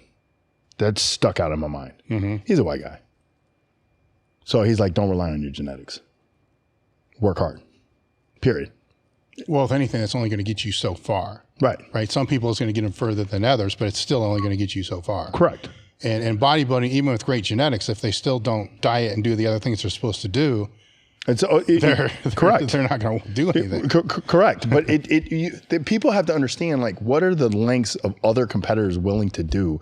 That's stuck out of my mind. He's a white guy. So he's like, don't rely on your genetics. Work hard. Period. Well, if anything, that's only going to get you so far. Right. Some people it's going to get them further than others, but it's still only going to get you so far. Correct. And bodybuilding, even with great genetics, if they still don't diet and do the other things they're supposed to do, they're correct. They're not going to do anything. Correct. But people have to understand, like, what are the lengths of other competitors willing to do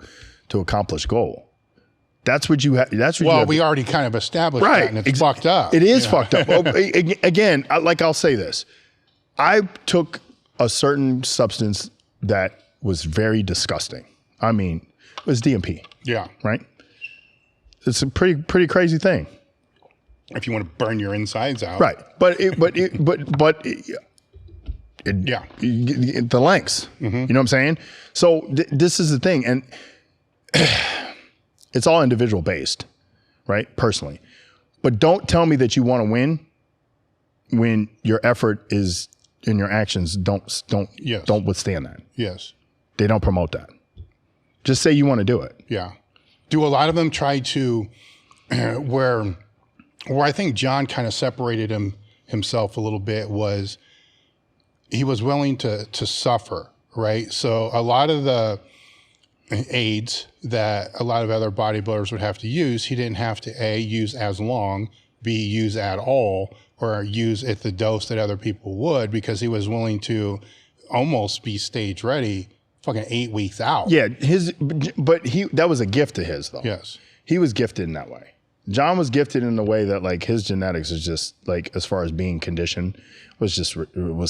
to accomplish goal? That's what you have. We already kind of established that, and it's fucked up. It is fucked up. Again, like, I'll say this. I took a certain substance that was very disgusting. I mean, it was DMP. Yeah. Right? It's a pretty crazy thing. If you want to burn your insides out. Right. But the lengths, you know what I'm saying? So this is the thing. And it's all individual based, right? Personally. But don't tell me that you want to win when your effort is and your actions don't withstand that. Yes. They don't promote that. Just say you want to do it. Yeah. Do a lot of them try to where I think John kind of separated himself a little bit was he was willing to suffer, right? So a lot of the aids that a lot of other bodybuilders would have to use, he didn't have to A, use as long, B, use at all, or use at the dose that other people would, because he was willing to almost be stage ready fucking 8 weeks out. Yeah, that was a gift to his though. Yes. He was gifted in that way. John was gifted in the way that, like, his genetics is just, like, as far as being conditioned, was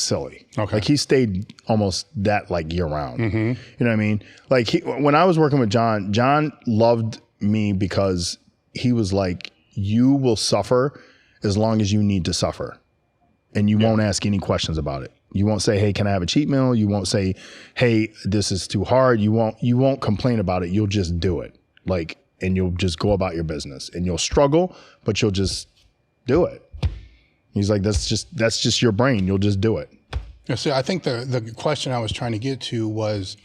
silly. Okay. Like, he stayed almost that, like, year round. You know what I mean? Like, when I was working with John loved me because he was like, you will suffer as long as you need to suffer. And you won't ask any questions about it. You won't say, hey, can I have a cheat meal? You won't say, hey, this is too hard. You won't complain about it. You'll just do it. Like, and you'll just go about your business, and you'll struggle, but you'll just do it. He's like, that's just your brain. You'll just do it. Yeah, see, I think the question I was trying to get to was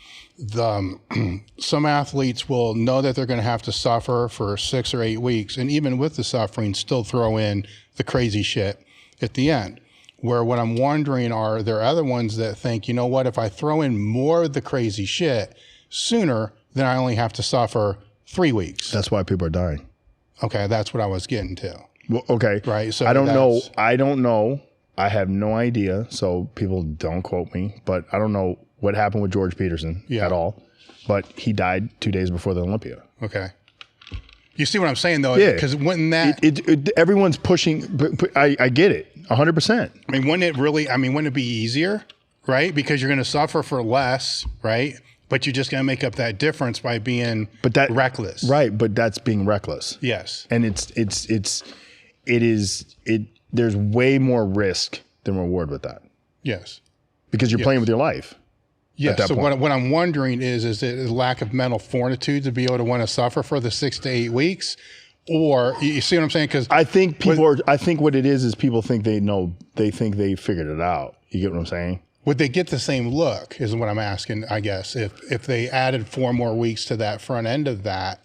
some athletes will know that they're going to have to suffer for 6 or 8 weeks, and even with the suffering, still throw in the crazy shit at the end. Where what I'm wondering are there other ones that think, you know what, if I throw in more of the crazy shit sooner, then I only have to suffer 3 weeks. That's why people are dying. Okay, that's what I was getting to. Well, okay. Right. So I don't know. I have no idea. So people don't quote me, but I don't know what happened with George Peterson at all. But he died 2 days before the Olympia. Okay. You see what I'm saying though? Yeah. Because when that everyone's pushing. I get it. 100%. I mean, wouldn't it be easier, right? Because you're going to suffer for less, right? But you're just going to make up that difference by being reckless. Right, but that's being reckless. Yes. And there's way more risk than reward with that. Yes. Because you're playing with your life. Yes. So what I'm wondering is it a lack of mental fortitude to be able to want to suffer for the 6 to 8 weeks? Or you see what I'm saying? Because I think I think what it is people think they think they figured it out. You get what I'm saying? Would they get the same look is what I'm asking, I guess, if they added 4 more weeks to that front end of that.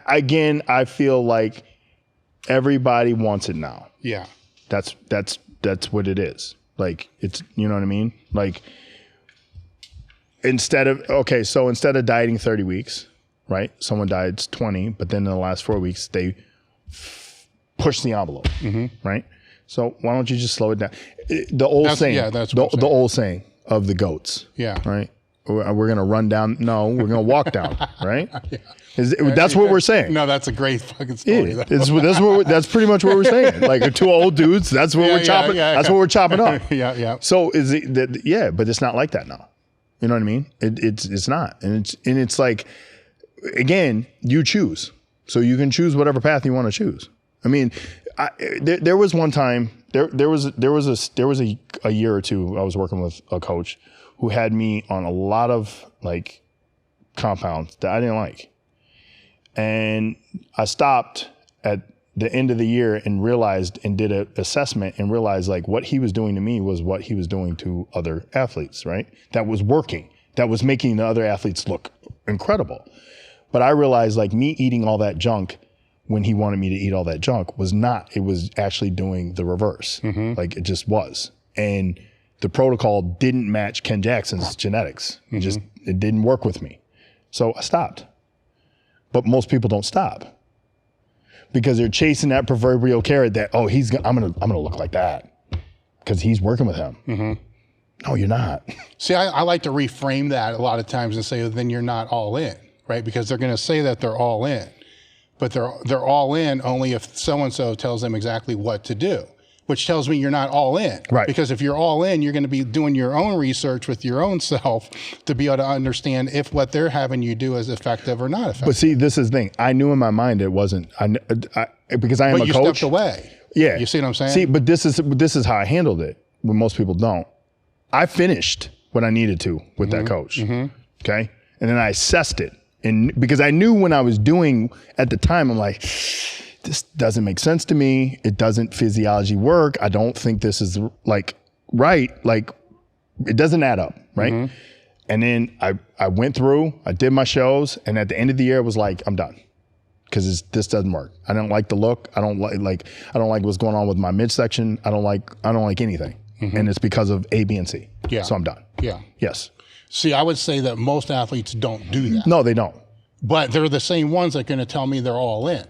Again, I feel like everybody wants it now. Yeah. That's what it is. Like, it's, you know what I mean? Like, instead of dieting 30 weeks, right? Someone diets 20, but then in the last 4 weeks, they push the envelope, right? So why don't you just slow it down? The old saying of the GOATs, Yeah. right? we're going to run down. No, we're going to walk down, right? That's what we're saying. No, that's a great fucking story. Yeah, that's pretty much what we're saying. Like two old dudes, that's what we're chopping. That's what we're chopping up. Yeah. So is it that? Yeah, but it's not like that now. You know what I mean? It's not, and it's like, again, you choose. So you can choose whatever path you want to choose. I mean, there was one time, there was a year or two I was working with a coach who had me on a lot of like compounds that I didn't like. And I stopped at the end of the year and realized and did an assessment and realized like what he was doing to me was what he was doing to other athletes, right? That was working. That was making the other athletes look incredible. But I realized like me eating all that junk when he wanted me to eat all that junk was not, it was actually doing the reverse. Like it just was. And the protocol didn't match Ken Jackson's genetics. It didn't work with me. So I stopped. But most people don't stop because they're chasing that proverbial carrot that, oh, I'm gonna look like that because he's working with him. No, you're not. See, I like to reframe that a lot of times and say, well, then you're not all in, right? Because they're going to say that they're all in, but they're all in only if so-and-so tells them exactly what to do, which tells me you're not all in. Right. Because if you're all in, you're going to be doing your own research with your own self to be able to understand if what they're having you do is effective or not effective. But see, this is the thing. I knew in my mind it wasn't. Because I am but a you coach. stepped away. Yeah. You see what I'm saying? See, but this is how I handled it when most people don't. I finished what I needed to with that coach. Okay. And then I assessed it. And because I knew when I was doing at the time, I'm like, this doesn't make sense to me. It doesn't physiology work. I don't think this is like right. Like it doesn't add up. Right. And then I went through, I did my shows. And at the end of the year, it was like, I'm done. Because this doesn't work. I don't like the look. I don't like what's going on with my midsection. I don't like anything. And it's because of A, B, and C. Yeah. So I'm done. Yeah. Yes. See, I would say that most athletes don't do that. No, they don't. But they're the same ones that are going to tell me they're all in.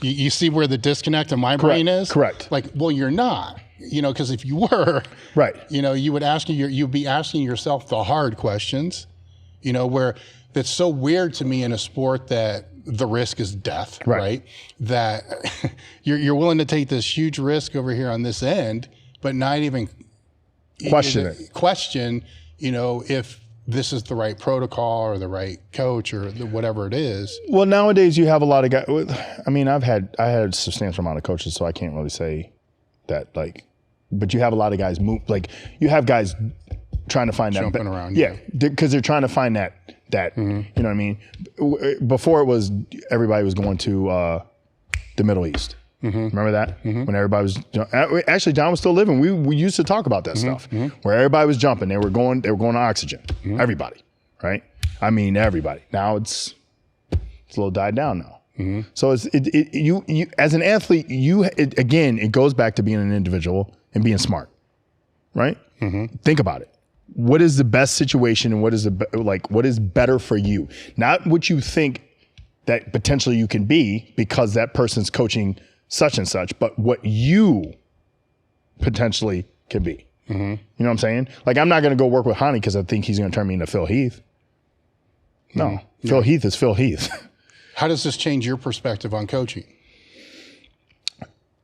You see where the disconnect in my brain is? Correct. Like, well, you're not. Because if you were, right, you'd be asking yourself the hard questions. Where that's so weird to me in a sport that the risk is death, right? That you're willing to take this huge risk over here on this end, but not even question, if this is the right protocol or the right coach or whatever it is. Well, nowadays you have a lot of guys. I mean, I had a substantial amount of coaches, so I can't really say that but you have a lot of guys move, you have guys trying to find jumping that around. Yeah. Because they're trying to find that, you know what I mean? Before it was, everybody was going to the Middle East. Remember that? When everybody was, actually John was still living. We used to talk about that stuff where everybody was jumping. They were going to oxygen. Everybody, right? I mean, everybody. Now it's a little died down now. So you as an athlete, again, it goes back to being an individual and being smart, right? Think about it. What is the best situation and what is better for you? Not what you think that potentially you can be because that person's coaching such and such, but what you potentially can be. You know what I'm saying? Like, I'm not going to go work with Hani because I think he's going to turn me into Phil Heath. No, Phil Heath is Phil Heath. How does this change your perspective on coaching?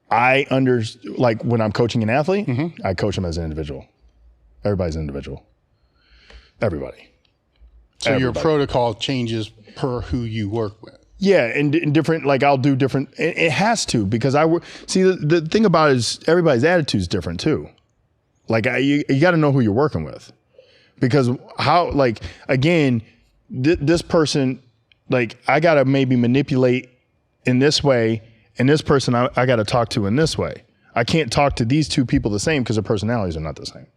When I'm coaching an athlete, I coach them as an individual. Everybody's an individual. Everybody. So your protocol changes per who you work with. Yeah, and different, I'll do different. It has to, because the thing about it is everybody's attitude is different too. You got to know who you're working with, because this person, I got to maybe manipulate in this way, and this person I got to talk to in this way. I can't talk to these two people the same because their personalities are not the same.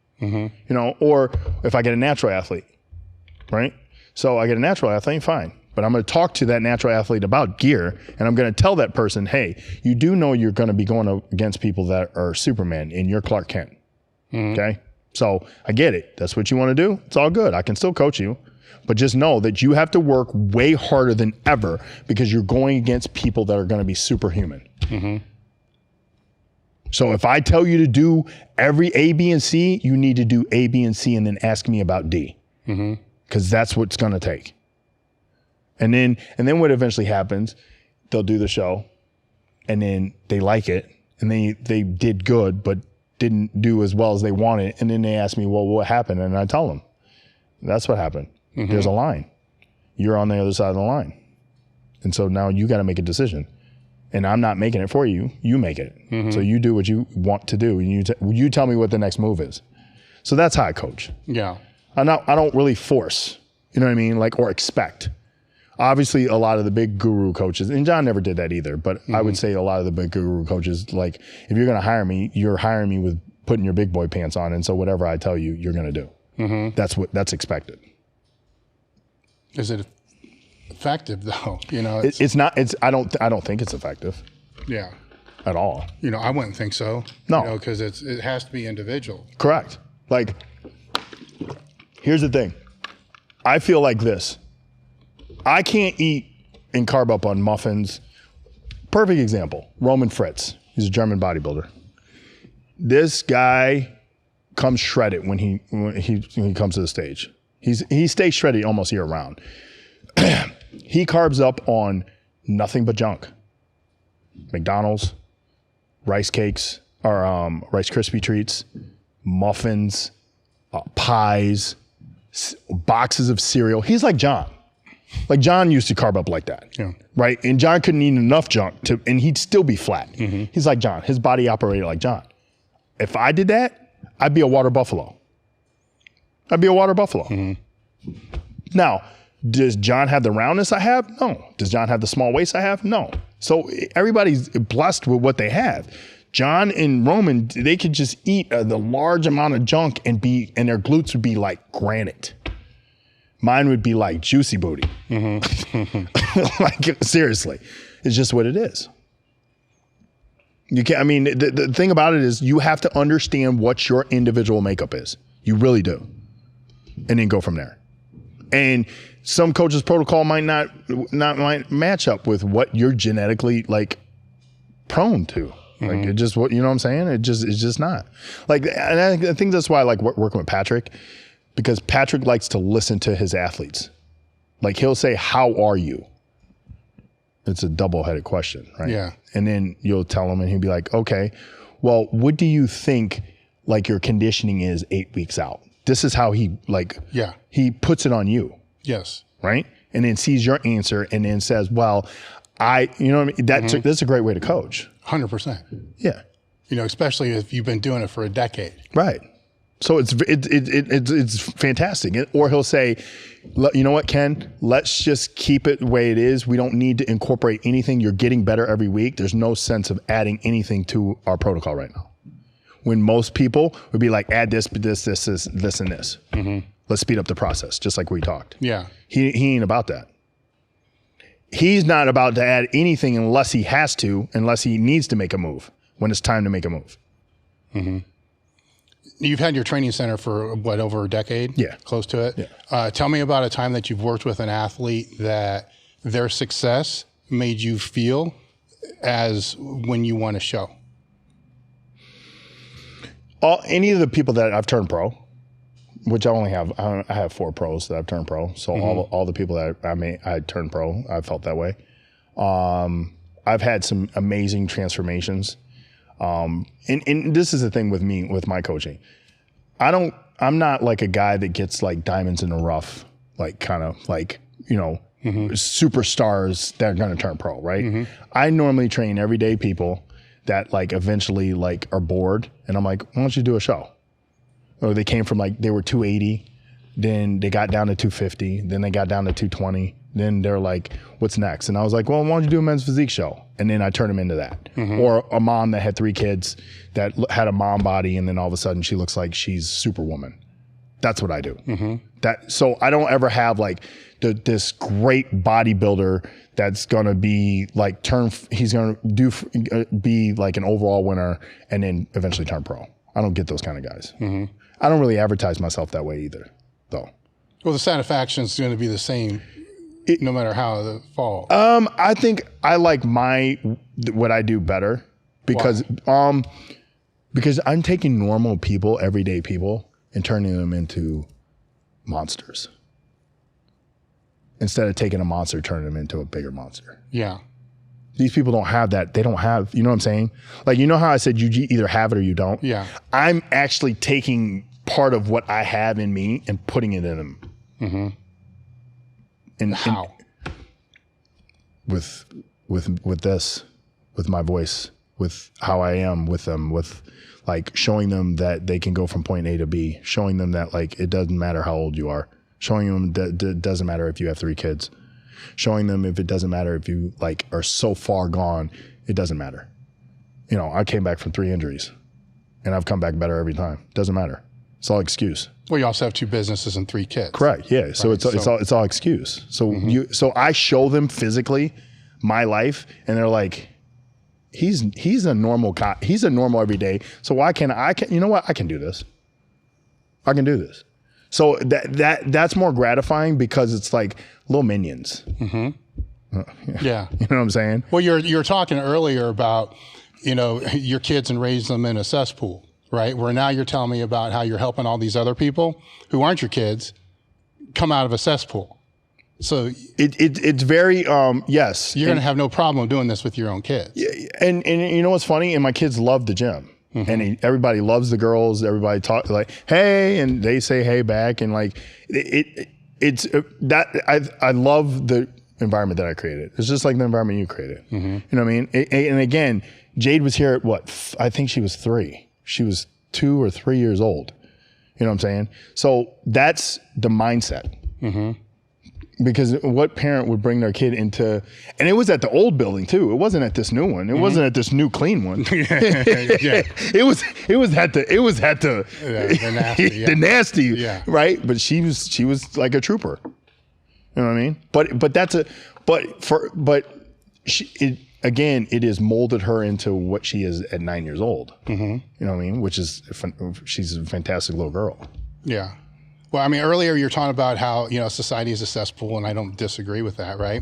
Or if I get a natural athlete, right? So I get a natural athlete, fine. But I'm going to talk to that natural athlete about gear, and I'm going to tell that person, hey, you do know you're going to be going against people that are Superman, and you're Clark Kent. Okay? So I get it. That's what you want to do. It's all good. I can still coach you. But just know that you have to work way harder than ever because you're going against people that are going to be superhuman. So if I tell you to do every A, B, and C, you need to do A, B, and C and then ask me about D. because that's what's going to take. And then what eventually happens, they'll do the show and then they like it and they did good, but didn't do as well as they wanted. And then they ask me, well, what happened? And I tell them, that's what happened. Mm-hmm. There's a line. You're on the other side of the line. And so now you got to make a decision. And I'm not making it for you. You make it. Mm-hmm. So you do what you want to do. And you tell me what the next move is. So that's how I coach. Yeah. I don't really force, you know what I mean? Like, or expect. Obviously, a lot of the big guru coaches, and John never did that either, but I would say a lot of the big guru coaches, like, if you're going to hire me, you're hiring me with putting your big boy pants on. And so whatever I tell you, you're going to do. Mm-hmm. That's expected. Is it effective though? You know, it's not. I don't think it's effective. Yeah. At all. You know, I wouldn't think so. No. You know, because it has to be individual. Correct. Like, here's the thing. I feel like this. I can't eat and carb up on muffins. Perfect example. Roman Fritz. He's a German bodybuilder. This guy comes shredded when he comes to the stage. He stays shredded almost year round. He carbs up on nothing but junk. McDonald's, rice cakes, or Rice Krispie treats, muffins, pies, boxes of cereal. He's like John. Like John used to carb up like that, right? And John couldn't eat enough junk and he'd still be flat. Mm-hmm. He's like John. His body operated like John. If I did that, I'd be a water buffalo. Mm-hmm. Now, does John have the roundness I have? No. Does John have the small waist I have? No. So everybody's blessed with what they have. John and Roman, they could just eat the large amount of junk and their glutes would be like granite. Mine would be like juicy booty. Mm-hmm. Like, seriously, it's just what it is. You can't, I mean, the thing about it is you have to understand what your individual makeup is. You really do. And then go from there. And some coaches' protocol might not match up with what you're genetically like prone to. Like it just, what, you know what I'm saying? It's just not. Like, and I think that's why I like working with Patrick, because Patrick likes to listen to his athletes. Like he'll say, "How are you?" It's a double-headed question, right? Yeah. And then you'll tell him and he'll be like, "Okay, well, what do you think like your conditioning is 8 weeks out?" This is how he he puts it on you. Yes. Right? And then sees your answer and then says, "Well, you know what I mean? That's a great way to coach." 100%. Yeah. You know, especially if you've been doing it for a decade. Right. So it's fantastic. Or he'll say, "You know what, Ken? Let's just keep it the way it is. We don't need to incorporate anything. You're getting better every week. There's no sense of adding anything to our protocol right now." When most people would be like, "Add this, this, and this. Mm-hmm. Let's speed up the process," just like we talked. Yeah. He ain't about that. He's not about to add anything unless he has to, unless he needs to make a move, when it's time to make a move. Mm-hmm. You've had your training center for what, over a decade? Yeah. Close to it? Yeah. Tell me about a time that you've worked with an athlete that their success made you feel as when you won a show. Any of the people that I've turned pro, which I have 4 pros that I've turned pro. So all the people that I turned pro, I felt that way. I've had some amazing transformations. And this is the thing with me, with my coaching. I'm not like a guy that gets like diamonds in the rough, like kind of like, you know, superstars that are going to turn pro, right? Mm-hmm. I normally train everyday people that like eventually like are bored. And I'm like, "Why don't you do a show?" Or they came from like, they were 280, then they got down to 250, then they got down to 220. Then they're like, "What's next?" And I was like, "Well, why don't you do a men's physique show?" And then I turned them into that. Mm-hmm. Or a mom that had 3 kids that had a mom body, and then all of a sudden she looks like she's Superwoman. That's what I do. Mm-hmm. So I don't ever have like this great bodybuilder that's gonna be like he's gonna be like an overall winner and then eventually turn pro. I don't get those kind of guys. Mm-hmm. I don't really advertise myself that way either, though. Well, the satisfaction is going to be the same. No matter how the fall. I think I like what I do better because I'm taking normal people, everyday people, and turning them into monsters. instead of taking a monster, turning them into a bigger monster. Yeah. These people don't have that. They don't have, you know what I'm saying? Like, you know how I said you either have it or you don't? Yeah. I'm actually taking part of what I have in me and putting it in them. Mm-hmm. And how? With this, with my voice, with how I am with them, with like showing them that they can go from point A to B, showing them that like it doesn't matter how old you are, showing them that it doesn't matter if you have 3 kids, showing them if it doesn't matter if you like are so far gone, it doesn't matter. You know, I came back from 3 injuries and I've come back better every time. Doesn't matter. It's all excuse. Well, you also have 2 businesses and 3 kids. Correct. Yeah. So right? it's all excuse. So so I show them physically my life and they're like, he's a normal guy. He's a normal every day. So why can't I you know what? I can do this. I can do this. So that's more gratifying because it's like little minions. Mm-hmm. Yeah. You know what I'm saying? Well, you're talking earlier about, you know, your kids and raising them in a cesspool, right? Where now you're telling me about how you're helping all these other people who aren't your kids come out of a cesspool. So it's very yes. You're going to have no problem doing this with your own kids. And you know what's funny? And my kids love the gym. Mm-hmm. And everybody loves the girls. Everybody talk like, hey, and they say hey back. And like it's that I love the environment that I created. It's just like the environment you created. Mm-hmm. You know what I mean? And again, Jade was here at what? I think she was 3. She was 2 or 3 years old. You know what I'm saying? So that's the mindset. Mm-hmm. Because what parent would bring their kid into, and it was at the old building too. It wasn't at this new one. It wasn't at this new clean one. Yeah. It was at the nasty, the nasty, yeah. Right? But she was like a trooper. You know what I mean? It has molded her into what she is at 9 years old. Mm-hmm. You know what I mean? She's a fantastic little girl. Yeah. Well, I mean, earlier you're talking about how, you know, society is a cesspool, and I don't disagree with that, right?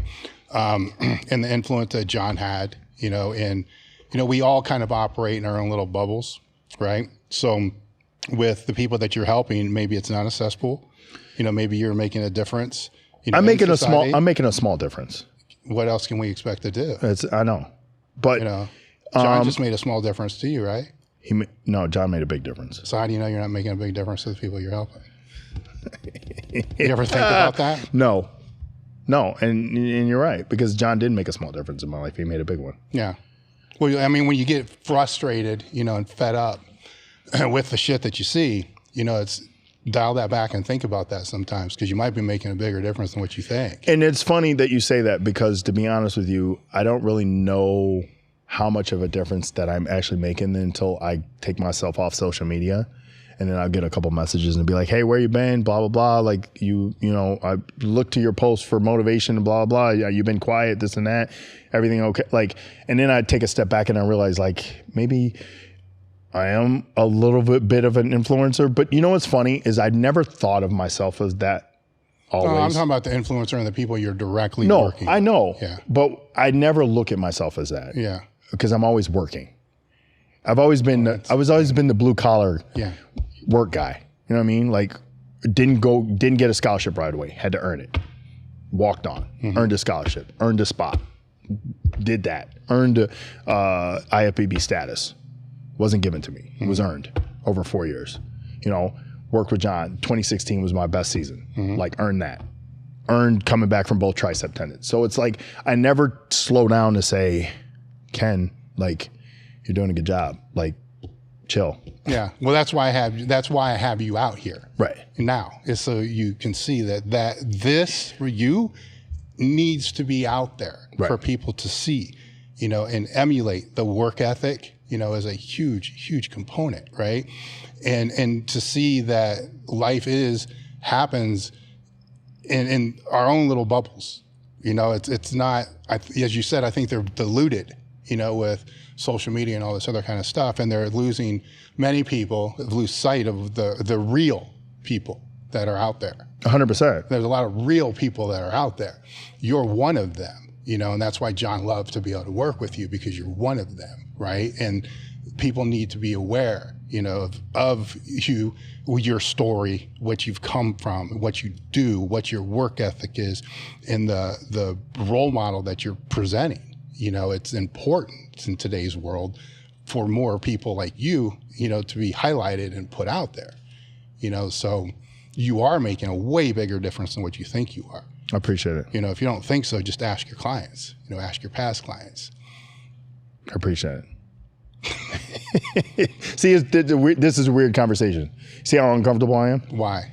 And the influence that John had, you know, and, you know, we all kind of operate in our own little bubbles, right? So with the people that you're helping, maybe it's not a cesspool. You know, maybe you're making a difference. You know, I'm making a small difference. What else can we expect to do? I know, but you know, John just made a small difference to you, right? John made a big difference. So how do you know you're not making a big difference to the people you're helping? You ever think about that? No, and you're right, because John did make a small difference in my life. He made a big one. Yeah. Well, I mean, when you get frustrated, you know, and fed up with the shit that you see, you know, it's dial that back and think about that sometimes, because you might be making a bigger difference than what you think. And it's funny that you say that, because to be honest with you, I don't really know how much of a difference that I'm actually making until I take myself off social media. And then I'll get a couple messages and be like, hey, where you been? Blah, blah, blah. Like, you know, I look to your posts for motivation and blah, blah, blah. Yeah, you've been quiet, this and that. Everything okay? Like, and then I take a step back and I realize, like, maybe I am a little bit of an influencer. But you know what's funny is I never thought of myself as that always. No, I'm talking about the influencer and the people you're directly working. No, I know. Yeah. But I never look at myself as that. Yeah. Because I'm always working. I've always been the blue collar work guy. You know what I mean? Like, didn't get a scholarship right away. Had to earn it. Walked on. Mm-hmm. Earned a scholarship. Earned a spot. Did that. Earned a IFBB status. Wasn't given to me. Mm-hmm. It was earned over 4 years. You know, worked with John. 2016 was my best season. Mm-hmm. Like, earned that. Earned coming back from both tricep tendons. So it's like I never slow down to say, Ken, like, you're doing a good job. Like, chill. Yeah. Well, that's why I have you out here. Right. Now, is so you can see that this for you needs to be out there for people to see, you know, and emulate the work ethic, you know, as a huge, huge component, right? And to see that life happens in our own little bubbles. You know, it's not, as you said, I think they're diluted, you know, with social media and all this other kind of stuff, and many people lose sight of the real people that are out there. 100%. There's a lot of real people that are out there. You're one of them, and that's why John loved to be able to work with you, because you're one of them, right? And people need to be aware, of you, your story, what you've come from, what you do, what your work ethic is, and the role model that you're presenting. It's important in today's world for more people like you, to be highlighted and put out there, so you are making a way bigger difference than what you think you are. I appreciate it. If you don't think so, just ask your clients, ask your past clients. I appreciate it. See, this is a weird conversation. See how uncomfortable I am? Why?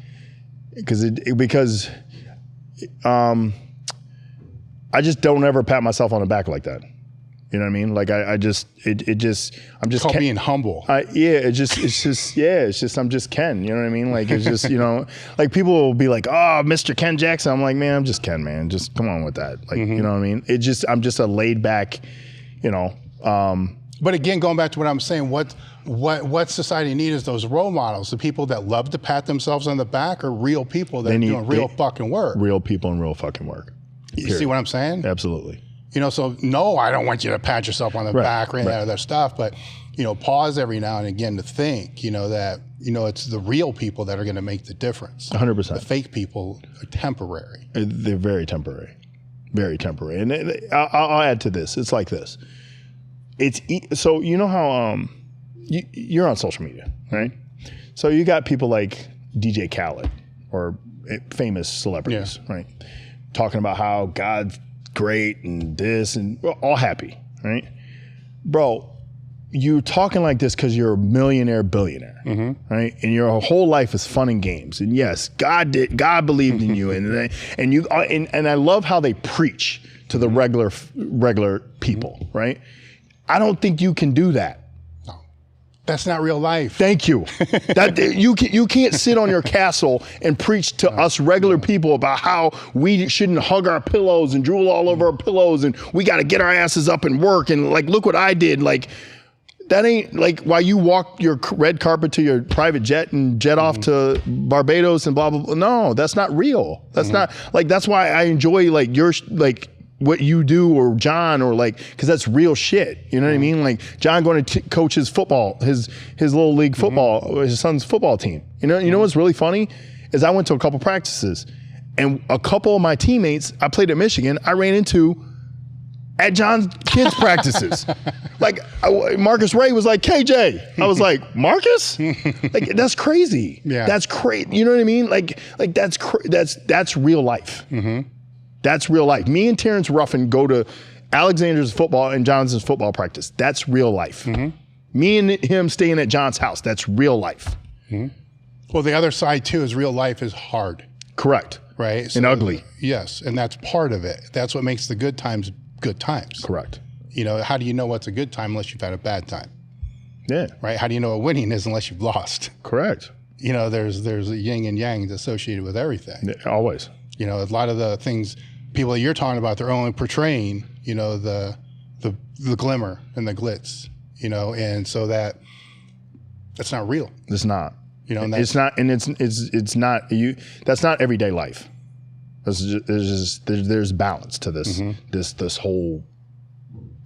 Because I just don't ever pat myself on the back like that. You know what I mean? Like I'm just being humble. I'm just Ken. You know what I mean? Like it's just, like people will be like, oh, Mr. Ken Jackson. I'm like, man, I'm just Ken, man. Just come on with that. Like, you know what I mean? I'm just a laid back, But again, going back to what I'm saying, what society needs is those role models, the people that love to pat themselves on the back, are real people that are doing real fucking work. Real people and real fucking work. You see what I'm saying? Absolutely. So no, I don't want you to pat yourself on the back or any of that other stuff, but pause every now and again to think, that it's the real people that are going to make the difference. 100%. The fake people are temporary. They're very temporary, very temporary. And I'll add to this. It's like this. So you know how you're on social media, right? So you got people like DJ Khaled or famous celebrities, right? Talking about how God's great and this, and we're all happy, right? Bro, you're talking like this because you're a millionaire, billionaire, right? And your whole life is fun and games. And yes, God believed in you, and I love how they preach to the regular people, right? I don't think you can do that. No, that's not real life. Thank you. You can't sit on your castle and preach to us regular people about how we shouldn't hug our pillows and drool all over our pillows, and we got to get our asses up and work, and like, look what I did. Like, that ain't like why you walk your red carpet to your private jet and jet off to Barbados and blah, blah, blah. No, that's not real. That's not like, that's why I enjoy like your, like, what you do, or John, or like, because that's real shit. You know what I mean? Like John going to coach his football, his little league football, his son's football team. You know what's really funny is I went to a couple practices, and a couple of my teammates I played at Michigan, I ran into at John's kids' practices. Like Marcus Ray was like, KJ. I was like, Marcus? Like, that's crazy. Yeah. That's crazy. You know what I mean? Like that's real life. That's real life. Me and Terrence Ruffin go to Alexander's football and Johnson's football practice. That's real life. Me and him staying at John's house. That's real life. Well, the other side too is real life is hard. Correct. Right? And ugly. Yes, and that's part of it. That's what makes the good times good times. Correct. How do you know what's a good time unless you've had a bad time? Yeah. Right? How do you know what winning is unless you've lost? Correct. There's a yin and yang associated with everything. Always. A lot of the things people that you're talking about, they're only portraying, the glimmer and the glitz, and so that's not real. It's not. And it's not, and it's not you. That's not everyday life. There's balance to this this whole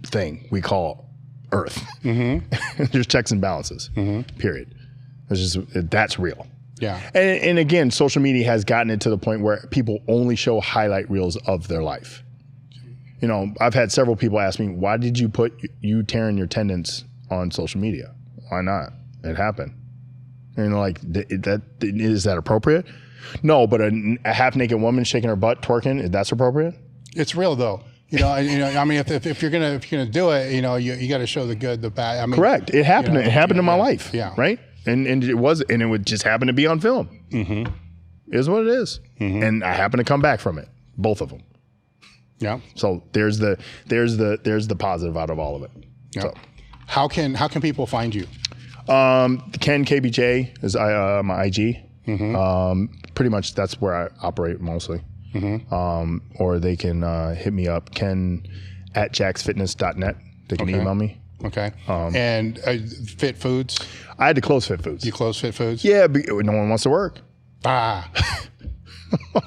thing we call Earth. There's checks and balances. Period. That's real. Yeah. And again, social media has gotten it to the point where people only show highlight reels of their life. I've had several people ask me, why did you put you tearing your tendons on social media? Why not? It happened. Like, is that appropriate? No, but a half-naked woman shaking her butt, twerking, that's appropriate? It's real though. I mean, if you're gonna do it, you got to show the good, the bad. I mean, correct. It happened. It happened in my life. Yeah. Right. And it would just happen to be on film. It is what it is. And I happen to come back from it. Both of them. Yeah. So there's the positive out of all of it. Yeah. So how can people find you? Ken KBJ is my IG. Pretty much that's where I operate mostly. Or they can hit me up, ken@jacksfitness.net. They can email me. Okay. And Fit Foods? I had to close Fit Foods. You closed Fit Foods? Yeah, but no one wants to work.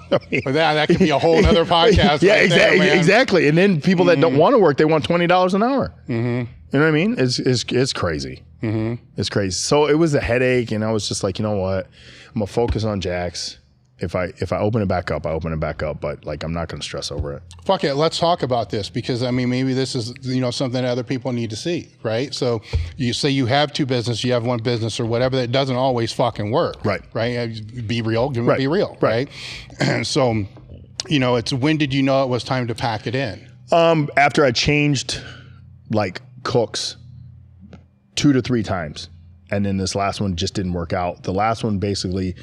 But that could be a whole nother podcast. Yeah, right exactly. there, man. Exactly. And then people that don't want to work, they want $20 an hour. You know what I mean? It's crazy. It's crazy. So it was a headache, and I was just like, you know what? I'm gonna focus on Jax. If I open it back up, I open it back up. But like, I'm not gonna stress over it. Fuck it. Let's talk about this, because I mean, maybe this is, you know, something that other people need to see, right? So you say you have two businesses, you have one business or whatever. That doesn't always fucking work. Right. Be real. Be real. Right. And so, you know, it's, when did you know it was time to pack it in? After I changed like cooks 2 to 3 times, and then this last one just didn't work out. The last one, basically,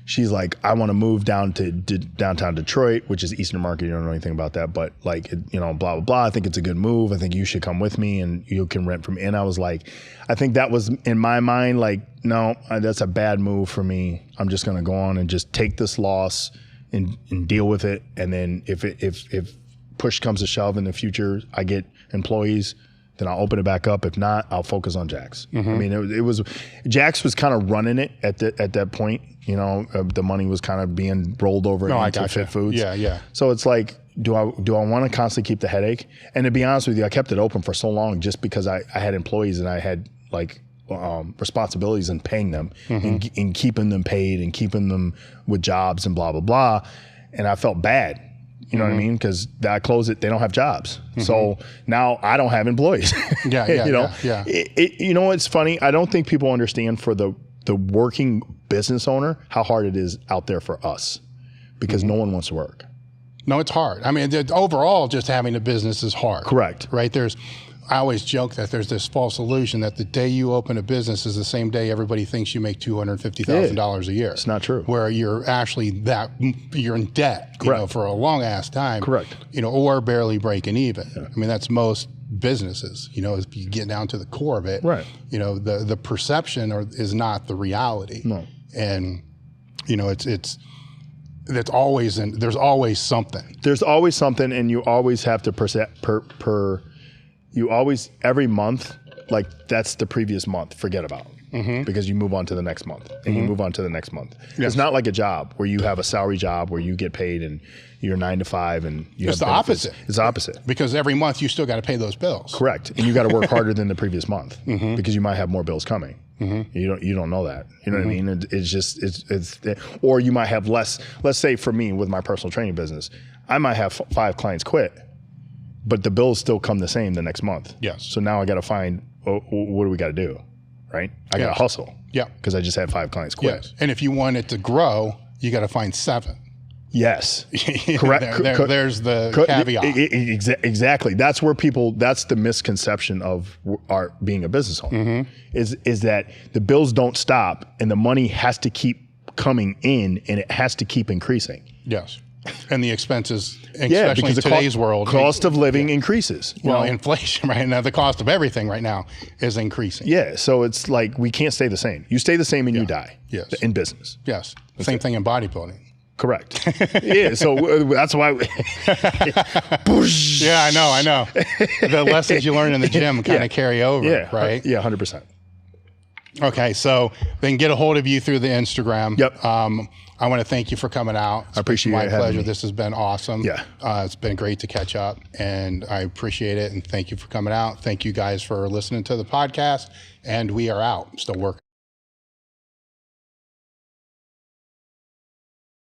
she's like, I want to move down to downtown Detroit, which is Eastern Market. You don't know anything about that, but like, you know, blah, blah, blah. I think it's a good move. I think you should come with me and you can rent from me. And I was like, I think that was in my mind, like, no, that's a bad move for me. I'm just going to go on and just take this loss and deal with it. And then if push comes to shove in the future, I get employees, then I'll open it back up. If not, I'll focus on Jax. I mean, it was Jax was kind of running it at that point. You know, the money was kind of being rolled over into Fit Foods. Yeah. So it's like, do I want to constantly keep the headache? And to be honest with you, I kept it open for so long just because I had employees and I had like responsibilities in paying them and keeping them paid and keeping them with jobs and blah, blah, blah. And I felt bad. You know what I mean? Because I close it, they don't have jobs. So now I don't have employees. Yeah. You know, Yeah. You know, it's funny. I don't think people understand for the working business owner how hard it is out there for us, because no one wants to work. No, it's hard. I mean, overall, just having a business is hard. Correct. Right? I always joke that there's this false illusion that the day you open a business is the same day everybody thinks you make $250,000 a year. It's not true. Where you're actually you're in debt, you know, for a long ass time. Correct. You know, or barely breaking even. Yeah. I mean, that's most businesses, you know, if you get down to the core of it, right. You know, the perception is not the reality. No. And, you know, there's always something. There's always something, and you always have to you always, every month, like that's the previous month, forget about. Because you move on to the next month and you move on to the next month. Yes. It's not like a job where you have a salary job where you get paid and you're 9 to 5 and you it's have the benefits. opposite. It's the opposite. Because every month you still got to pay those bills. Correct. And you got to work harder than the previous month because you might have more bills coming. You don't know that. You know what I mean? It's or you might have less. Let's say for me with my personal training business, I might have 5 clients quit, but the bills still come the same the next month. Yes. So now I got to find, what do we got to do? Right? I got to hustle. Yeah. Because I just had 5 clients quit. Yes. And if you want it to grow, you got to find 7. Yes. Correct. There's the caveat. Exactly. That's where that's the misconception of our being a business owner is that the bills don't stop and the money has to keep coming in and it has to keep increasing. Yes. And the expenses, especially in today's world. Cost of living increases. Well, inflation right now, the cost of everything right now is increasing. Yeah. So it's like, we can't stay the same. You stay the same and you die. Yes. In business. Yes. Same thing in bodybuilding. Correct. Yeah. So that's why. Yeah, I know. The lessons you learn in the gym kind of carry over, right? Yeah, 100%. Okay, so they can get a hold of you through the Instagram. Yep. I want to thank you for coming out. I appreciate it. My pleasure. This has been awesome. Yeah. It's been great to catch up, and I appreciate it. And thank you for coming out. Thank you guys for listening to the podcast. And we are out. Still working.